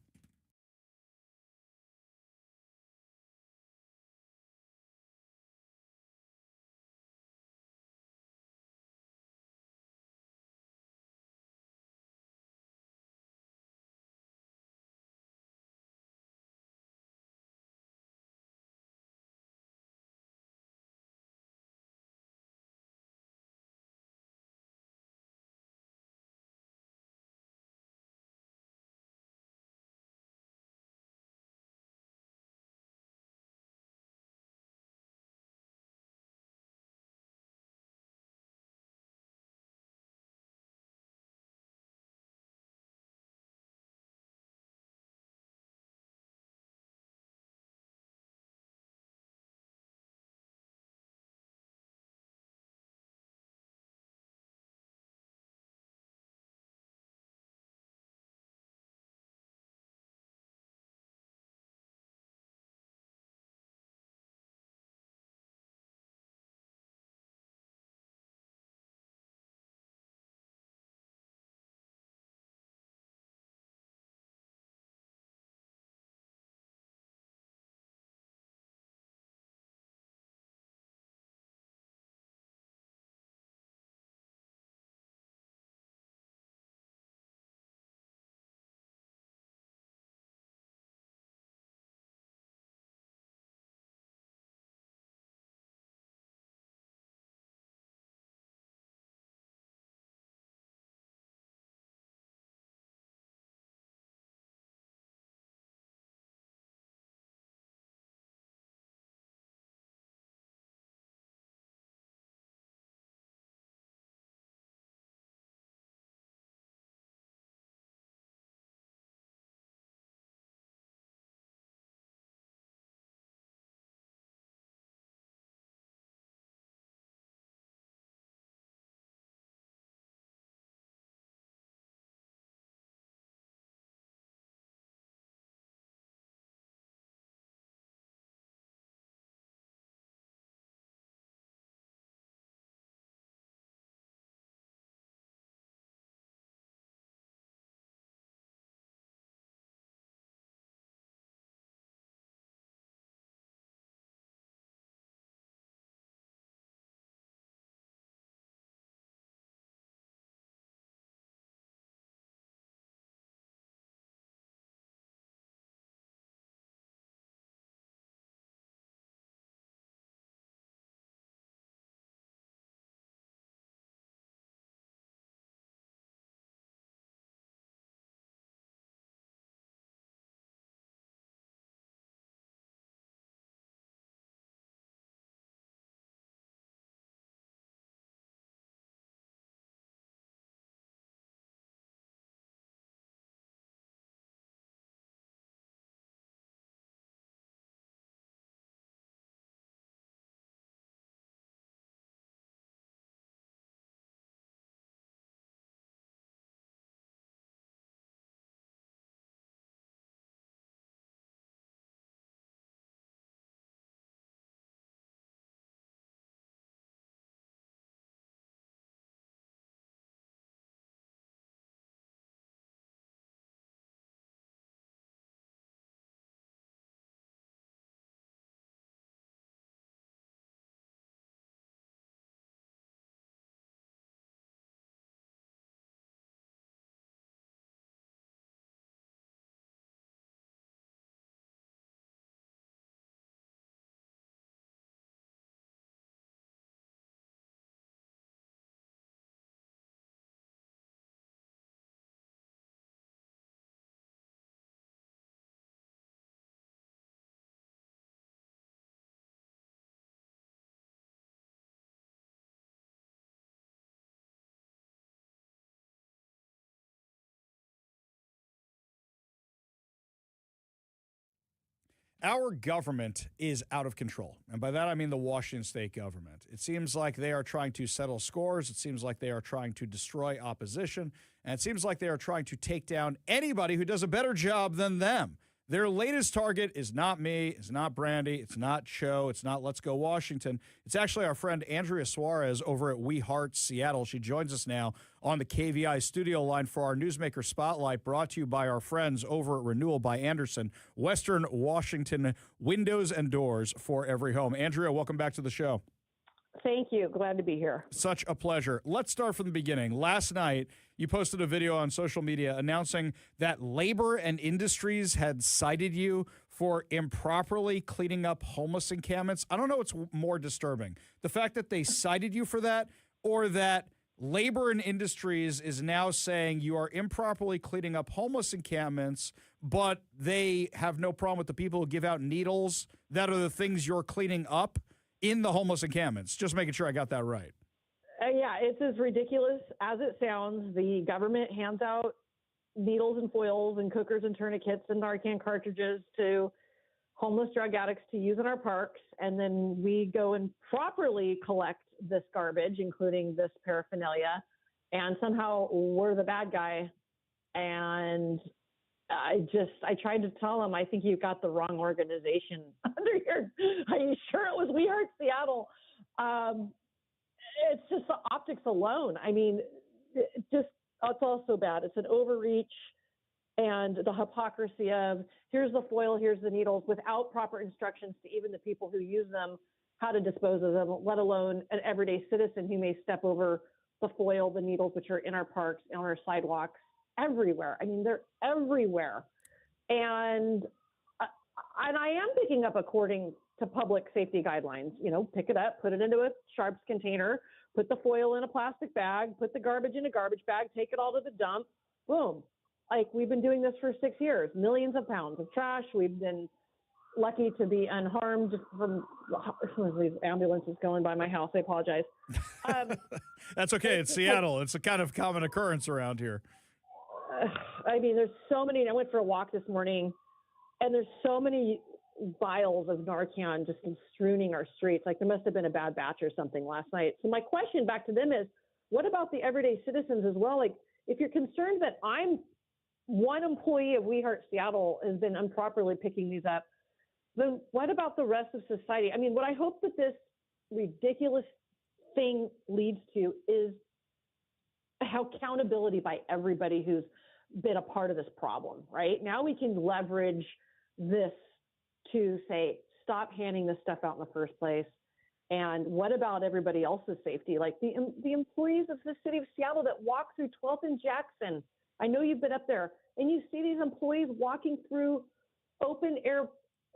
Our government is out of control. And by that, I mean the Washington state government. It seems like they are trying to settle scores. It seems like they are trying to destroy opposition. And it seems like they are trying to take down anybody who does a better job than them. Their latest target is not me, it's not Brandy, it's not Cho, it's not Let's Go Washington. It's actually our friend Andrea Suarez over at We Heart Seattle. She joins us now on the KVI studio line for our Newsmaker Spotlight, brought to you by our friends over at Renewal by Andersen, Western Washington windows and doors for every home. Andrea, welcome back to the show. Thank you. Glad to be here. Such a pleasure. Let's start from the beginning. Last night, you posted a video on social media announcing that Labor and Industries had cited you for improperly cleaning up homeless encampments. I don't know what's more disturbing, the fact that they cited you for that, or that Labor and Industries is now saying you are improperly cleaning up homeless encampments, but they have no problem with the people who give out needles that are the things you're cleaning up in the homeless encampments. Just making sure I got that right. Yeah, it's as ridiculous as it sounds. The government hands out needles and foils and cookers and tourniquets and Narcan cartridges to homeless drug addicts to use in our parks. And then we go and properly collect this garbage, including this paraphernalia. And somehow we're the bad guy. And I tried to tell them, I think you've got the wrong organization under here. Are you sure it was We Heart Seattle? It's just the optics alone. I mean, it's all so bad. It's an overreach, and the hypocrisy of here's the foil, here's the needles, without proper instructions to even the people who use them, how to dispose of them, let alone an everyday citizen who may step over the foil, the needles, which are in our parks, on our sidewalks, everywhere. I mean, they're everywhere. And I am picking up according to public safety guidelines. You know, pick it up, put it into a sharps container, put the foil in a plastic bag, put the garbage in a garbage bag, take it all to the dump, boom. Like, we've been doing this for 6 years, millions of pounds of trash. We've been lucky to be unharmed from these ambulances going by my house. I apologize. That's okay. It's Seattle. It's a kind of common occurrence around here. I mean, there's so many. I went for a walk this morning, and there's so many vials of Narcan just strewing our streets. Like, there must have been a bad batch or something last night. So my question back to them is, what about the everyday citizens as well? Like, if you're concerned that I'm one employee of We Heart Seattle has been improperly picking these up, then what about the rest of society? I mean, what I hope that this ridiculous thing leads to is accountability by everybody who's been a part of this problem, right? Now we can leverage this to say, stop handing this stuff out in the first place. And what about everybody else's safety? Like the employees of the city of Seattle that walk through 12th and Jackson. I know you've been up there, and you see these employees walking through open air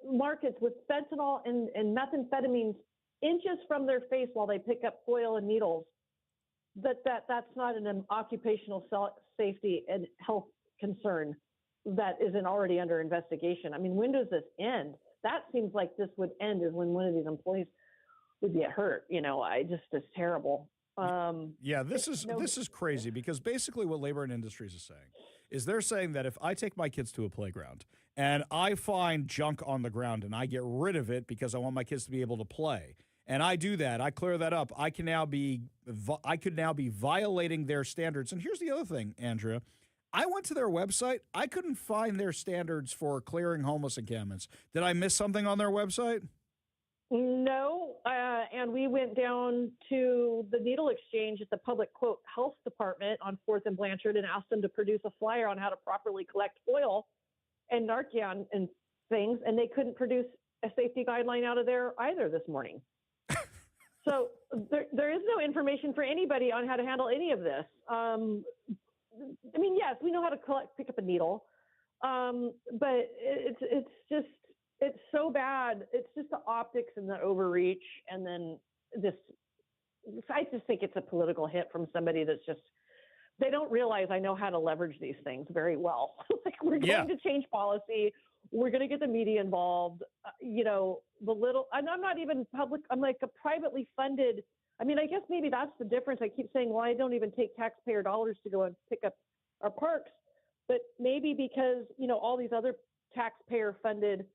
markets with fentanyl and methamphetamines inches from their face while they pick up foil and needles. That's not an occupational safety and health concern that isn't already under investigation. I mean, when does this end? That seems like this would end is when one of these employees would get hurt. You know, it's terrible. This is crazy, because basically what Labor and Industries is saying is they're saying that if I take my kids to a playground and I find junk on the ground and I get rid of it because I want my kids to be able to play, and I do that, I clear that up, I could now be violating their standards. And here's the other thing, Andrea. I went to their website. I couldn't find their standards for clearing homeless encampments. Did I miss something on their website? No, and we went down to the needle exchange at the public, quote, health department on 4th and Blanchard and asked them to produce a flyer on how to properly collect oil and Narcan and things, and they couldn't produce a safety guideline out of there either this morning. So there is no information for anybody on how to handle any of this. I mean, yes, we know how to pick up a needle, but it's so bad. It's just the optics and the overreach, and then I just think it's a political hit from somebody that's just, they don't realize I know how to leverage these things very well. Like, we're going to change policy. We're going to get the media involved. And I'm not even public. I'm like a privately funded. I mean, I guess maybe that's the difference. I keep saying, well, I don't even take taxpayer dollars to go and pick up our parks, but maybe because, all these other taxpayer funded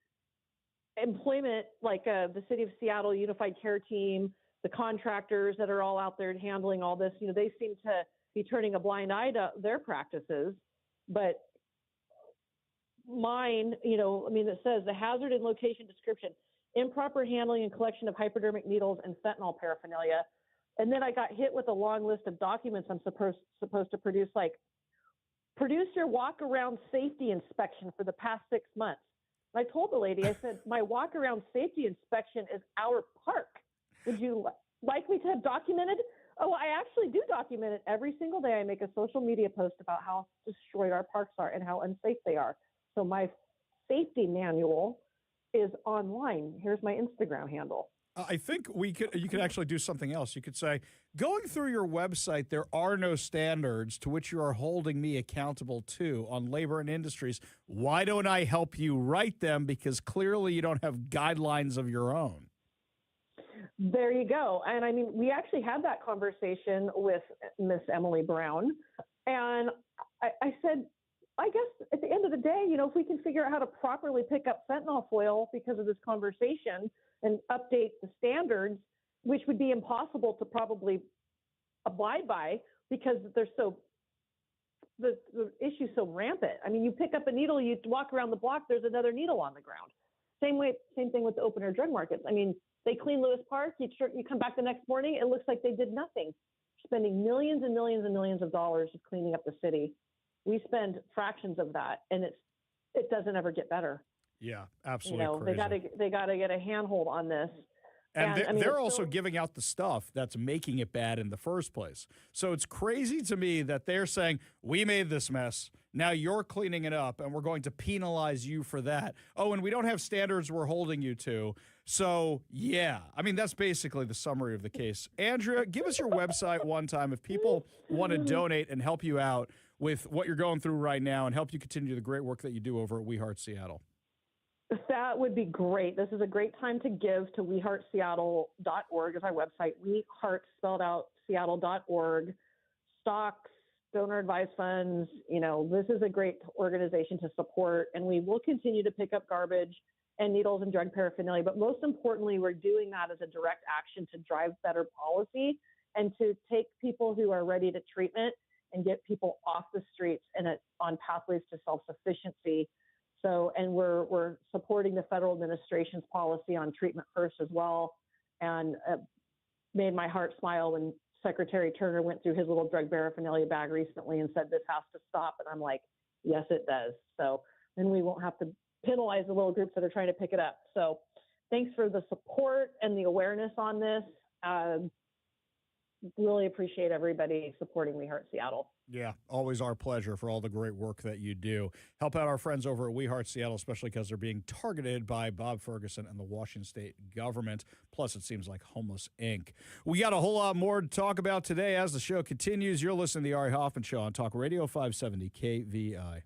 employment, like the City of Seattle Unified Care Team, the contractors that are all out there handling all this, they seem to be turning a blind eye to their practices. But mine, it says the hazard and location description, improper handling and collection of hypodermic needles and fentanyl paraphernalia. And then I got hit with a long list of documents I'm supposed to produce, like produce your walk around safety inspection for the past 6 months. And I told the lady, I said, my walk around safety inspection is our park. Would you like me to have documented? Oh, I actually do document it every single day. I make a social media post about how destroyed our parks are and how unsafe they are. So my safety manual is online. Here's my Instagram handle. I think you could actually do something else. You could say, going through your website, there are no standards to which you are holding me accountable to on labor and industries. Why don't I help you write them? Because clearly you don't have guidelines of your own. There you go. And I mean, we actually had that conversation with Miss Emily Brown. And I said, I guess at the end of the day, if we can figure out how to properly pick up fentanyl foil because of this conversation and update the standards, which would be impossible to probably abide by because the issue's so rampant. I mean, you pick up a needle, you walk around the block, there's another needle on the ground. Same thing with the open air drug markets. I mean, they clean Lewis Park, you come back the next morning, it looks like they did nothing, spending millions and millions and millions of dollars of cleaning up the city. We spend fractions of that, and it doesn't ever get better. Yeah, absolutely. Crazy. They got to get a handhold on this. And they're also giving out the stuff that's making it bad in the first place. So it's crazy to me that they're saying, we made this mess. Now you're cleaning it up, and we're going to penalize you for that. Oh, and we don't have standards we're holding you to. So, yeah, I mean, that's basically the summary of the case. Andrea, give us your website one time if people want to donate and help you out with what you're going through right now and help you continue the great work that you do over at We Heart Seattle. That would be great. This is a great time to give to weheartseattle.org is our website. WeHeart spelled out Seattle.org. Stocks, donor advised funds, this is a great organization to support, and we will continue to pick up garbage and needles and drug paraphernalia. But most importantly, we're doing that as a direct action to drive better policy and to take people who are ready to treatment and get people off the streets and on pathways to self-sufficiency. So, and we're supporting the federal administration's policy on treatment first as well, and made my heart smile when Secretary Turner went through his little drug paraphernalia bag recently and said this has to stop. And I'm like, yes, it does. So then we won't have to penalize the little groups that are trying to pick it up. So thanks for the support and the awareness on this. Really appreciate everybody supporting We Heart Seattle. Yeah, always our pleasure for all the great work that you do. Help out our friends over at We Heart Seattle, especially because they're being targeted by Bob Ferguson and the Washington state government. Plus, it seems like Homeless Inc. We got a whole lot more to talk about today as the show continues. You're listening to The Ari Hoffman Show on Talk Radio 570 KVI.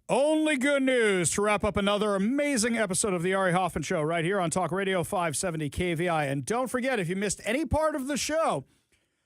Only good news to wrap up another amazing episode of the Ari Hoffman Show right here on Talk Radio 570 KVI. And don't forget, if you missed any part of the show,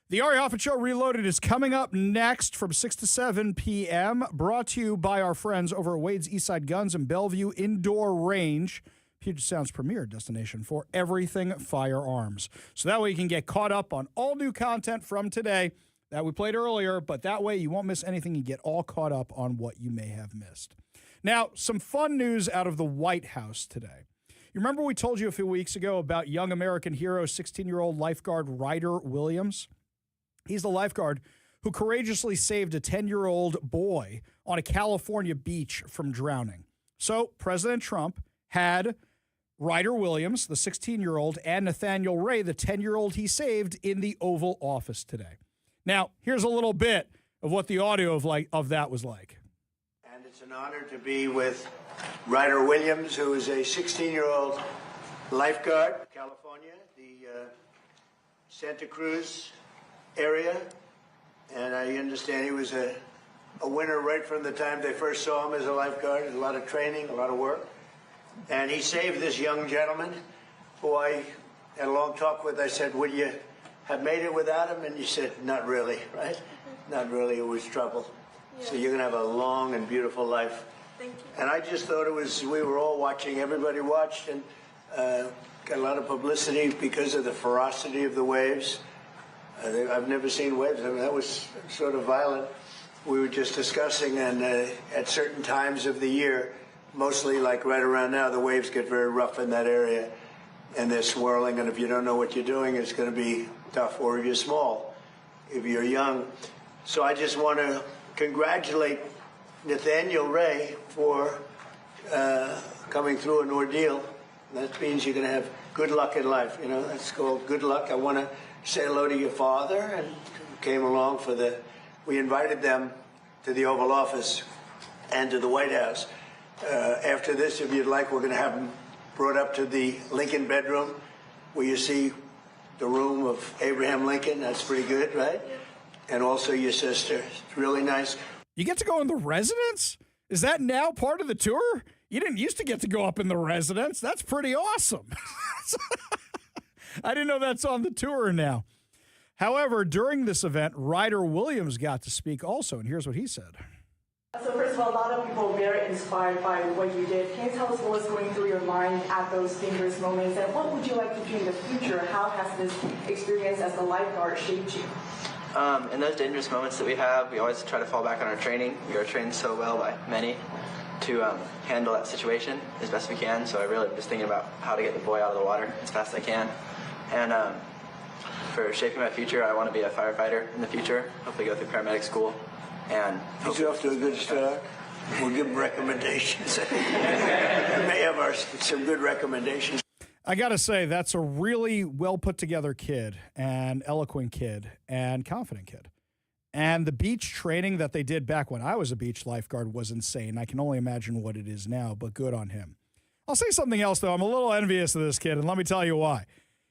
the Ari Hoffman Show Reloaded is coming up next from 6 to 7 p.m., brought to you by our friends over at Wade's Eastside Guns and Bellevue Indoor Range, Puget Sound's premier destination for everything firearms. So that way you can get caught up on all new content from today that we played earlier, but that way you won't miss anything. You get all caught up on what you may have missed. Now, some fun news out of the White House today. You remember we told you a few weeks ago about young American hero, 16-year-old lifeguard Ryder Williams? He's the lifeguard who courageously saved a 10-year-old boy on a California beach from drowning. So President Trump had Ryder Williams, the 16-year-old, and Nathaniel Ray, the 10-year-old he saved, in the Oval Office today. Now, here's a little bit of what the audio of that was like. And it's an honor to be with Ryder Williams, who is a 16-year-old lifeguard, California, the Santa Cruz area. And I understand he was a winner right from the time they first saw him as a lifeguard. A lot of training, a lot of work. And he saved this young gentleman who I had a long talk with. I said, would you have made it without him? And he said, not really, right? Not really. It was trouble. Yeah. So you're going to have a long and beautiful life. Thank you. And I just thought we were all watching. Everybody watched and got a lot of publicity because of the ferocity of the waves. I've never seen waves. I mean, that was sort of violent. We were just discussing, and at certain times of the year, mostly like right around now, the waves get very rough in that area, and they're swirling, and if you don't know what you're doing, it's going to be tough, or if you're small, if you're young. So I just want to congratulate Nathaniel Ray for coming through an ordeal. That means you're going to have good luck in life. You know, that's called good luck. I want to say hello to your father, and came along for we invited them to the Oval Office and to the White House. After this, if you'd like, we're going to have them brought up to the Lincoln bedroom, where you see the room of Abraham Lincoln. That's pretty good, right? And also your sister. It's really nice. You get to go in the residence? Is that now part of the tour? You didn't used to get to go up in the residence. That's pretty awesome. I didn't know that's on the tour now. However, during this event, Ryder Williams got to speak also, and here's what he said. So first of all, a lot of people are very inspired by what you did. Can you tell us what was going through your mind at those dangerous moments, and what would you like to do in the future? How has this experience as a lifeguard shaped you? In those dangerous moments that we have, we always try to fall back on our training. We are trained so well by many to handle that situation as best we can. So I really was thinking about how to get the boy out of the water as fast as I can. And for shaping my future, I want to be a firefighter in the future, hopefully go through paramedic school. And he's off to a good start. We'll give him recommendations. We may have some good recommendations. I got to say, that's a really well put together kid, and eloquent kid, and confident kid. And the beach training that they did back when I was a beach lifeguard was insane. I can only imagine what it is now, but good on him. I'll say something else, though. I'm a little envious of this kid, and let me tell you why.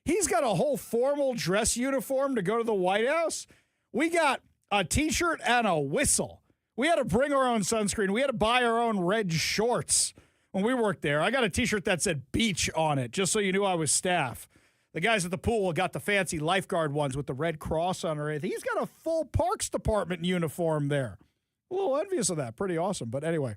He's got a whole formal dress uniform to go to the White House. We got a T-shirt and a whistle. We had to bring our own sunscreen. We had to buy our own red shorts when we worked there. I got a T-shirt that said beach on it, just so you knew I was staff. The guys at the pool got the fancy lifeguard ones with the red cross on it. He's got a full Parks Department uniform there. A little envious of that. Pretty awesome. But anyway,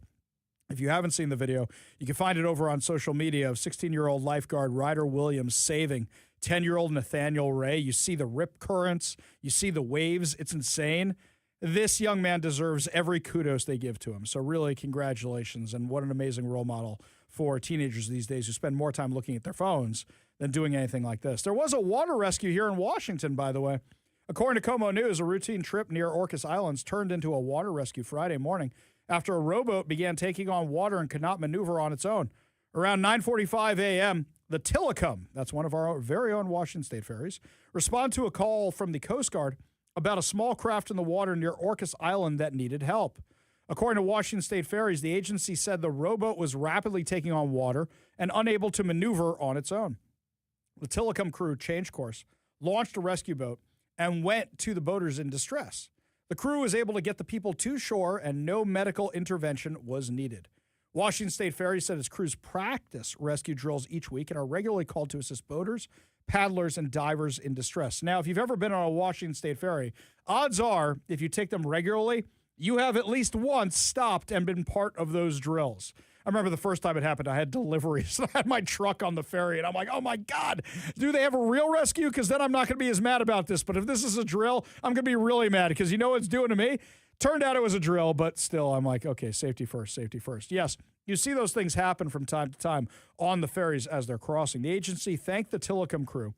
if you haven't seen the video, you can find it over on social media of 16-year-old lifeguard Ryder Williams saving 10-year-old Nathaniel Ray. You see the rip currents. You see the waves. It's insane. This young man deserves every kudos they give to him. So really, congratulations, and what an amazing role model for teenagers these days who spend more time looking at their phones than doing anything like this. There was a water rescue here in Washington, by the way. According to Como News, a routine trip near Orcas Islands turned into a water rescue Friday morning after a rowboat began taking on water and could not maneuver on its own. Around 9:45 a.m., the Tillicum, that's one of our very own Washington State ferries, responded to a call from the Coast Guard about a small craft in the water near Orcas Island that needed help. According to Washington State Ferries, the agency said the rowboat was rapidly taking on water and unable to maneuver on its own. The Tillicum crew changed course, launched a rescue boat, and went to the boaters in distress. The crew was able to get the people to shore, and no medical intervention was needed. Washington State Ferry said its crews practice rescue drills each week and are regularly called to assist boaters, paddlers, and divers in distress. Now, if you've ever been on a Washington State Ferry, odds are, if you take them regularly, you have at least once stopped and been part of those drills. I remember the first time it happened, I had deliveries. I had my truck on the ferry, and I'm like, oh, my God, do they have a real rescue? Because then I'm not going to be as mad about this. But if this is a drill, I'm going to be really mad because you know what it's doing to me? Turned out it was a drill, but still, I'm like, okay, safety first, safety first. Yes, you see those things happen from time to time on the ferries as they're crossing. The agency thanked the Tillicum crew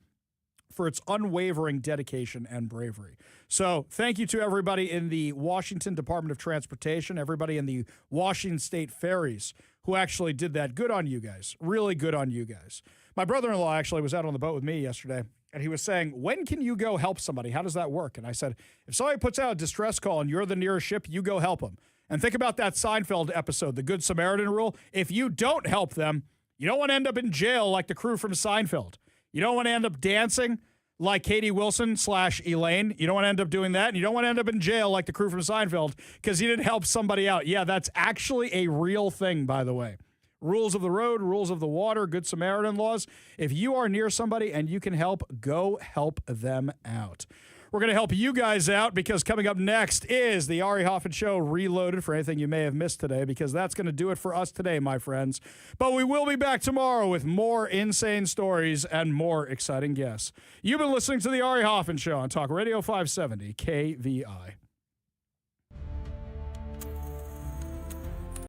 for its unwavering dedication and bravery. So thank you to everybody in the Washington Department of Transportation, everybody in the Washington State Ferries who actually did that. Good on you guys. Really good on you guys. My brother-in-law actually was out on the boat with me yesterday, and he was saying, when can you go help somebody? How does that work? And I said, if somebody puts out a distress call and you're the nearest ship, you go help them. And think about that Seinfeld episode, the Good Samaritan rule. If you don't help them, you don't want to end up in jail like the crew from Seinfeld. You don't want to end up dancing like Katie Wilson / Elaine. You don't want to end up doing that. And you don't want to end up in jail like the crew from Seinfeld because you didn't help somebody out. Yeah, that's actually a real thing, by the way. Rules of the road, rules of the water, Good Samaritan laws. If you are near somebody and you can help, go help them out. We're going to help you guys out because coming up next is the Ari Hoffman Show Reloaded for anything you may have missed today, because that's going to do it for us today, my friends. But we will be back tomorrow with more insane stories and more exciting guests. You've been listening to the Ari Hoffman Show on Talk Radio 570 KVI.